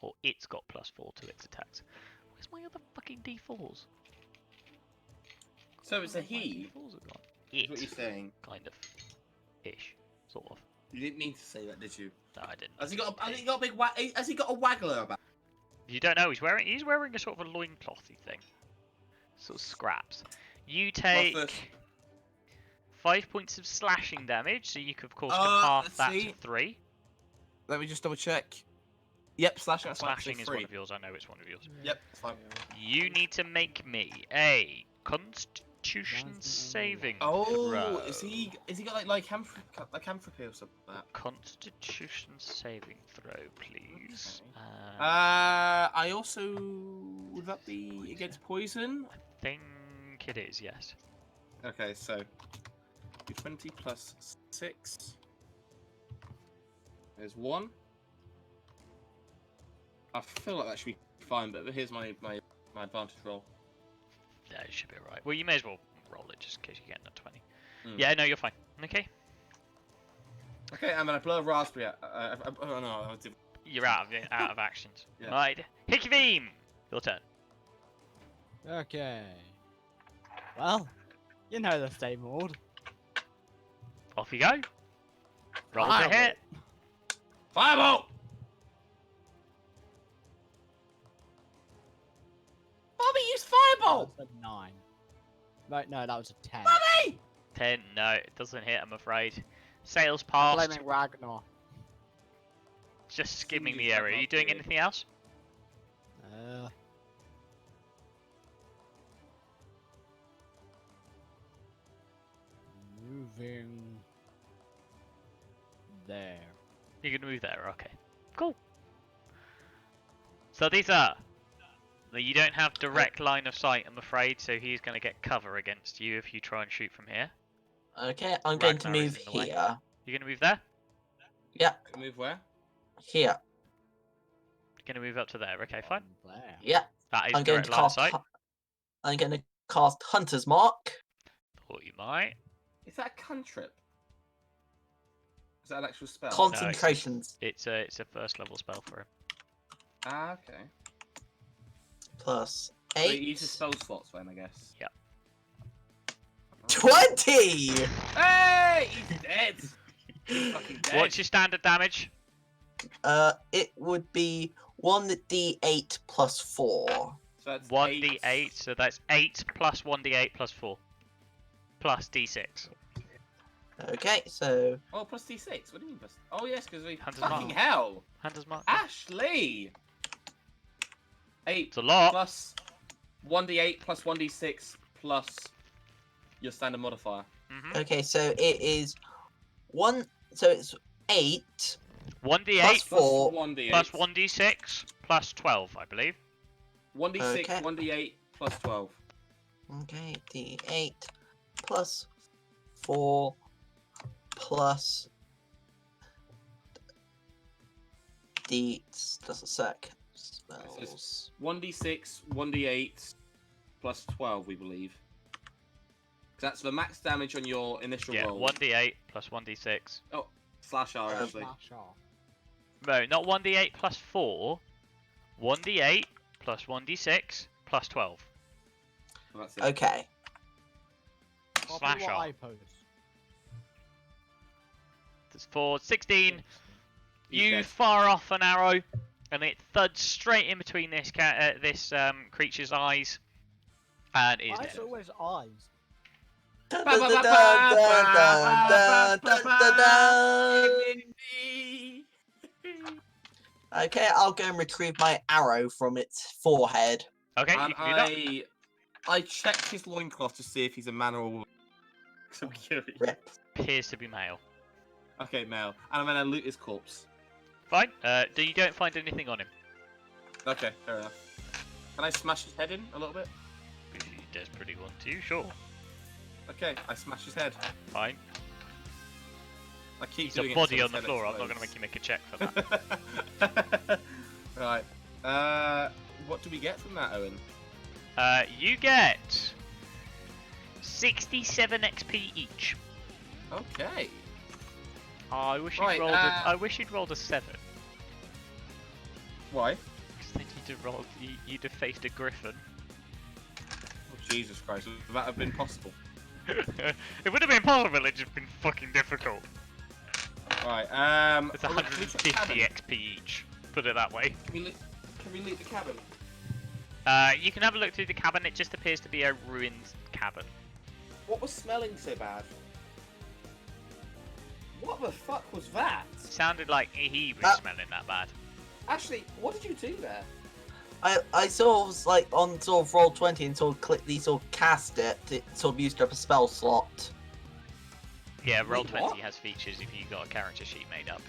or it's got +4 to its attacks. Where's my other fucking D4s? So it's a Where have my he. D4s have gone? Is what you're It, saying. kind of, ish, sort of. You didn't mean to say that, did you? No, I didn't. Has he got a big has he got a waggler about? You don't know. He's wearing a sort of a loinclothy thing. Sort of scraps. You take first- 5 points of slashing damage, so you could of course can half let's that see. to 3. Let me just double check. Yep, slashing. That's Slashing fine, is so one 3. of yours. I know it's one of yours. Yep, it's fine. You need to make me a Constitution saving Oh, throw. is he got lycanthropy or something like that? Constitution saving throw, please. Okay. I also would that be against poison? I think it is. Yes. Okay, so 20 plus 6. There's 1. I feel like that should be fine, but here's my advantage roll. Yeah, it should be alright. Well, you may as well roll it just in case you get a 20. Mm. Yeah, no, you're fine. Okay. Okay, I'm gonna blow a raspberry. Oh no, I did. You're out of actions. Yeah. Right. Hickveem! Your turn. Okay. Well, you know the same old. Off you go. Roll to Fireball. hit. Fireball! Bobby, use fireball! That was a 9. No, that was a 10. Bobby! 10. No, it doesn't hit, I'm afraid. Sails I'm past. blaming Ragnar. Just skimming Seems the area. Are you doing good. anything else? Moving there. You're gonna move there. Okay. Cool. So these are. You don't have direct line of sight, I'm afraid, so he's going to get cover against you if you try and shoot from here. Okay, I'm going to Ragnar is move in the way. here. You're going to move there? Move where? Here. You're going to move up to there. Okay, fine. There. Yeah. That is I'm going direct to line of cast. sight. I'm going to cast Hunter's Mark. Thought you might. Is that a cantrip? Is that an actual spell? Concentrations It's a first level spell for him. Ah, okay. plus So you 8. use the spell slots then, I guess. 20! Hey! He's dead! He's fucking dead. What's your standard damage? It would be 1d8 plus 4. So that's 1d8, so that's 8 plus 1d8 plus 4. Plus d6. Okay, so Oh, plus D6. What do you mean plus? Oh, yes, because we. Hunter's Fucking Mark. hell! Hunter's Mark. Ashley! 8 It's a lot. plus 1d8 plus 1d6 plus your standard modifier. okay, so it is 1. So it's 8 1d8 plus 4. 1d8. plus 1d6 plus 12, I believe. 1d6, Okay. 1d8 plus 12. Okay, d8 plus 4 plus d. Just a sec. Spells. 1d6, 1d8 plus 12, we believe. 'Cause that's the max damage on your initial Yeah, roll. 1d8 plus 1d6. Slash R, actually. Slash off. No, not 1d8 plus 4. 1d8 plus 1d6 plus 12. Well, that's it. Okay. Copy Slash what off. I post. That's 4, 16. He's You dead. fire off an arrow, and it thuds straight in between this creature's eyes, and is Why dead. is it always eyes? Dun, dun, dun, dun, dun, dun, dun, dun, dun. Okay, I'll go and retrieve my arrow from its forehead. Okay, you And can do that. I checked his loincloth to see if he's a man or a woman. 'Cause I'm curious. Rip. Appears to be male. Okay, male. And I'm gonna loot his corpse. Fine. You don't find anything on him. Okay, fair enough. Can I smash his head in a little bit? He does pretty want to, sure. Okay, I smash his head. Fine. I keep He's doing a it body until on the his head floor. I'm not going to make explodes. you make a check for that. Right. What do we get from that, Owen? You get 67 XP each. Okay. I wish Right, you'd rolled. I wish you'd rolled a 7. Why? Because then you'd have rolled. You'd have faced a griffin. Oh, Jesus Christ, would that have been possible? It would have been possible. It'd just been fucking difficult. Right. It's can we check the 150 cabin? XP each. Put it that way. Can we leave the cabin? You can have a look through the cabin. It just appears to be a ruined cabin. What was smelling so bad? What the fuck was that? It sounded like he was smelling that bad. Actually, what did you do there? I sort of was like on sort of roll 20 and sort of quickly sort of cast it. It sort of used up a spell slot. Yeah, roll Wait, 20 what? has features if you got a character sheet made up.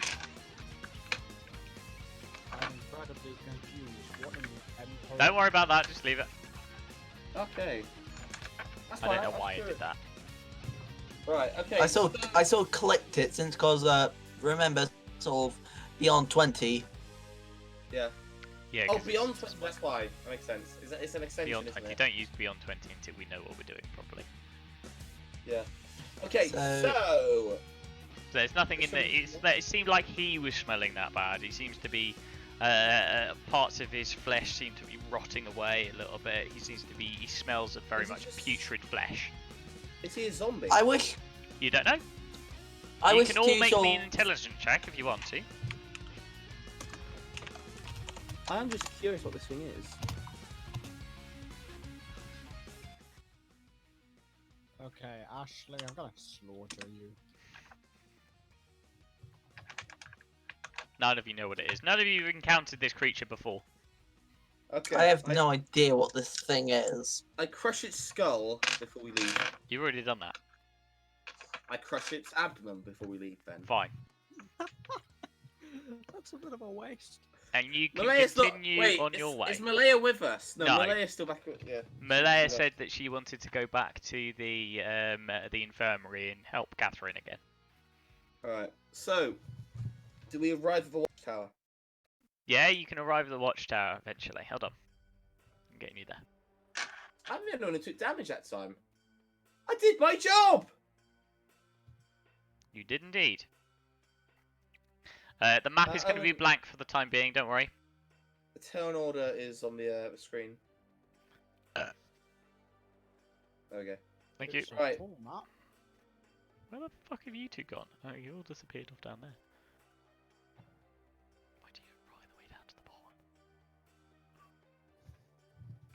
I'm incredibly confused. What in the Emperor? Don't worry about that. Just leave it. Okay. That's I fine, don't know I'm why I curious. did that. Right, okay. I sort of clicked it since because remember sort of beyond 20. Yeah. Yeah. Oh, 'cause beyond it's 20, that's why. That makes sense. It's an extension, beyond isn't 20. it? Don't use beyond 20 until we know what we're doing properly. Yeah. Okay, so... There's nothing in there. It seemed like he was smelling that bad. He seems to be parts of his flesh seem to be rotting away a little bit. He smells of very Is he much just- putrid flesh. Is he a zombie? I wish. You don't know? I You wish can all to make sort me of- an intelligence check if you want to. I'm just curious what this thing is. Okay, Ashley, I'm gonna slaughter you. None of you know what it is. None of you have encountered this creature before. Okay. I have no idea what this thing is. I crush its skull before we leave. You've already done that. I crush its abdomen before we leave then. Fine. That's a bit of a waste. And you can Malaya's continue on your way. Is Malaya with us? No, No. Malaya's still back. Yeah. Malaya Yeah. said that she wanted to go back to the infirmary and help Catherine again. Alright, so, do we arrive at the watchtower? Yeah, you can arrive at the watchtower eventually. Hold on. I'm getting you there. I didn't know it took damage that time. I did my job! You did indeed. The map is going to be Owen- blank for the time being, don't worry. The turn order is on the screen. There we go. Thank you. It's a Right. full map. Where the fuck have you two gone? Oh, you all disappeared off down there. Why do you go right the way down to the bottom?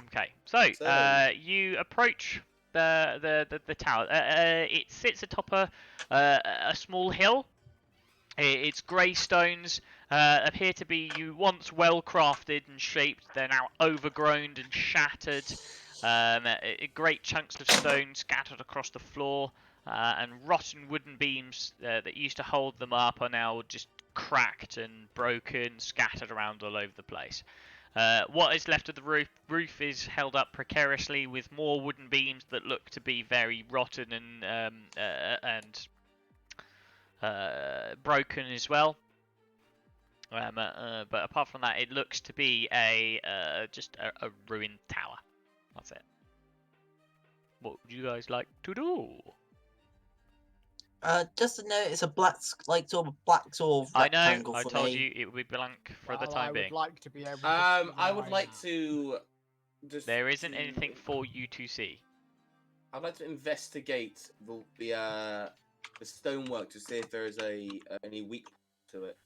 Okay, so you approach the tower. It sits atop a small hill. Its grey stones appear to be once well crafted and shaped. They're now overgrown and shattered. Great chunks of stone scattered across the floor, and rotten wooden beams that used to hold them up are now just cracked and broken, scattered around all over the place. What is left of the roof is held up precariously with more wooden beams that look to be very rotten and broken as well. But apart from that, it looks to be just a ruined tower. That's it. What would you guys like to do? Just to know, it's a black, like sort of black sort of I know. rectangle I for told me. you it would be blank for the Well, time I being. would like to be able to I see would my like map. to just. There isn't anything for you to see. I'd like to investigate the stonework to see if there is any weak to it.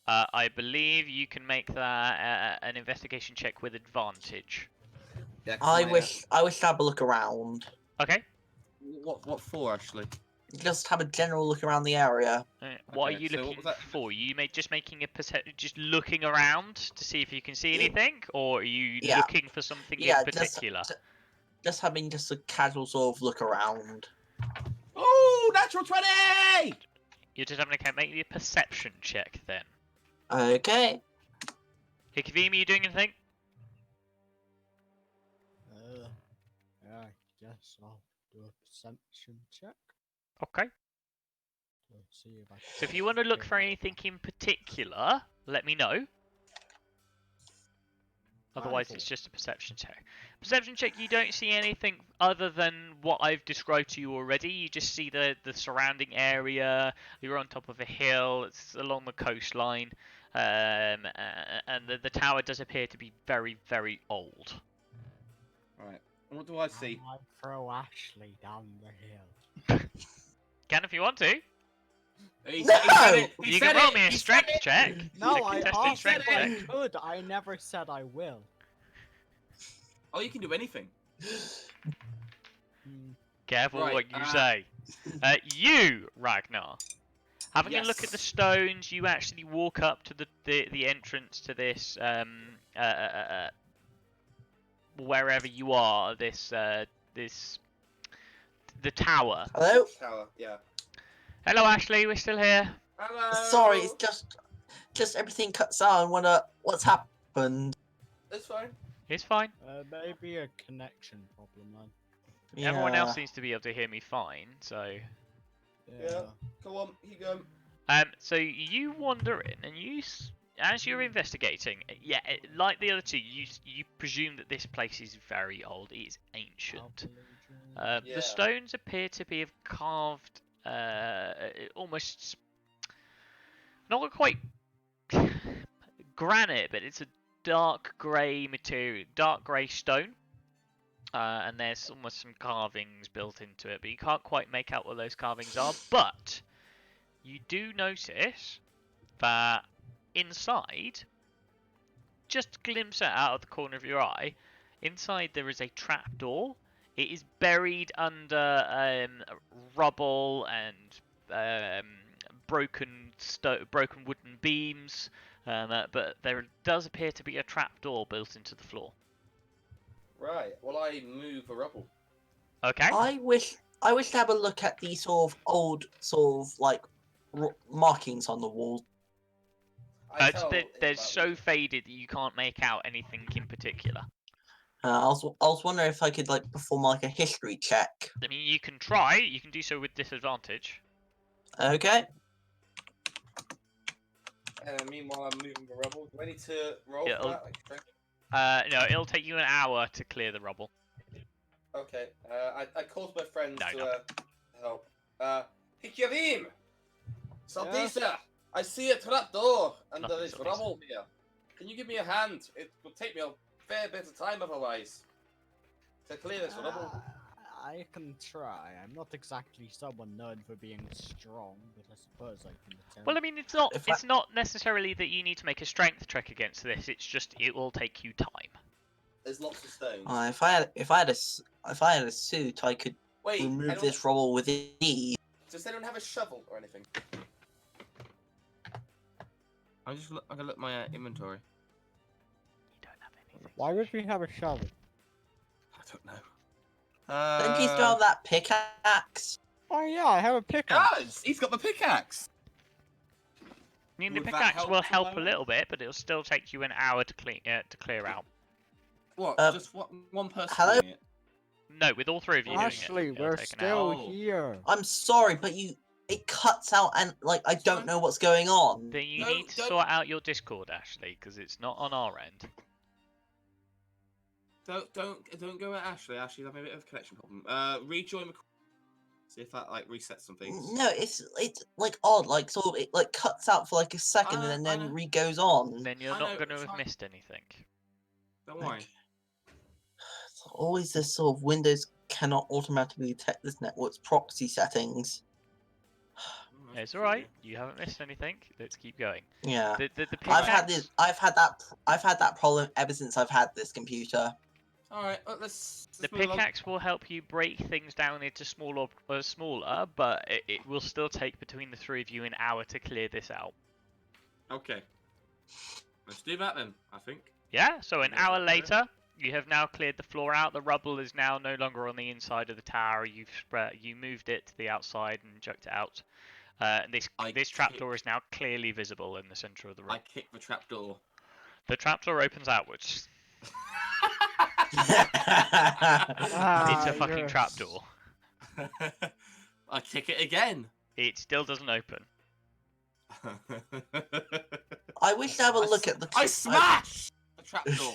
I believe you can make that an investigation check with advantage. Yeah, I wish to have a look around. Okay. What for, Ashley? Just have a general look around the area. What are Okay, you so what looking was that? for? You just making just looking around to see if you can see anything, or are you Yeah. looking for something Yeah, in particular? just having just a casual sort of look around. Oh, natural 20! You're just having to make me a perception check then. Okay. Hikivimi, you doing anything? Yeah, I guess I'll do a perception check Okay. to see if I can. So if you want to look for figure out anything in particular, let me know. Otherwise, Rifle. it's just a perception check. Perception check, you don't see anything other than what I've described to you already. You just see the surrounding area. You're on top of a hill. It's along the coastline. And the tower does appear to be very, very old. Right. What do I see? I might throw Ashley down the hill. Can if you want to. He No! said it. He You said can roll it. me a He said strength it. check. No, A I contested asked strength if I check. could. I never said I will. Oh, you can do anything. Hmm. Careful Right, what you say. You, Ragnar. Having a look at the Yes. stones, you actually walk up to the entrance to this wherever you are. The tower. Hello? Tower, yeah. Hello, Ashley. We're still here. Hello. Sorry, it's just everything cuts out and wonder what's happened. It's fine. It's fine. Maybe a connection problem then. Everyone else Yeah. seems to be able to hear me fine. So, Yeah. Go on, you go. so you wander in, and as you're investigating, like the other two, you presume that this place is very old. It is ancient. Yeah. The stones appear to be have carved, almost not quite granite, but it's a dark grey material, dark grey stone. And there's almost some carvings built into it, but you can't quite make out what those carvings are. But you do notice that inside, just glimpse it out of the corner of your eye, inside there is a trapdoor. It is buried under rubble and broken wooden beams, but there does appear to be a trapdoor built into the floor. Right. Well, I move the rubble. Okay. I wish to have a look at the sort of old like markings on the wall. They're so faded that you can't make out anything in particular. I was wondering if I could like perform like a history check. I mean, you can try. You can do so with disadvantage. Okay. Meanwhile, I'm moving the rubble. Do I need to roll Yeah, for that? Like, strength? No, it'll take you an hour to clear the rubble. Okay. I called my friends No, to help. Hikarim! Saldisa! I see a trapdoor under Nothing, this Saldisa. rubble here. Can you give me a hand? It will take me a fair bit of time otherwise to clear this rubble. I can try. I'm not exactly someone known for being strong, but I suppose I can attempt. Well, I mean, it's not necessarily that you need to make a strength check against this. It's just it will take you time. There's lots of stones. If I had a suit, I could Wait, remove this rubble with ease. does anyone have a shovel or anything? I'm gonna look at my inventory. You don't have anything. Why would we have a shovel? I don't know. Don't you still have that pickaxe? Oh yeah, I have a pickaxe. Guys, he's got the pickaxe. I mean, the Would that pickaxe help will to help a lower? little bit, but it'll still take you an hour to clear out. What? Just one person hello? doing it? No, with all three of you Ashley, doing it, it'll we're take an hour. still hour. here. I'm sorry, but it cuts out and like I don't know what's going on. Then you No, need to don't- sort out your Discord, Ashley, because it's not on our end. Don't go at Ashley. Ashley's having a bit of a connection problem. Rejoin the. See if that like resets some things. No, it's like odd, like sort of it like cuts out for like a second and I then know. re-goes on. Then you're I not know, going to it's have fine. missed anything. Don't worry. It's always this sort of Windows cannot automatically detect this network's proxy settings. It's all right. You haven't missed anything. Let's keep going. Yeah. The I've pickaxe. had that problem ever since I've had this computer. All right, let's The move along. pickaxe will help you break things down into smaller, but it will still take between the three of you an hour to clear this out. Okay. Let's do that then. I think. Yeah. So an Yeah, hour okay. later, you have now cleared the floor out. The rubble is now no longer on the inside of the tower. You moved it to the outside and chucked it out. This trapdoor is now clearly visible in the center of the room. I kick the trapdoor. The trapdoor opens outwards. It's a fucking yes. trapdoor. I kick it again. It still doesn't open. I wish to have a look at the. I smash the trapdoor.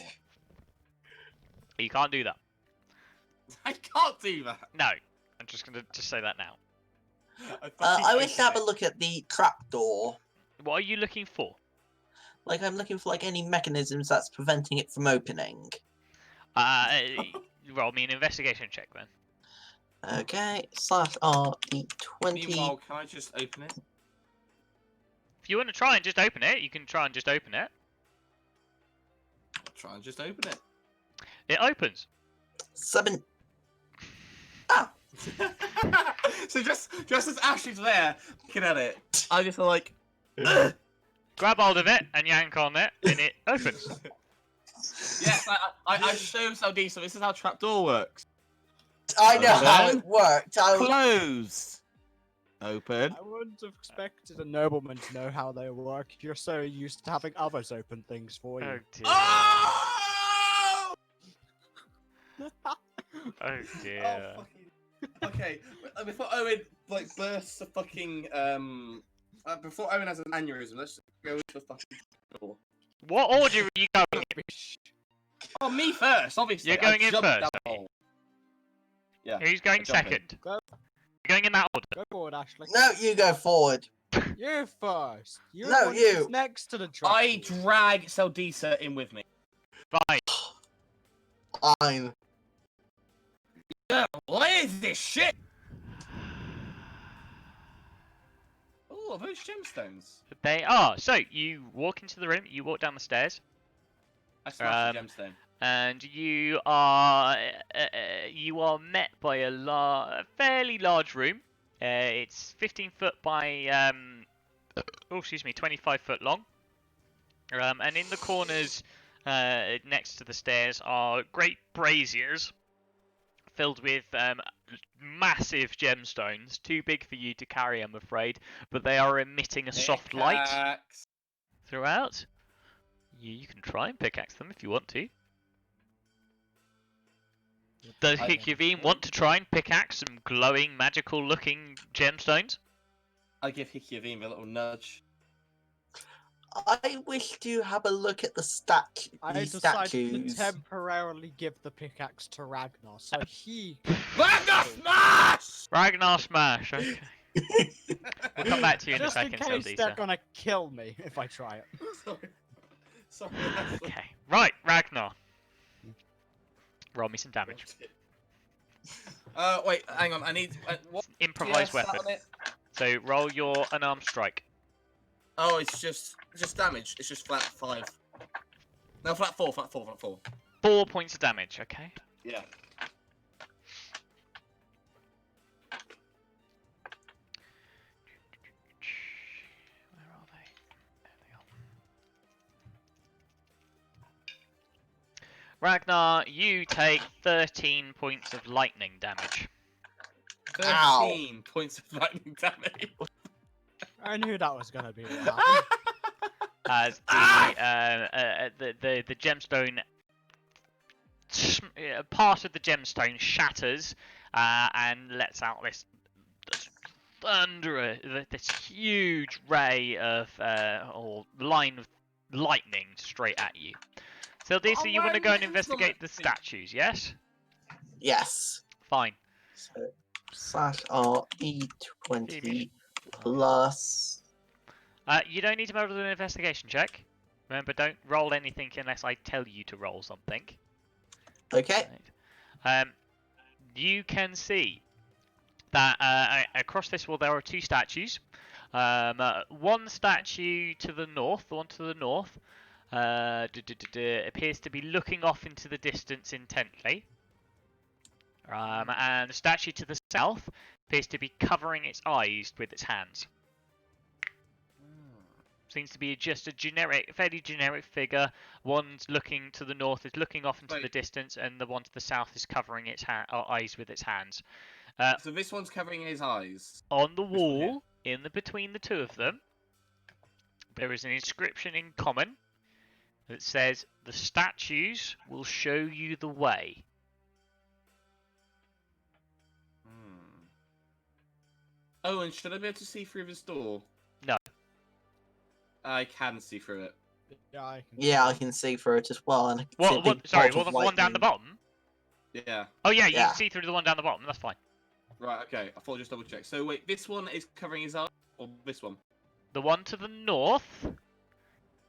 You can't do that. I can't do that. No. I'm just going to say that now. I wish to have a look at the trapdoor. What are you looking for? Like, I'm looking for, like, any mechanisms that's preventing it from opening. Roll me an investigation check then. Okay, /RD20. Meanwhile, can I just open it? If you want to try and just open it, you can try and just open it. I'll try and just open it. It opens. 7. So just as Ashley's there, looking at it, I just feel like, Grab hold of it and yank on it, and it opens. yes, I show Saudi, so this is how trapdoor works. I know how Open. it worked. Close. Open. I wouldn't have expected a nobleman to know how they work. You're so used to having others open things for you. Oh dear. Oh! Oh dear. Oh, fucking... Okay, before Owen bursts a fucking before Owen has an aneurysm, let's go to the fucking door. What order are you going in? Oh, me first, obviously. You're going I in jumped first, down are the you? hole. Yeah. Who's going jump in. second? Go. You're going in that order. Go forward, Ashley. No, you go forward. You first. You're No, the one you. that's next to the truck. I drag Seldisa in with me. Fine. Fine. What is this shit? Oh, are those gemstones? They are. So you walk into the room. You walk down the stairs, I smashed a gemstone. and you are met by a fairly large room. It's 15 foot by 25 foot long. And in the corners next to the stairs are great braziers filled with massive gemstones, too big for you to carry, I'm afraid, but they are emitting a soft light Pickaxe. throughout. You can try and pickaxe them if you want to. Does I- Hikyavine want to try and pickaxe some glowing, magical-looking gemstones? I give Hikyavine a little nudge. I wish to have a look at the I these decided statues. to temporarily give the pickaxe to Ragnar, so he. Ragnar smash! Ragnar smash. Okay. We'll come back to you in a Just in second, case they're Sildisa. gonna kill me if I try it. Sorry, Ashley. Okay. Right, Ragnar. Roll me some damage. Wait, hang on. I need what? Improvised Yeah, sat weapon. on it. So roll your unarmed strike. Oh, it's just damage. It's just flat 5. No, flat 4. 4 points of damage. Okay. Yeah. Where are they? There they are. Ragnar, you take 13 points of lightning damage. 13 points of lightning damage. I knew that was gonna be what happened. As the gemstone, part of the gemstone shatters and lets out this thunder, this huge ray of or line of lightning straight at you. So, Sildisa, Oh, you want to where go and is investigate the the- statues? Yes. Yes. Fine. So, /RE20 plus. You don't need to roll an investigation check. Remember, don't roll anything unless I tell you to roll something. Okay. Right. You can see that across this wall there are 2 statues. One statue to the north, the one to the north, appears to be looking off into the distance intently. And the statue to the south appears to be covering its eyes with its hands. Seems to be just a fairly generic figure. One's looking to the north, is looking off into the Wait. distance, and the one to the south is covering its eyes with its hands. So this one's covering his eyes. On the This one here. wall, between the two of them, there is an inscription in common that says, "The statues will show you the way." Oh, and should I be able to see through this door? No. I can see through it. Yeah, I can. Yeah, I can see through it as well. And I can see a big Sorry, bolt of the one down the lightning. bottom? Yeah. Oh yeah, you Yeah. can see through the one down the bottom, that's fine. Right, okay. I thought I'd just double check. So wait, this one is covering his eyes? Or this one? The one to the north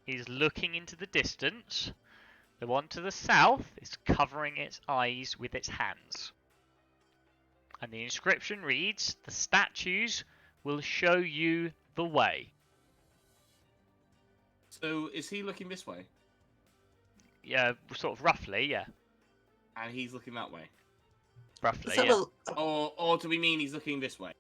is looking into the distance. The one to the south is covering its eyes with its hands. And the inscription reads, "The statues will show you the way." So is he looking this way? Yeah, sort of roughly, yeah. And he's looking that way? Roughly, Let's have yeah. Or do we mean he's looking this way?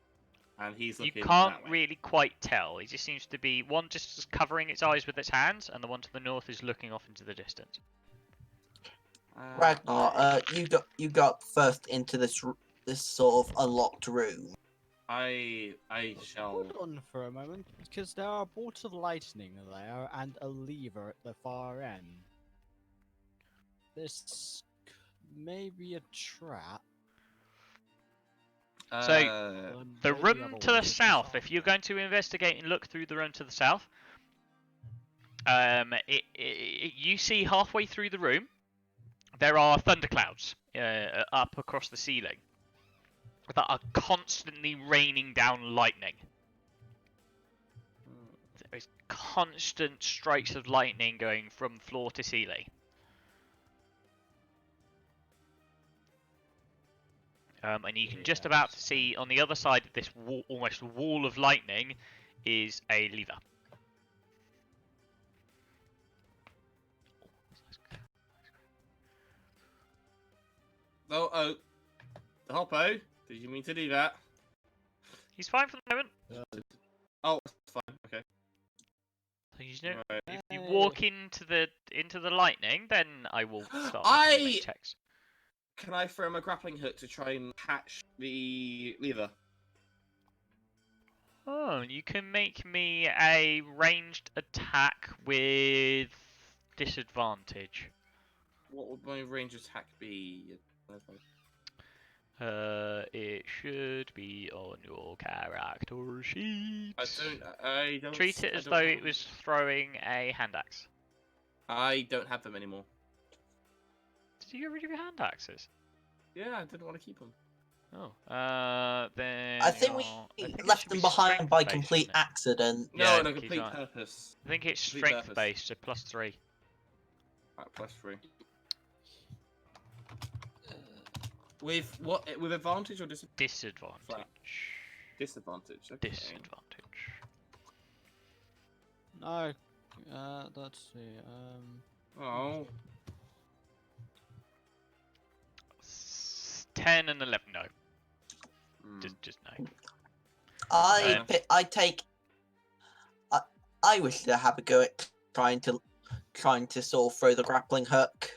And he's You looking can't that way? really quite tell. It just seems to be one just covering its eyes with its hands, and the one to the north is looking off into the distance. Ragnar, you got first into this sort of unlocked room. I shall. Hold on for a moment, because there are bolts of lightning there and a lever at the far end. This may be a trap. So, the room to the south, if you're going to investigate and look through the room to the south, you see halfway through the room, there are thunderclouds up across the ceiling that are constantly raining down lightning. There's constant strikes of lightning going from floor to ceiling. And you can just about see on the other side of this almost wall of lightning is a lever. Oh, Hoppo, did you mean to do that? He's fine for the moment. Oh, it's fine. Okay. So Right. if you walk into the lightning, then I will start making you make checks. Can I throw him a grappling hook to try and catch the lever? Oh, you can make me a ranged attack with disadvantage. What would my range attack be? It should be on your character sheet. I don't. Treat it as though it was throwing a hand axe. I don't have them anymore. Did you get rid of your hand axes? Yeah, I didn't want to keep them. Oh, then I think we left them behind by complete accident. No, Yeah, on a keep complete going. purpose. I think it's Complete strength purpose. based, so +3. Right, +3. With what? With advantage or Disadvantage. disadvantage? Okay. Disadvantage. No, let's see. Oh. 10 and 11, no. Hmm. Just no. I wish to have a go at trying to sort of throw the grappling hook.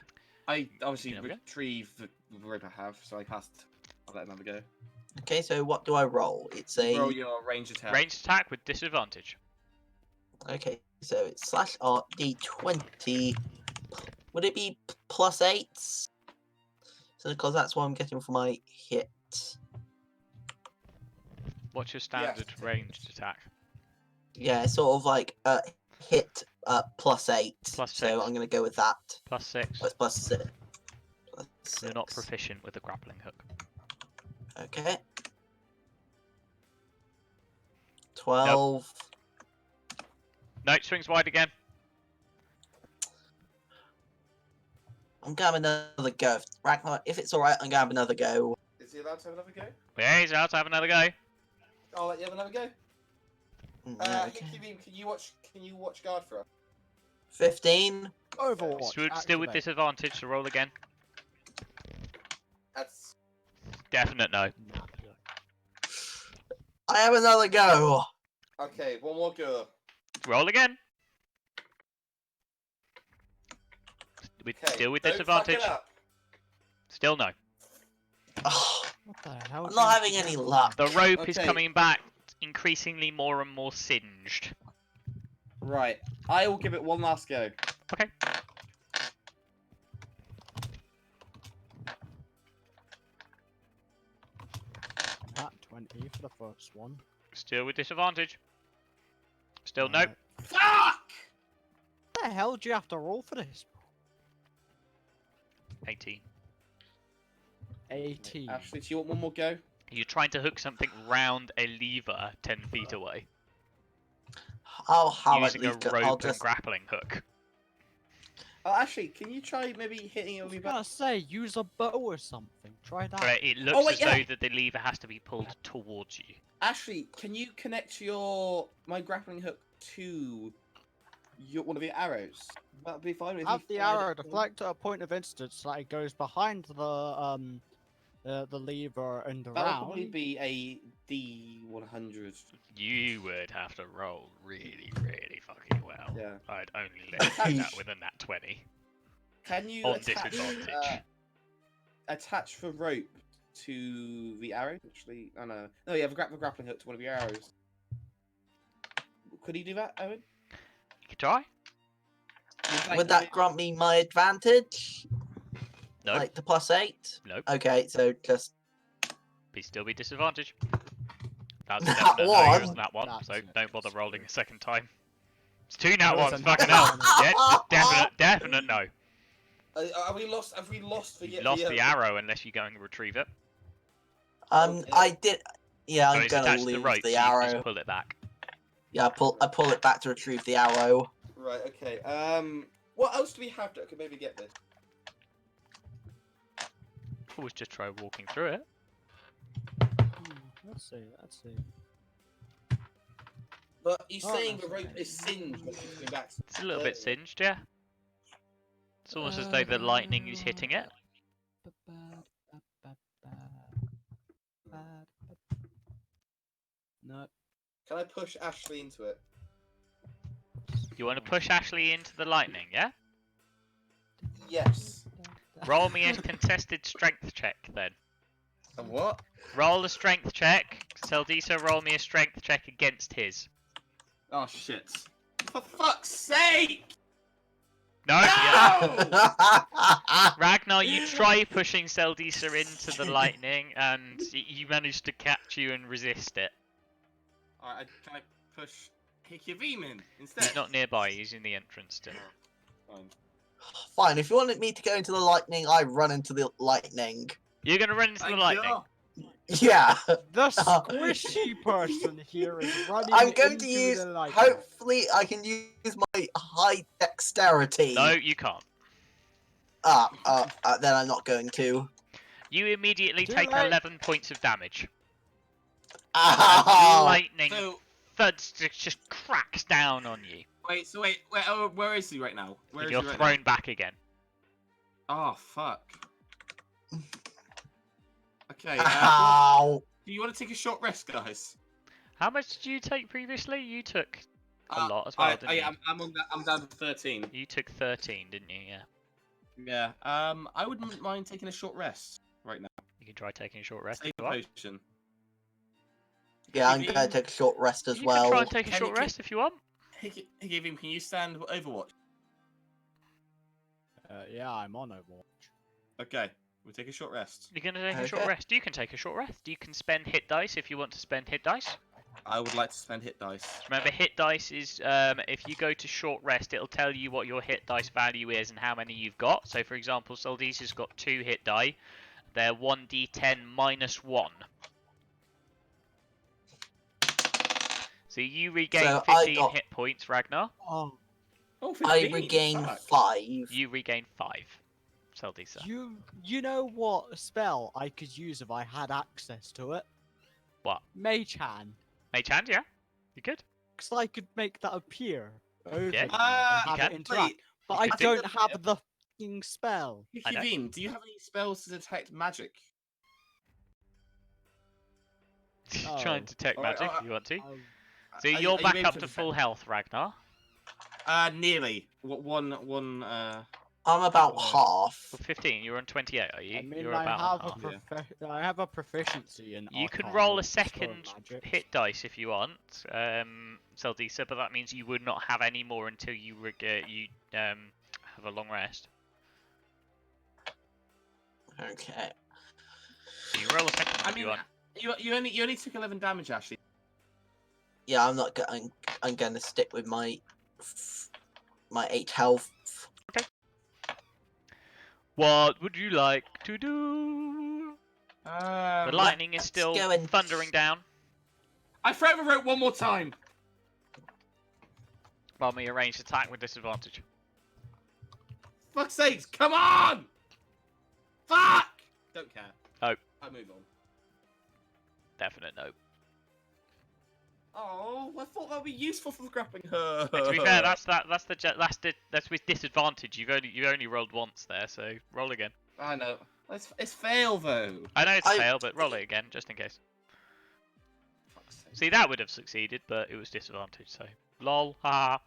I obviously There we go. retrieve the rope I have, so I passed. I'll let another go. Okay, so what do I roll? It's a Roll your range attack. Ranged attack with disadvantage. okay, so it's /art d20. Would it be +8? So because that's what I'm getting for my hit. What's your standard ranged attack? Yeah, it's sort of like hit +8. +6. So I'm gonna go with that. +6. Oh, it's +6. You're not proficient with the grappling hook. Okay. 12. No, it swings wide again. I'm gonna have another go. Ragnar, if it's alright, I'm gonna have another go. Is he allowed to have another go? Yeah, he's allowed to have another go. I'll let you have another go. Okay. Can you watch guard for us? 15. Overwatch. Still with activate. disadvantage, so roll again. That's Definite no. I have another go. okay. One more go. Roll again. Okay. Still with don't fuck disadvantage. it up. Still no. Oh, What the hell? I'm not having any luck. The rope is Okay. coming back increasingly more and more singed. Right. I will give it one last go. Okay. Nat 20 for the first one. Still with disadvantage. Still no. Right. Fuck! What the hell do you have to roll for this? 18. 18. Ashley, do you want one more go? You're trying to hook something round a lever 10 feet away. I'll have using a at least. I'll rope and just. grappling hook. Oh, actually, can you try maybe hitting it I with was your gonna say, use a bow or something. Try that. But it looks wait, as yeah. though that the lever has to be pulled towards you. Ashley, can you connect my grappling hook to one of your arrows? That'd be fine. Have the arrow deflect at a point of instance that it goes behind the lever and That would around. probably be a D100. You would have to roll really, really fucking well. Yeah. I'd only let you do that with a nat 20. Can you On attach, disadvantage. attach the rope to the arrow? Actually, oh no. No, you have a grappling hook to one of your arrows. Could he do that, Owen? You could try? Would that grant me my advantage? No. Like the +8? Nope. Okay, so just. Still be disadvantage. That's a Nat definite no, one? yours nat 1, That's so it. don't bother rolling a second time. It's 2 nat No, it's a 1s, nat fucking hell. one. Yeah, it's definite no. Have we lost? Have we lost the? You've lost the arrow unless you go and retrieve it. Okay. I did. Yeah, So I'm it's gonna attached to lose the rope, the so you can arrow. just pull it back. Yeah, I pull it back to retrieve the arrow. Right. Okay. What else do we have that could maybe get this? Always just try walking through it. Let's see. But he's Oh, saying the that's rope okay. is singed when he's coming back. It's a little bit singed, yeah. It's almost as though the lightning is hitting it. No. Can I push Ashley into it? You want to push Ashley into the lightning, yeah? Yes. Roll me a contested strength check then. And what? Roll a strength check. Seldisa, roll me a strength check against his. Oh shit! For fuck's sake! No, yeah. Ragnar, you try pushing Seldisa into the lightning, and you manage to catch you and resist it. Alright, can I push Hikivim instead? He's not nearby, he's in the entrance still. Fine. Fine, if you wanted me to go into the lightning, I run into the lightning. You're gonna run into the Thank lightning. you. Yeah. The squishy person here is running I'm going to into use. the lightning. Hopefully, I can use my high dexterity. No, you can't. Then I'm not going to. You immediately Too take late. 11 points of damage. Ow! Lightning So thuds just cracks down on you. where is he right now? Where And is you're he right thrown back again. now? Oh fuck. Okay. Ow! Do you want to take a short rest, guys? How much did you take previously? You took a Uh, lot as well, didn't you? I'm down to 13. You took 13, didn't you? Yeah. Yeah. I wouldn't mind taking a short rest right now. You can try taking a short rest Save if a you want. potion. Yeah, I'm going to take a short rest as You well. can try and take a Can short you- rest if you want. Hikivim, can you stand Overwatch? Yeah, I'm on Overwatch. Okay. We'll take a short rest. You're gonna take a short Okay. rest. You can take a short rest. You can spend hit dice if you want to spend hit dice. I would like to spend hit dice. Remember, hit dice is if you go to short rest, it'll tell you what your hit dice value is and how many you've got. So, for example, Soldisa's got 2 hit die. They're 1d10 minus 1. So you regain So I 15 got- hit points, Ragnar. Oh, Oh, I 15, regain fuck. 5. You regain 5. Seldisa. you know what spell I could use if I had access to it? What? Mage Hand. Mage hand, yeah? You good? Because I could make that appear over Yeah, you Ah, and you have can. it interact. Wait, But You I could do. don't have the fucking spell. I know. Hikivim, do you have any spells to detect magic? Try and detect Alright, magic if you want to. Oh, So Are you- you're are you back able up to to detect- full health, Ragnar. Nearly. One. I'm about Oh. half. Well, 15. You're on 28, are you? I mean, You're I about have on half. I have a proficiency in. You can Arcana, roll a which is for second magic. hit dice if you want, Seldisa, but that means you would not have any more until you have a long rest. Okay. So you roll a second one I if you mean, want. you only took 11 damage, Ashley. Yeah, I'm not going. I'm going to stick with my 8 health. What would you like to do? The lightning is let's still go and- thundering down. I throw the rope one more time. Roll me a ranged attack with disadvantage. Fuck's sakes, come on! Fuck! Don't care. Oh. I move on. Definite no. Oh, I thought that would be useful for grappling her. To be fair, that's with disadvantage. You've only rolled once there, so roll again. I know. It's fail though. I know it's a fail, but roll it again just in case. Fuck's sake. See, that would have succeeded, but it was disadvantage. So lol, haha.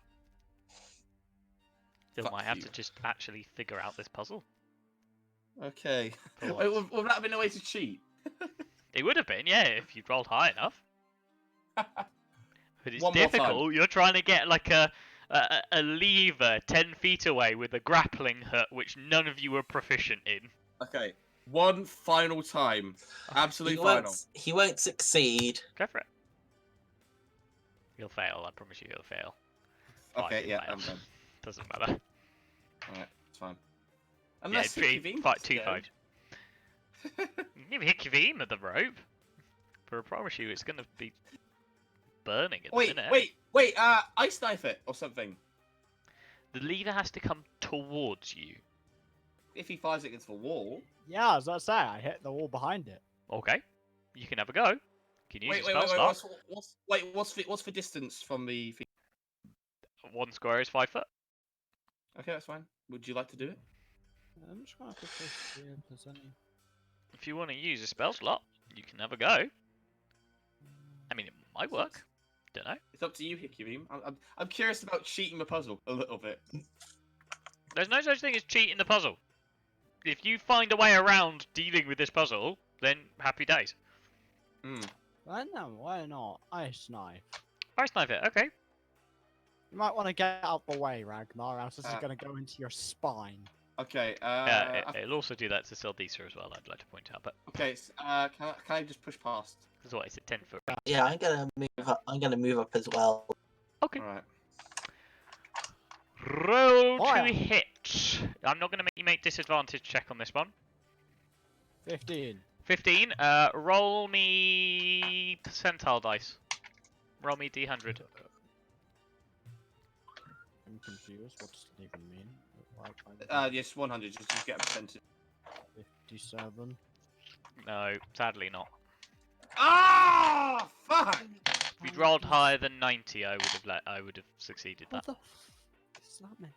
Still Fuck might have you. to just actually figure out this puzzle. Okay. For Wait, once. would that have been a way to cheat? It would have been, yeah, if you'd rolled high enough. But it's One more time. difficult. You're trying to get like a lever 10 feet away with a grappling hook, which none of you are proficient in. Okay. One final time. Absolute final. He won't succeed. Go for it. You'll fail. I promise you, you'll fail. Okay, Five, yeah, fail. I'm done. Doesn't matter. Alright, it's fine. Yeah, Unless three, Hickey Veen five, wants to two go. fives. You can hit your beam at the rope. But I promise you, it's going to be burning at the minute. Wait, ice knife it or something. The lever has to come towards you. If he fires it against the wall. Yeah, as I say, I hit the wall behind it. Okay. You can have a go. You can use Wait, a spell slot. what's the distance from the? 1 square is 5 foot. Okay, that's fine. Would you like to do it? I'm just gonna quickly see if there's any. If you want to use a spell slot, you can have a go. I mean, it might work. Don't know. It's up to you, Hickey Beam. I'm curious about cheating the puzzle a little bit. There's no such thing as cheating the puzzle. If you find a way around dealing with this puzzle, then happy days. Hmm. Why no? Why not? Ice knife. Ice knife it, okay. You might want to get out the way, Ragnar, else this is Uh, gonna go into your spine. Okay. It'll also do that to Sildisa as well, I'd like to point out. But Okay. Can I just push past? that's what, it's a 10 foot. Yeah, I'm gonna move up. I'm gonna move up as well. Okay. All right. Roll Fire. to hit. I'm not going to make you make disadvantage check on this one. 15. 15. Roll me percentile dice. Roll me D100. I'm confused. What does it even mean? Why- Yes, 100. Just get a percentage. 57. No, sadly not. Ah, fuck! If you'd rolled higher than 90, I would have succeeded What that. the f does that mean?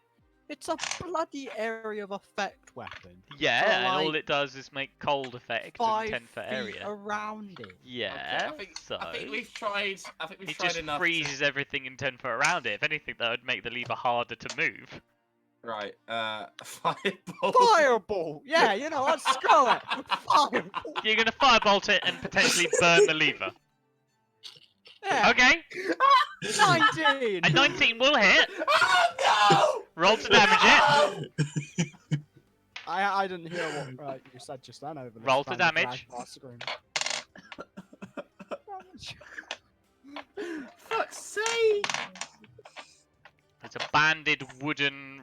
It's a bloody area of effect weapon. Yeah, So, and all like, it does is make cold effect in 5 10 foot feet area. around it. Yeah, Okay, I think we've tried. I think we've it tried just enough. freezes everything in 10 foot around it. If anything, that would make the lever harder to move. Right. Fireball. Fireball! Yeah, you know what? Screw it! Fireball! You're going to firebolt it and potentially burn the lever. Yeah, Okay, 19! a 19 will hit. Oh Roll to damage it. I didn't hear what you said just then over the Roll to standard damage. Ragnar scream. Damage. no! Fuck's sake! It's a banded wooden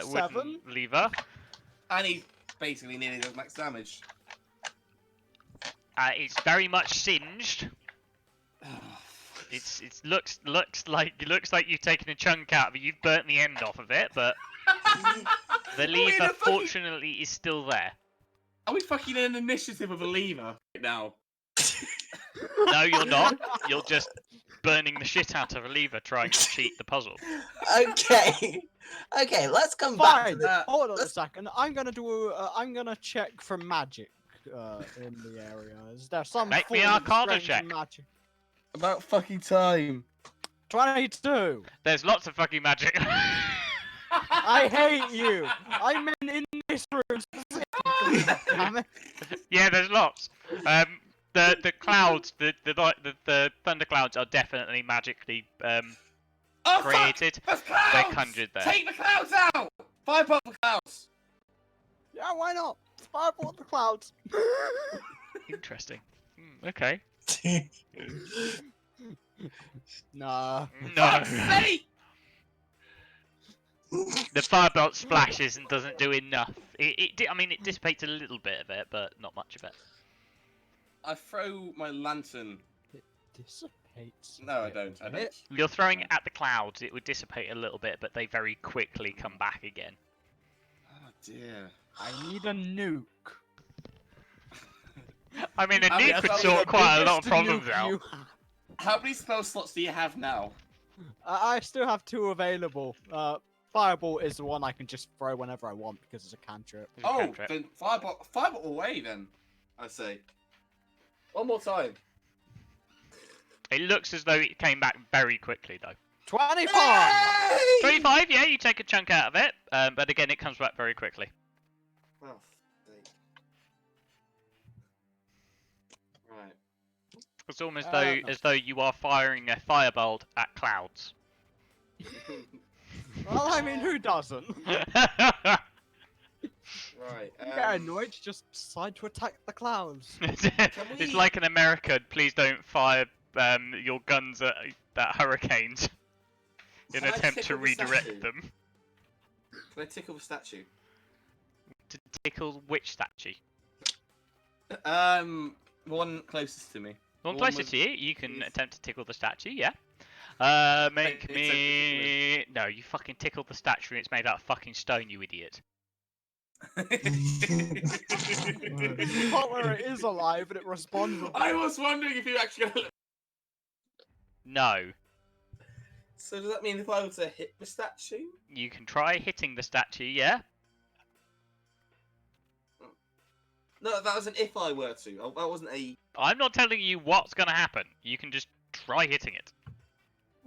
Seven. lever. And he basically nearly does max damage. It's very much singed. It looks like you've taken a chunk out of it. You've burnt the end off of it, but the Are we in lever a fucking- fortunately is still there. Are we fucking in an initiative of a lever right now? No, you're not. You're just burning the shit out of a lever trying to cheat the puzzle. Okay. Okay, let's come back to Fine. the. Hold on a let's- second. I'm gonna do. I'm gonna check for magic in the area. Is there some Make me form of Arcana strange check. magic? About fucking time. 22. There's lots of fucking magic. I hate you. I meant in this room specifically. Damn it. Yeah, there's lots. The clouds, the thunderclouds are definitely magically Oh, created. fuck! There's clouds! They're conjured there. Take the clouds out! Fireball the clouds! Yeah, why not? Fireball at the clouds. Interesting. Okay. Nah. No. Fuck's sake! The firebolt splashes and doesn't do enough. I mean, it dissipates a little bit of it, but not much of it. I throw my lantern. It dissipates. dissipates. No, I don't. I don't. You're throwing it at the clouds. It would dissipate a little bit, but they very quickly come back again. Oh dear. I need a nuke. I mean, a I mean, nuke would that's sort The quite a lot of biggest problems nuke out. you have. How many spell slots do you have now? I still have 2 available. Fireball is the one I can just throw whenever I want because it's a cantrip. It's a Oh, cantrip. then fireball away then. I say. One more time. It looks as though it came back very quickly, though. 25! Hey! 25, yeah, you take a chunk out of it, but again, it comes back very quickly. Oh, sake. Right. It's almost No. as though you are firing a firebolt at clouds. Well, I mean, who doesn't? Right. You get annoyed, just decide to attack the clouds. It's like in America, please don't fire your guns at hurricanes in Can an I attempt to tickle the redirect statue? them. Can I tickle the statue? To tickle which statue? One closest to me. One One closer with- to you, you can Yes. attempt to tickle the statue, yeah. Make It's me... No, you fucking tickled the statue and it's made out of fucking stone, you idiot. The part where it is alive and it responds with I was wondering if you actually gonna... No. So does that mean if I were to hit the statue? You can try hitting the statue, yeah? No, that was an if I were to. That wasn't a. I'm not telling you what's gonna happen. You can just try hitting it.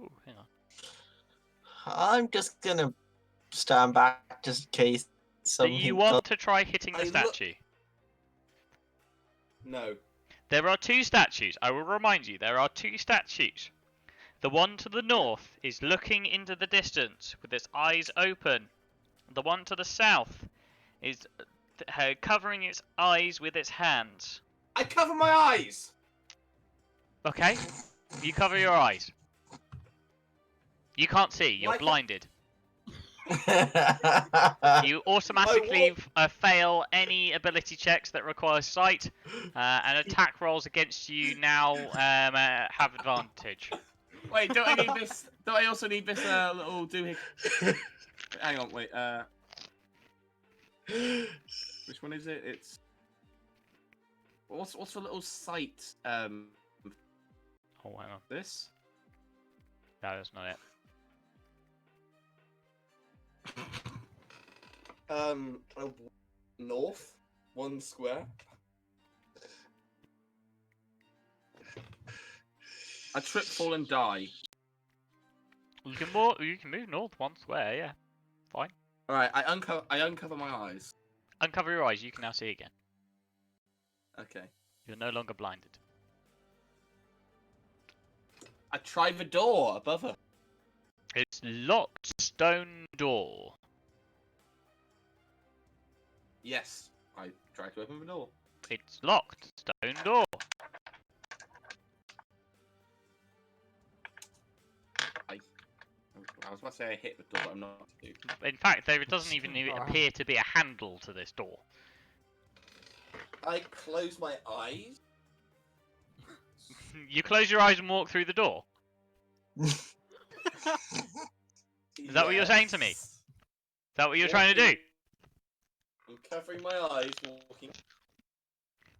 Ooh, hang on. I'm just gonna stand back just in case Do something you want to try hitting the I look- statue? No. There are 2 statues. I will remind you, there are 2 statues. The one to the north is looking into the distance with its eyes open. The one to the south is covering its eyes with its hands. I cover my eyes! Okay? You cover your eyes. You can't see, you're Why can't- blinded. does. You automatically fail any ability checks that require sight, and attack rolls against you now have advantage. Wait, don't I need this? Don't I also need this little doohickey? Hang on, wait. Which one is it? It's what's the little sight? Oh, hang on. This. No, that's not it. North, 1 square. I trip, fall, and die. You can move north 1 square, yeah. All right, I uncover my eyes. Uncover your eyes, you can now see again. Okay. You're no longer blinded. I try the door above her. It's locked stone door. Yes, I try to open the door. It's locked stone door. I was about to say I hit the door, but I'm not. In fact, there doesn't even Alright. appear to be a handle to this door. I close my eyes. You close your eyes and walk through the door. Is that what you're saying to me? Is that what you're trying to do? I'm covering my eyes, walking.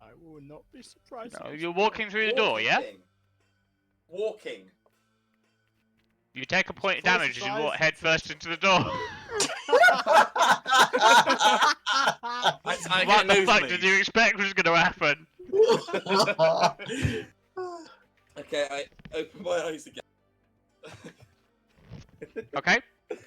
I will not be surprised. No, if you're it's- walking through the door, yeah? Walking. You take a point of Close damage his as you eyes walk and head first into the door. I What get the fuck nosebleeds. did you expect was going to happen? Okay, I open my eyes again. Okay. Okay,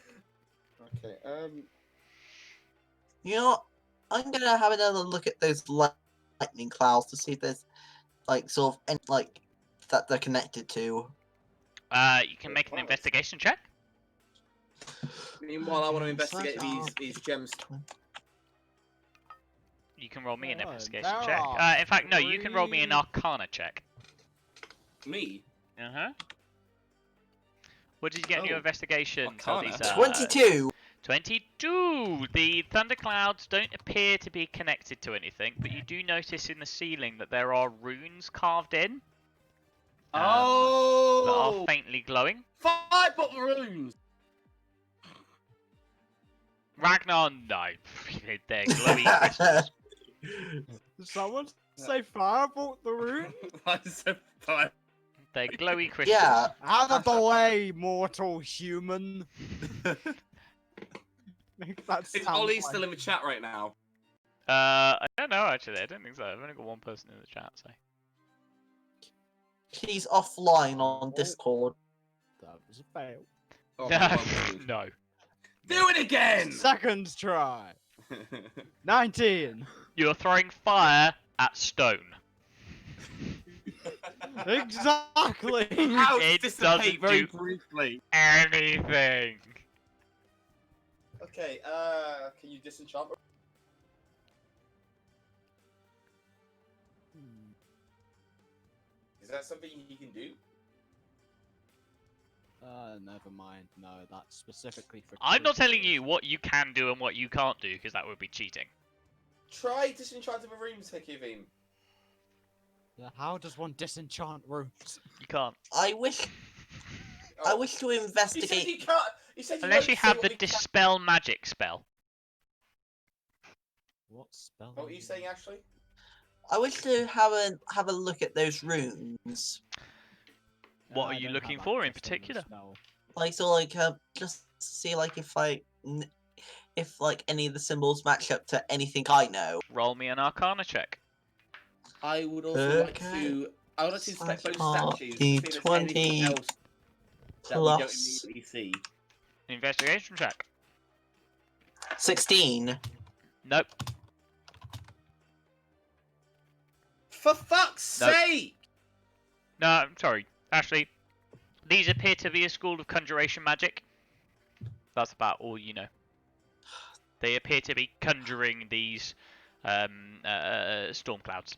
You know, what? I'm gonna have another look at those lightning clouds to see if there's like sort of any, like that they're connected to. You can make an investigation check. Meanwhile, I want to investigate these gems. You can roll me an There investigation are check. In fact, no, you can roll me an 3. arcana check. Me? Uh-huh. What did you get in your Oh, investigation? arcana. Taldisa? 22. 22! The thunderclouds don't appear to be connected to anything, but you do notice in the ceiling that there are runes carved in. that are Oh! faintly glowing. 5 bottle runes! Ragnar, no. They're glowy crystals. Did someone say firebolt the rune? I said 5. They're glowy crystals. Yeah, Out of the way, mortal human. Make that Is sound Ollie like- still in the chat right now? I don't know actually. I don't think so. I've only got one person in the chat, so. he's offline on Oh. Discord. That was a fail. Oh, No, well, good. no. Do it again! Second try. 19. You're throwing fire at stone. Exactly. How It dissipate doesn't very do- briefly. Anything. Okay, can you disenchant? Is that something he can do? Never mind. No, that's specifically for. I'm not telling creatures. you what you can do and what you can't do, because that would be cheating. Try disenchanting the rooms, Hikivim. How does one disenchant runes? You can't. I wish to You said investigate. you can't. You said you Unless won't you say have what the we can- dispel magic spell. What spell? What were you saying, Ashley? I wish to have a look at those runes. What are you looking for in particular? Like just see like if like any of the symbols match up to anything I know. Roll me an Arcana check. I would also like Okay. to. I would like to inspect those Slash statues. to see if there's anything D20 else that we don't plus immediately see. Investigation check. 16. Nope. For fuck's Nope. sake! No, I'm sorry. Ashley, these appear to be a school of conjuration magic. That's about all you know. They appear to be conjuring these storm clouds.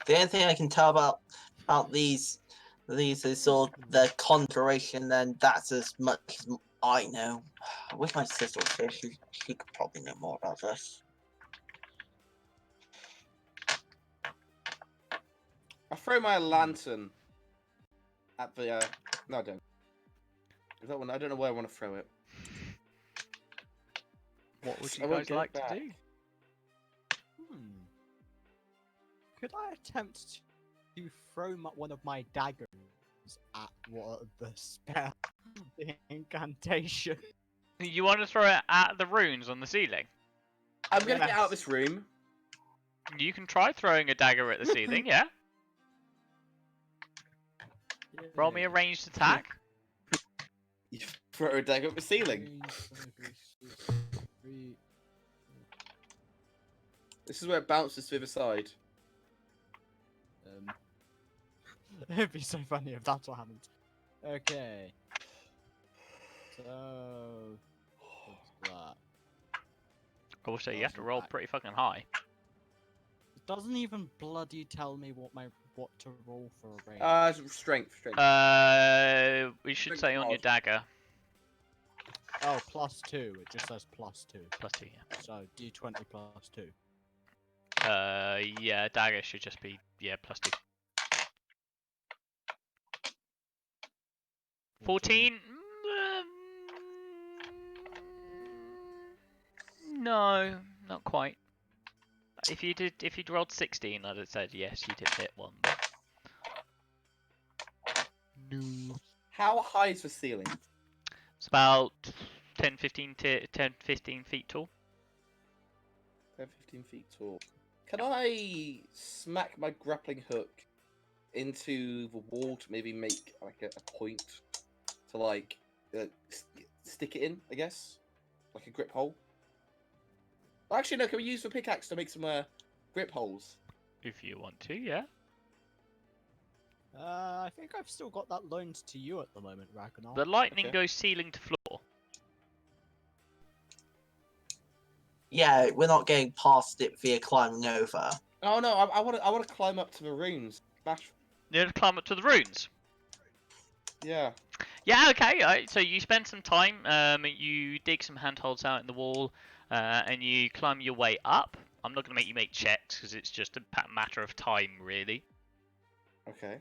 The only thing I can tell about these is sort of the conjuration. Then that's as much as I know. I wish my sister was here. She could probably know more about this. I throw my lantern at the. No, I don't. Is that one? I don't know where I want to throw it. What would I you won't guys get it like to back. do? Could I attempt to throw one of my daggers at what the spell, the incantation? You want to throw it at the runes on the ceiling? I'm gonna get out Yes. of this room. You can try throwing a dagger at the ceiling, yeah? Roll me a ranged attack. You throw a dagger at the ceiling. This is where it bounces to the side. It'd be so funny if that's what happened. Okay. So, what's that? Also, you have to roll pretty fucking high. It doesn't even bloody tell me what to roll for a range. Strength. We should Big say on your pod. dagger. Oh, +2. It just says +2. Plus 2, yeah. So D20 +2. Yeah, dagger should just be, yeah, plus 2. 14? No, not quite. If you'd rolled 16, I'd have said yes, you did hit one. But... No. How high is the ceiling? It's about 10, 15 feet tall. 10, 15 feet tall. Can I smack my grappling hook into the wall to maybe make like a point to like stick it in? I guess, like a grip hole. Actually, no. Can we use the pickaxe to make some grip holes? If you want to, yeah. I think I've still got that loaned to you at the moment, Ragnar. The lightning Okay. goes ceiling to floor. Yeah, we're not getting past it via climbing over. Oh no! I want to climb up to the runes. Smash. You're gonna climb up to the runes. Yeah. Yeah, okay. So you spend some time. You dig some handholds out in the wall, and you climb your way up. I'm not gonna make you make checks because it's just a matter of time, really. Okay.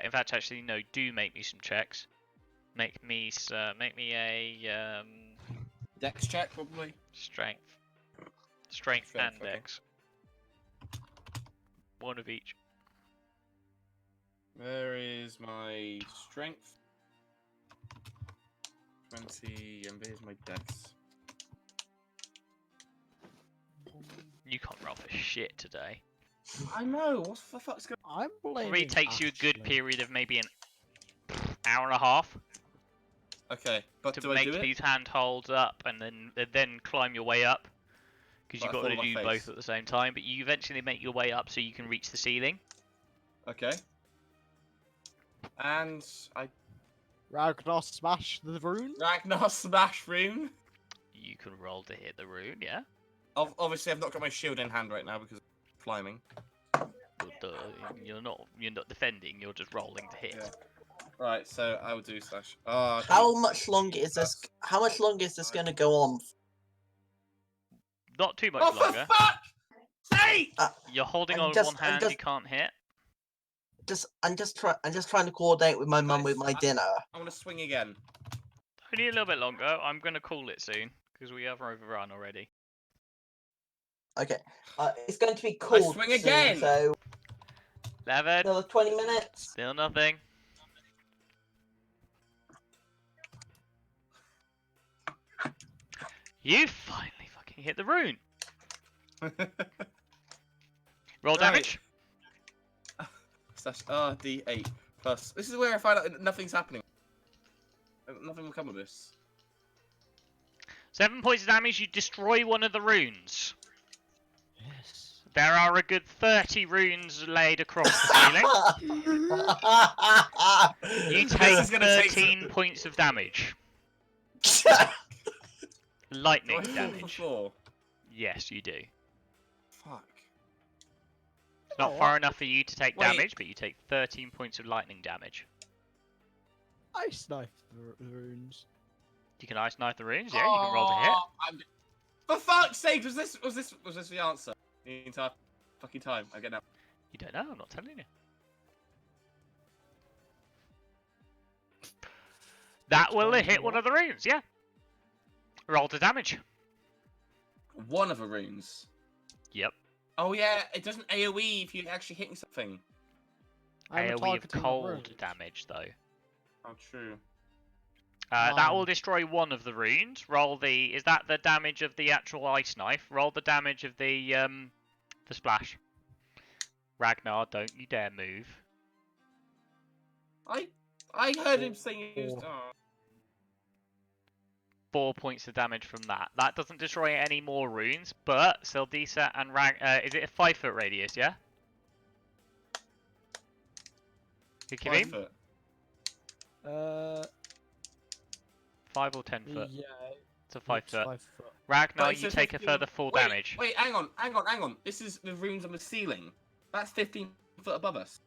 In fact, actually, no. Do make me some checks. Make me a Dex check, probably. strength Strength, and okay. dex. One of each. Where is my strength? 20, and there's my dex. You can't roll for shit today. I know. What the fuck's going? I'm blaming. Probably takes you a good Ashley. period of maybe an hour and a half Okay, but to do I make do it? these handholds up and then climb your way up. Because But you've I got fall to on my do both face. at the same time, but you eventually make your way up so you can reach the ceiling. Okay. And I Ragnar smash the rune. Ragnar smash rune. You can roll to hit the rune, yeah? Obviously, I've not got my shield in hand right now because of climbing. But you're not defending, you're just rolling to hit. Yeah. Right, so I will do slash. Oh, How much longer is this? How much longer is this going to go on? Not too much Oh, for longer. fuck's sake! You're holding I'm on with just- one I'm hand, just- you can't hit. I'm just trying to coordinate with my mum with my dinner. I'm gonna swing again. Only a little bit longer. I'm going to call it soon, because we have overrun already. Okay, it's going to be called swing soon, again! so 11. another 20 minutes. Still nothing. You finally fucking hit the rune. Roll Right. damage. Slash D8 plus. This is where I find out nothing's happening. Nothing will come of this. 7 points of damage, you destroy one of the runes. Yes. There are a good 30 runes laid across the ceiling. You This take is gonna take 13 points of damage. Do Lightning I fall to the damage. floor? Yes, you do. Fuck. It's not Oh, far what? enough for you to take Wait. damage, but you take 13 points of lightning damage. Ice knife the runes. You can ice knife the runes, yeah, you can roll to hit. For fuck's sake, was this the answer? The entire fucking time. I get now. You don't know, I'm not telling you. That will one's hit one what? of the runes, yeah. Roll to damage. One of the runes. Yep. Oh yeah, it doesn't AoE if you're actually hitting something. I'm AoE of targeting the cold runes. damage, though. Oh, true. That will Nine. destroy one of the runes. Roll the. Is that the damage of the actual ice knife? Roll the damage of the splash. Ragnar, don't you dare move. I heard him saying he was. Four. Oh. 4 points of damage from that. That doesn't destroy any more runes, but Sildisa and is it a 5-foot radius, yeah? Five Hikibim? foot. 5 or 10 foot? Yeah. It's a 5 it's foot. 5 foot. Ragnar, Right, you so take a 15 further full wait, damage. Wait, hang on. This is the runes on the ceiling. That's 15 foot above us.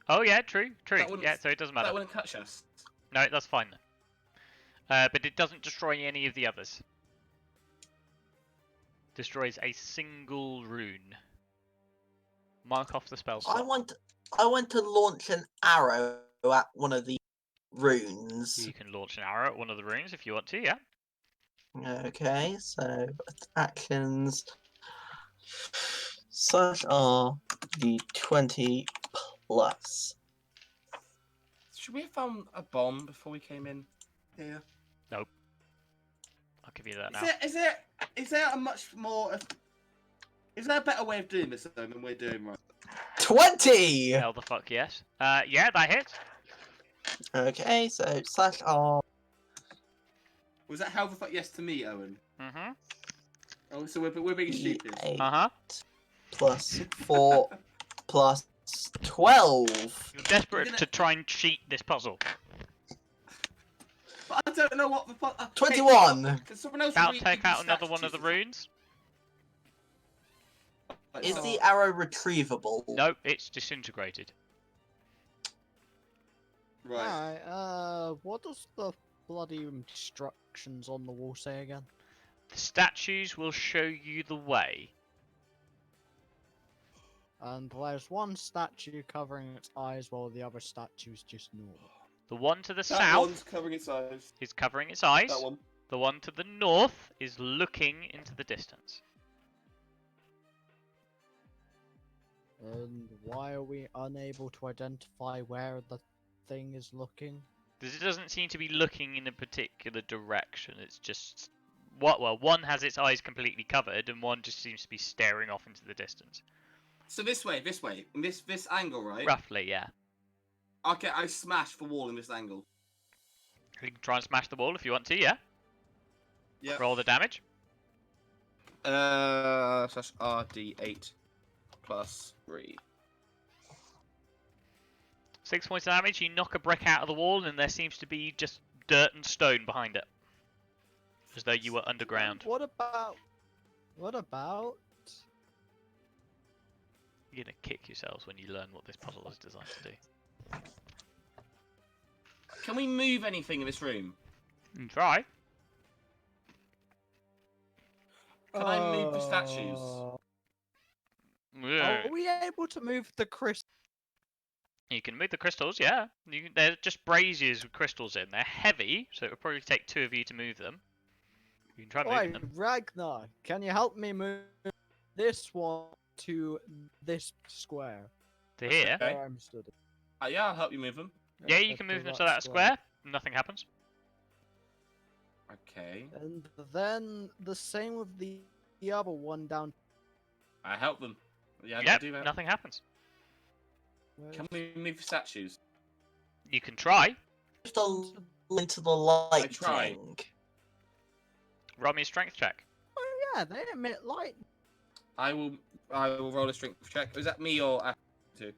Oh yeah, true. That wouldn't- Yeah, so it doesn't matter. That wouldn't touch us. No, that's fine then. But it doesn't destroy any of the others. Destroys a single rune. Mark off the spell slot. I want to launch an arrow at one of the runes. You can launch an arrow at one of the runes if you want to, yeah. Okay, so actions such are the 20 plus. Should we have found a bomb before we came in here? I'll give you that now. Is there a much more? Is there a better way of doing this than we're doing right? 20. Hell the fuck yes. Yeah, that hits. Okay, so slash R. Was that how the fuck yes to me, Owen? Mm-hmm. Oh, so we're being stupid. 8 Uh-huh. plus 4 plus 12. You're desperate gonna- to try and cheat this puzzle. But I don't know what the fuck. 21. Can someone else Now read take the out another stats, one of the Jesus? runes. Is the arrow retrievable? Nope, it's disintegrated. Right. Alright, what does the bloody instructions on the wall say again? The statues will show you the way. And there's one statue covering its eyes while the other statue's just normal. The one to the That south one's covering its eyes. is covering its eyes. That one. The one to the north is looking into the distance. And why are we unable to identify where the thing is looking? Because it doesn't seem to be looking in a particular direction. It's just well, one has its eyes completely covered, and one just seems to be staring off into the distance. So this way, in this angle, right? Roughly, yeah. Okay, I smash the wall in this angle. You can try and smash the wall if you want to, yeah. Yeah. Roll the damage. Slash RD8 plus 3. 6 points of damage. You knock a brick out of the wall, and there seems to be just dirt and stone behind it, as though you were underground. What about? You're gonna kick yourselves when you learn what this puzzle is designed to do. Can we move anything in this room? Try. Can I move the statues? Yeah. Are we able to move the crystal? You can move the crystals, yeah. They're just braziers with crystals in. They're heavy, so it would probably take 2 of you to move them. You can try moving Wait, them. Ragnar, can you help me move this one to this square? To here? Okay. Where I'm stood. Yeah, I'll help you move them. Yeah, you can move them to that square. Nothing happens. Okay. And then the same with the other one down. I help them. Yeah, I Yep, do that. nothing happens. Can we move the statues? You can try. Just into the lightning. tried. Roll me a strength check. Oh yeah, they emit light. I will roll a strength check. Is that me or two?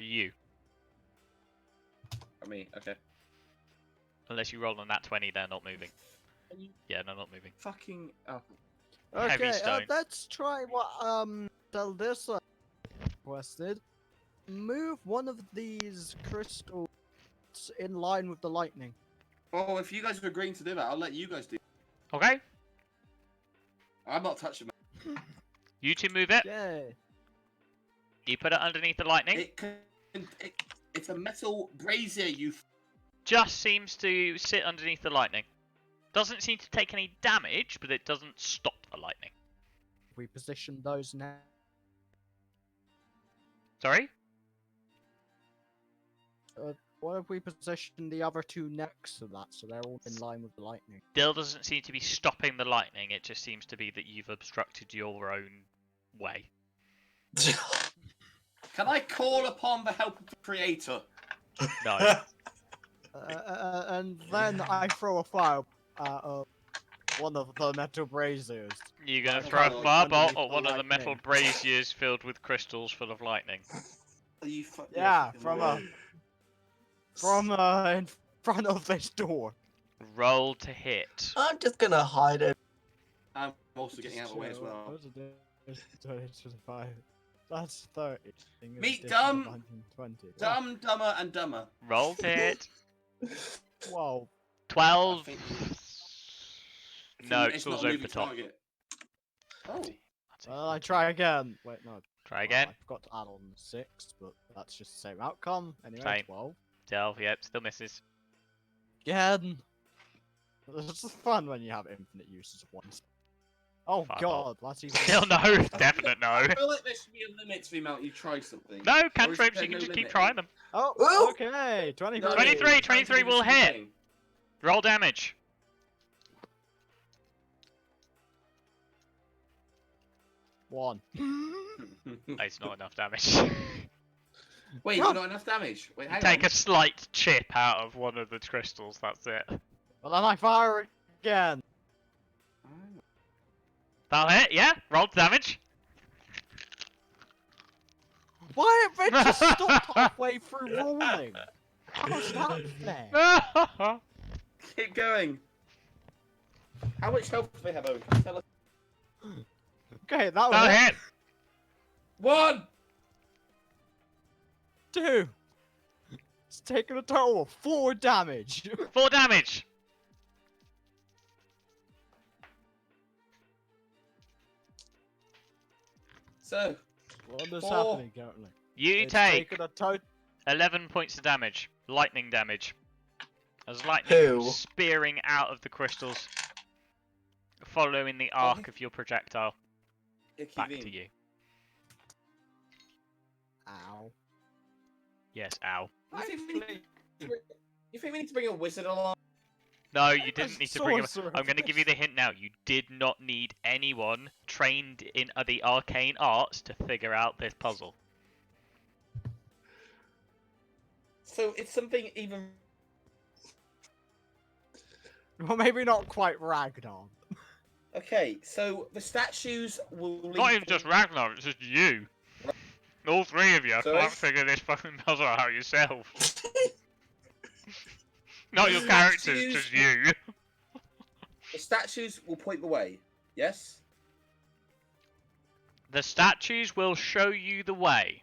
You. Me, okay. Unless you roll on that 20, they're not moving. Yeah, no, not moving. Fucking Heavy Okay, stone. let's try what Delissa requested. Move one of these crystals in line with the lightning. Well, if you guys are agreeing to do that, I'll let you guys do. Okay. I'm not touching it. You two move it. Yay. You put it underneath the lightning. It's a metal brazier. Just seems to sit underneath the lightning. Doesn't seem to take any damage, but it doesn't stop the lightning. We position those now. Sorry? What if we position the other two next to that so they're all in line with the lightning? Still doesn't seem to be stopping the lightning. It just seems to be that you've obstructed your own way. Can I call upon the help of the creator? No. And then I throw a fire at one of the metal braziers. You're going to Okay, throw a like fireball underneath at the one of the metal lightning. braziers filled with crystals full of lightning. Are you Yeah, fucking from weird. in front of this door. Roll to hit. I'm just gonna hide it. I'm also getting out of the way as well. 25. That's 30. Meet dumb. 120. Dumb, dumber, and dumber. Roll to hit. Whoa. 12. I think- No, It's it's not all a over moving the top. target. Oh, I try again. Wait, no. Try again. I forgot to add on 6, but that's just the same outcome. Anyway, Same. 12. 12, yep, still misses. Again. It's fun when you have infinite uses of ones. Oh Fireball. god, that's even. Still no, definite no. I feel like there should be a limit to the amount you try something. No, Or is cantrips, there you can no just keep limit? trying them. Oh, Ooh! okay. 23. No, 23, trying to 23 do the will same hit. thing. Roll damage. 1. It's not enough damage. Wait, Well- not enough damage. Wait, hang Take on. a slight chip out of one of the crystals, that's it. Well, then I fire again. That'll hit, yeah? Roll damage. Why have they just stopped halfway through rolling? How's that fair? Keep going. How much health do they have, Owen? Can you tell us? Okay, that That'll was hit. 1! 2. It's taken a total of 4 damage. 4 damage. So, What is 4. happening currently? You It's take taken a total. 11 points of damage, lightning damage, as lightning comes Who? spearing out of the crystals, following the arc of your projectile back to you. Ow. Yes, ow. You think we need to bring a wizard along? No, you didn't need to bring him. Sorcerer. I'm going to give you the hint now. You did not need anyone trained in the arcane arts to figure out this puzzle. So it's something even. Well, maybe not quite Ragnar. Okay, so the statues will lead. Not even just Ragnar, it's just you. All three of you So can't if- figure this fucking puzzle out yourself. Not your The characters, statues- just you. The statues will point the way. Yes. The statues will show you the way.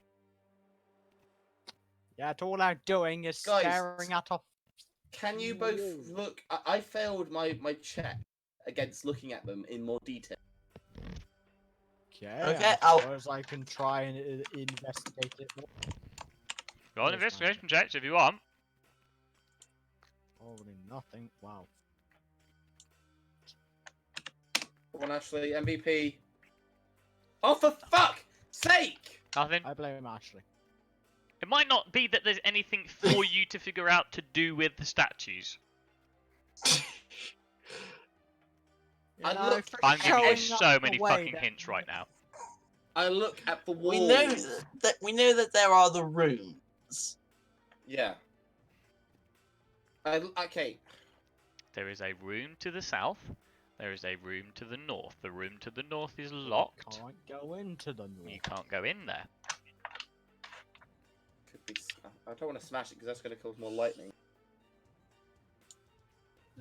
Yeah, all I'm doing is Guys, staring at a. Can you both look? I failed my check against looking at them in more detail. Okay, Okay, I I'll- suppose I can try and investigate it more. Go on Where's investigation checks if you want. Holy nothing. Wow. Come on, Ashley, MVP. Oh, for fuck's sake! Nothing. I blame Ashley. It might not be that there's anything for you to figure out to do with the statues. I You know, looked- for I'm giving you showing up so the many way fucking that- hints right now. I look at the walls. We know that there are the rooms. Yeah. Okay. There is a room to the south. There is a room to the north. The room to the north is locked. Can't go into the You north. can't go in there. Could be. I don't want to smash it because that's going to cause more lightning.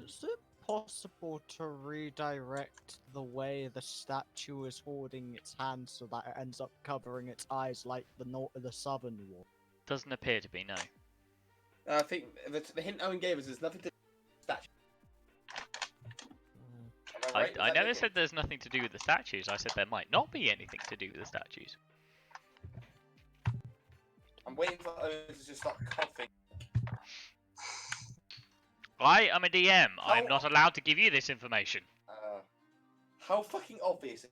Is it possible to redirect the way the statue is holding its hand so that it ends up covering its eyes like the southern wall? Doesn't appear to be, no. I think the hint Owen gave us is nothing to do with the statue. Am I right? Is I that never the said hint? there's nothing to do with the statues. I said there might not be anything to do with the statues. I'm waiting for Owen to just start coughing. I am a DM. I'm Oh. not allowed to give you this information. How fucking obvious.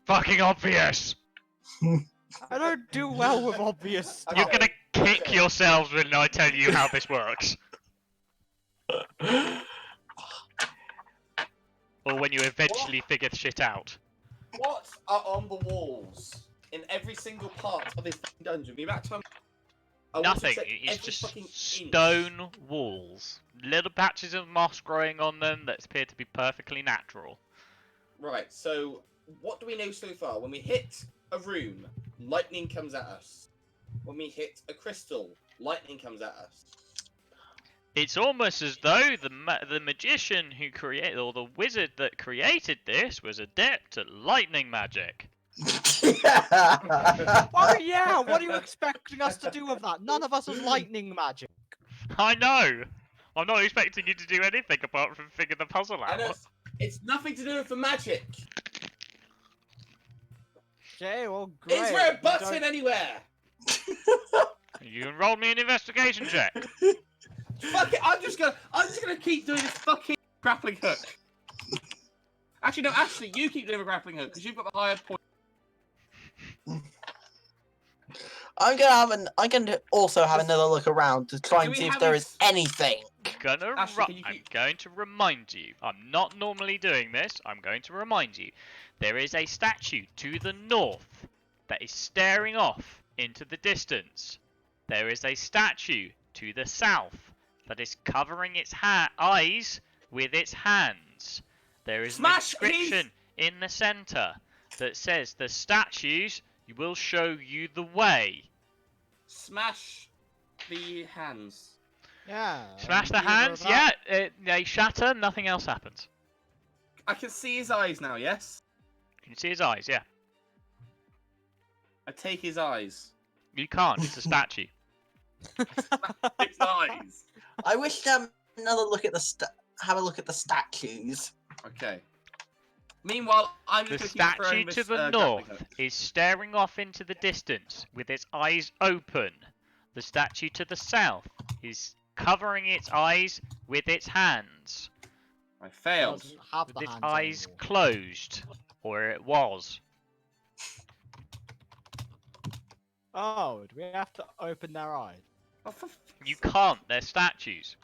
Fucking obvious! I don't do well with obvious stuff. You're Okay. gonna kick Okay. yourselves when I tell you how this works. Or when you eventually figure shit out. What are on the walls in every single part of this fucking dungeon? The amount of time I want to Nothing. check It's every just fucking inch. stone walls. Little patches of moss growing on them that appear to be perfectly natural. Right, so what do we know so far? When we hit a room, lightning comes at us. When we hit a crystal, lightning comes at us. It's almost as though the magician who created, or the wizard that created this, was adept at lightning magic. Oh yeah, what are you expecting us to do with that? None of us has lightning magic. I know. I'm not expecting you to do anything apart from figure the puzzle I know out. it's nothing to do with the magic. Okay, well great. Is there a we button don't- anywhere? You can roll me an investigation check. Fuck it, I'm just gonna keep doing this fucking grappling hook. Actually, no, Ashley, you keep doing the grappling hook because you've got the higher point. I'm gonna also have another look around to try Do and we see if have there any is anything. Ashley, can you I'm keep- going to remind you. I'm not normally doing this. I'm going to remind you. There is a statue to the north that is staring off into the distance. There is a statue to the south that is covering its eyes with its hands. There is an Smash, inscription in the center that says the statues will show you the way. Smash the hands. Yeah. Smash the either hands, that- yeah, they shatter, nothing else happens. I can see his eyes now, yes? You can see his eyes, yeah. I take his eyes. You can't, it's a statue. His eyes. I wish to have another look at have a look at the statues. Okay. Meanwhile, I'm The just going to keep statue throwing to this, the grappling north hook. is staring off into the distance with its eyes open. The statue to the south is covering its eyes with its hands, I failed. Doesn't have with the its hands eyes anymore. closed, or it was. Oh, do we have to open their eyes? Oh, for You can't, they're statues.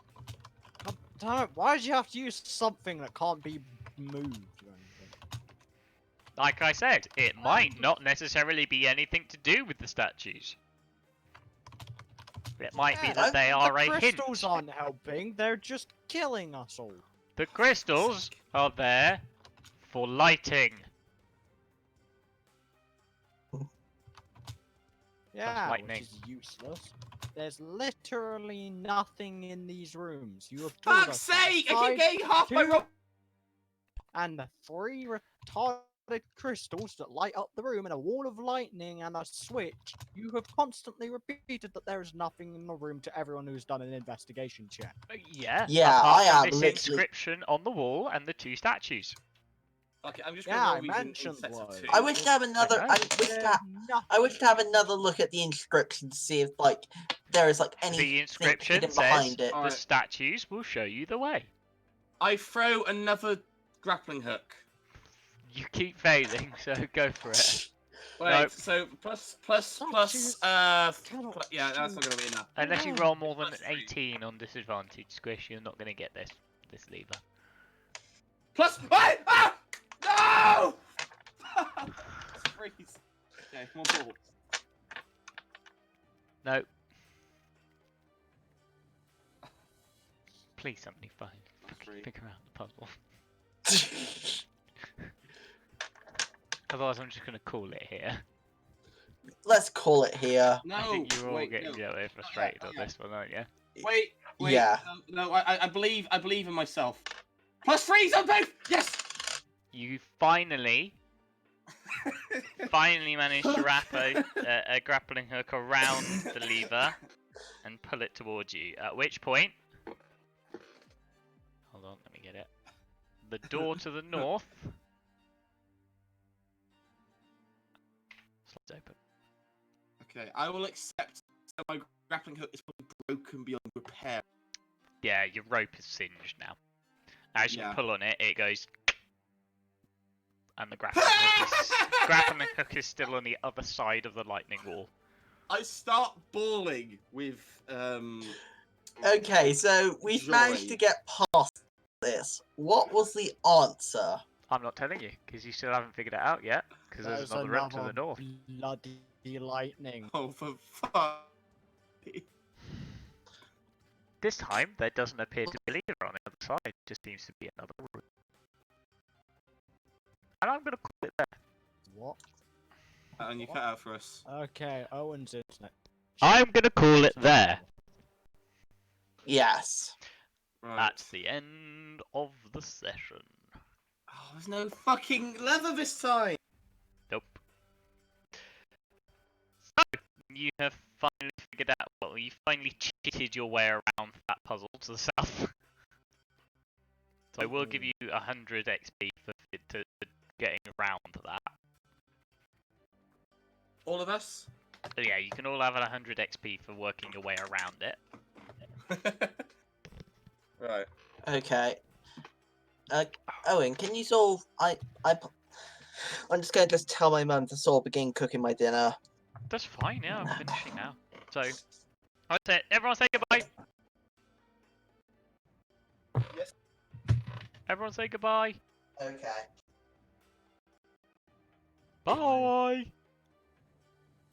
God damn it, why did you have to use something that can't be moved or anything? Like I said, it might not necessarily be anything to do with the statues. It might be Yeah, that they are the a hint. crystals aren't helping, they're just killing us all. The crystals are there for lighting. Yeah, lightning. which is useless. There's literally nothing in these rooms. You have told fuck's us that sake! I aside keep getting half my two- roll. and the 3 retarded crystals that light up the room and a wall of lightning and a switch, you have constantly repeated that there is nothing in the room to everyone who's done an investigation check. Yeah, Yeah, apart I from am this literally- inscription on the wall and the two statues. Okay, I'm just Yeah, going to I roll these in mentioned sets of those. two. I wish to have another. know. I wish to. There's I wish to have another look at the inscription to see if like there is like anything The inscription hidden says behind it. the Alright. statues will show you the way. I throw another grappling hook. You keep failing, so go for it. Wait, Nope. so plus, Statues cannot yeah, that's not shoot. going to be enough. Unless you Yeah. roll more than an Plus three. 18 on disadvantage, Squish, you're not going to get this lever. Plus, wait! Ah! No! Freeze. Okay, one more. No. Please, somebody fine. Three. Figure out the puzzle. Otherwise, I'm just going to call it here. Let's call it here. No, I think you're all wait, getting no. very frustrated on yeah. this one, aren't you? Wait, Yeah. no, I believe in myself. Plus 3 on both. Yes. You finally managed to wrap a grappling hook around the lever and pull it towards you. At which point, hold on, let me get it. The door to the north slides open. Okay, I will accept that my grappling hook is probably broken beyond repair. Yeah, your rope is singed now. As you Yeah. pull on it, it goes, and the grappling hook is still on the other side of the lightning wall. I start bawling with Okay, so we've managed to Joy. get past this. What was the answer? I'm not telling you because you still haven't figured it out yet. Because there's another room to the north. Bloody lightning. Oh, for fuck. This time, there doesn't appear to be a lever on the other side. It just seems to be another room. And I'm going to call it there. What? And you cut out for us. Okay, Owen's internet. I'm going to call it there. Yes. Right. That's the end of the session. Oh, there's no fucking leather this time. Nope. So, you have finally figured out, well, you finally cheated your way around that puzzle to the south. So I will give you 100 XP for getting around that. All of us? So yeah, you can all have 100 XP for working your way around it. Right. Okay. Owen, can you solve? I'm just gonna tell my mum to sort of begin cooking my dinner. That's fine, yeah, I'm finishing now. So, that's it. Everyone say goodbye. Yes. Everyone say goodbye. Okay. Bye.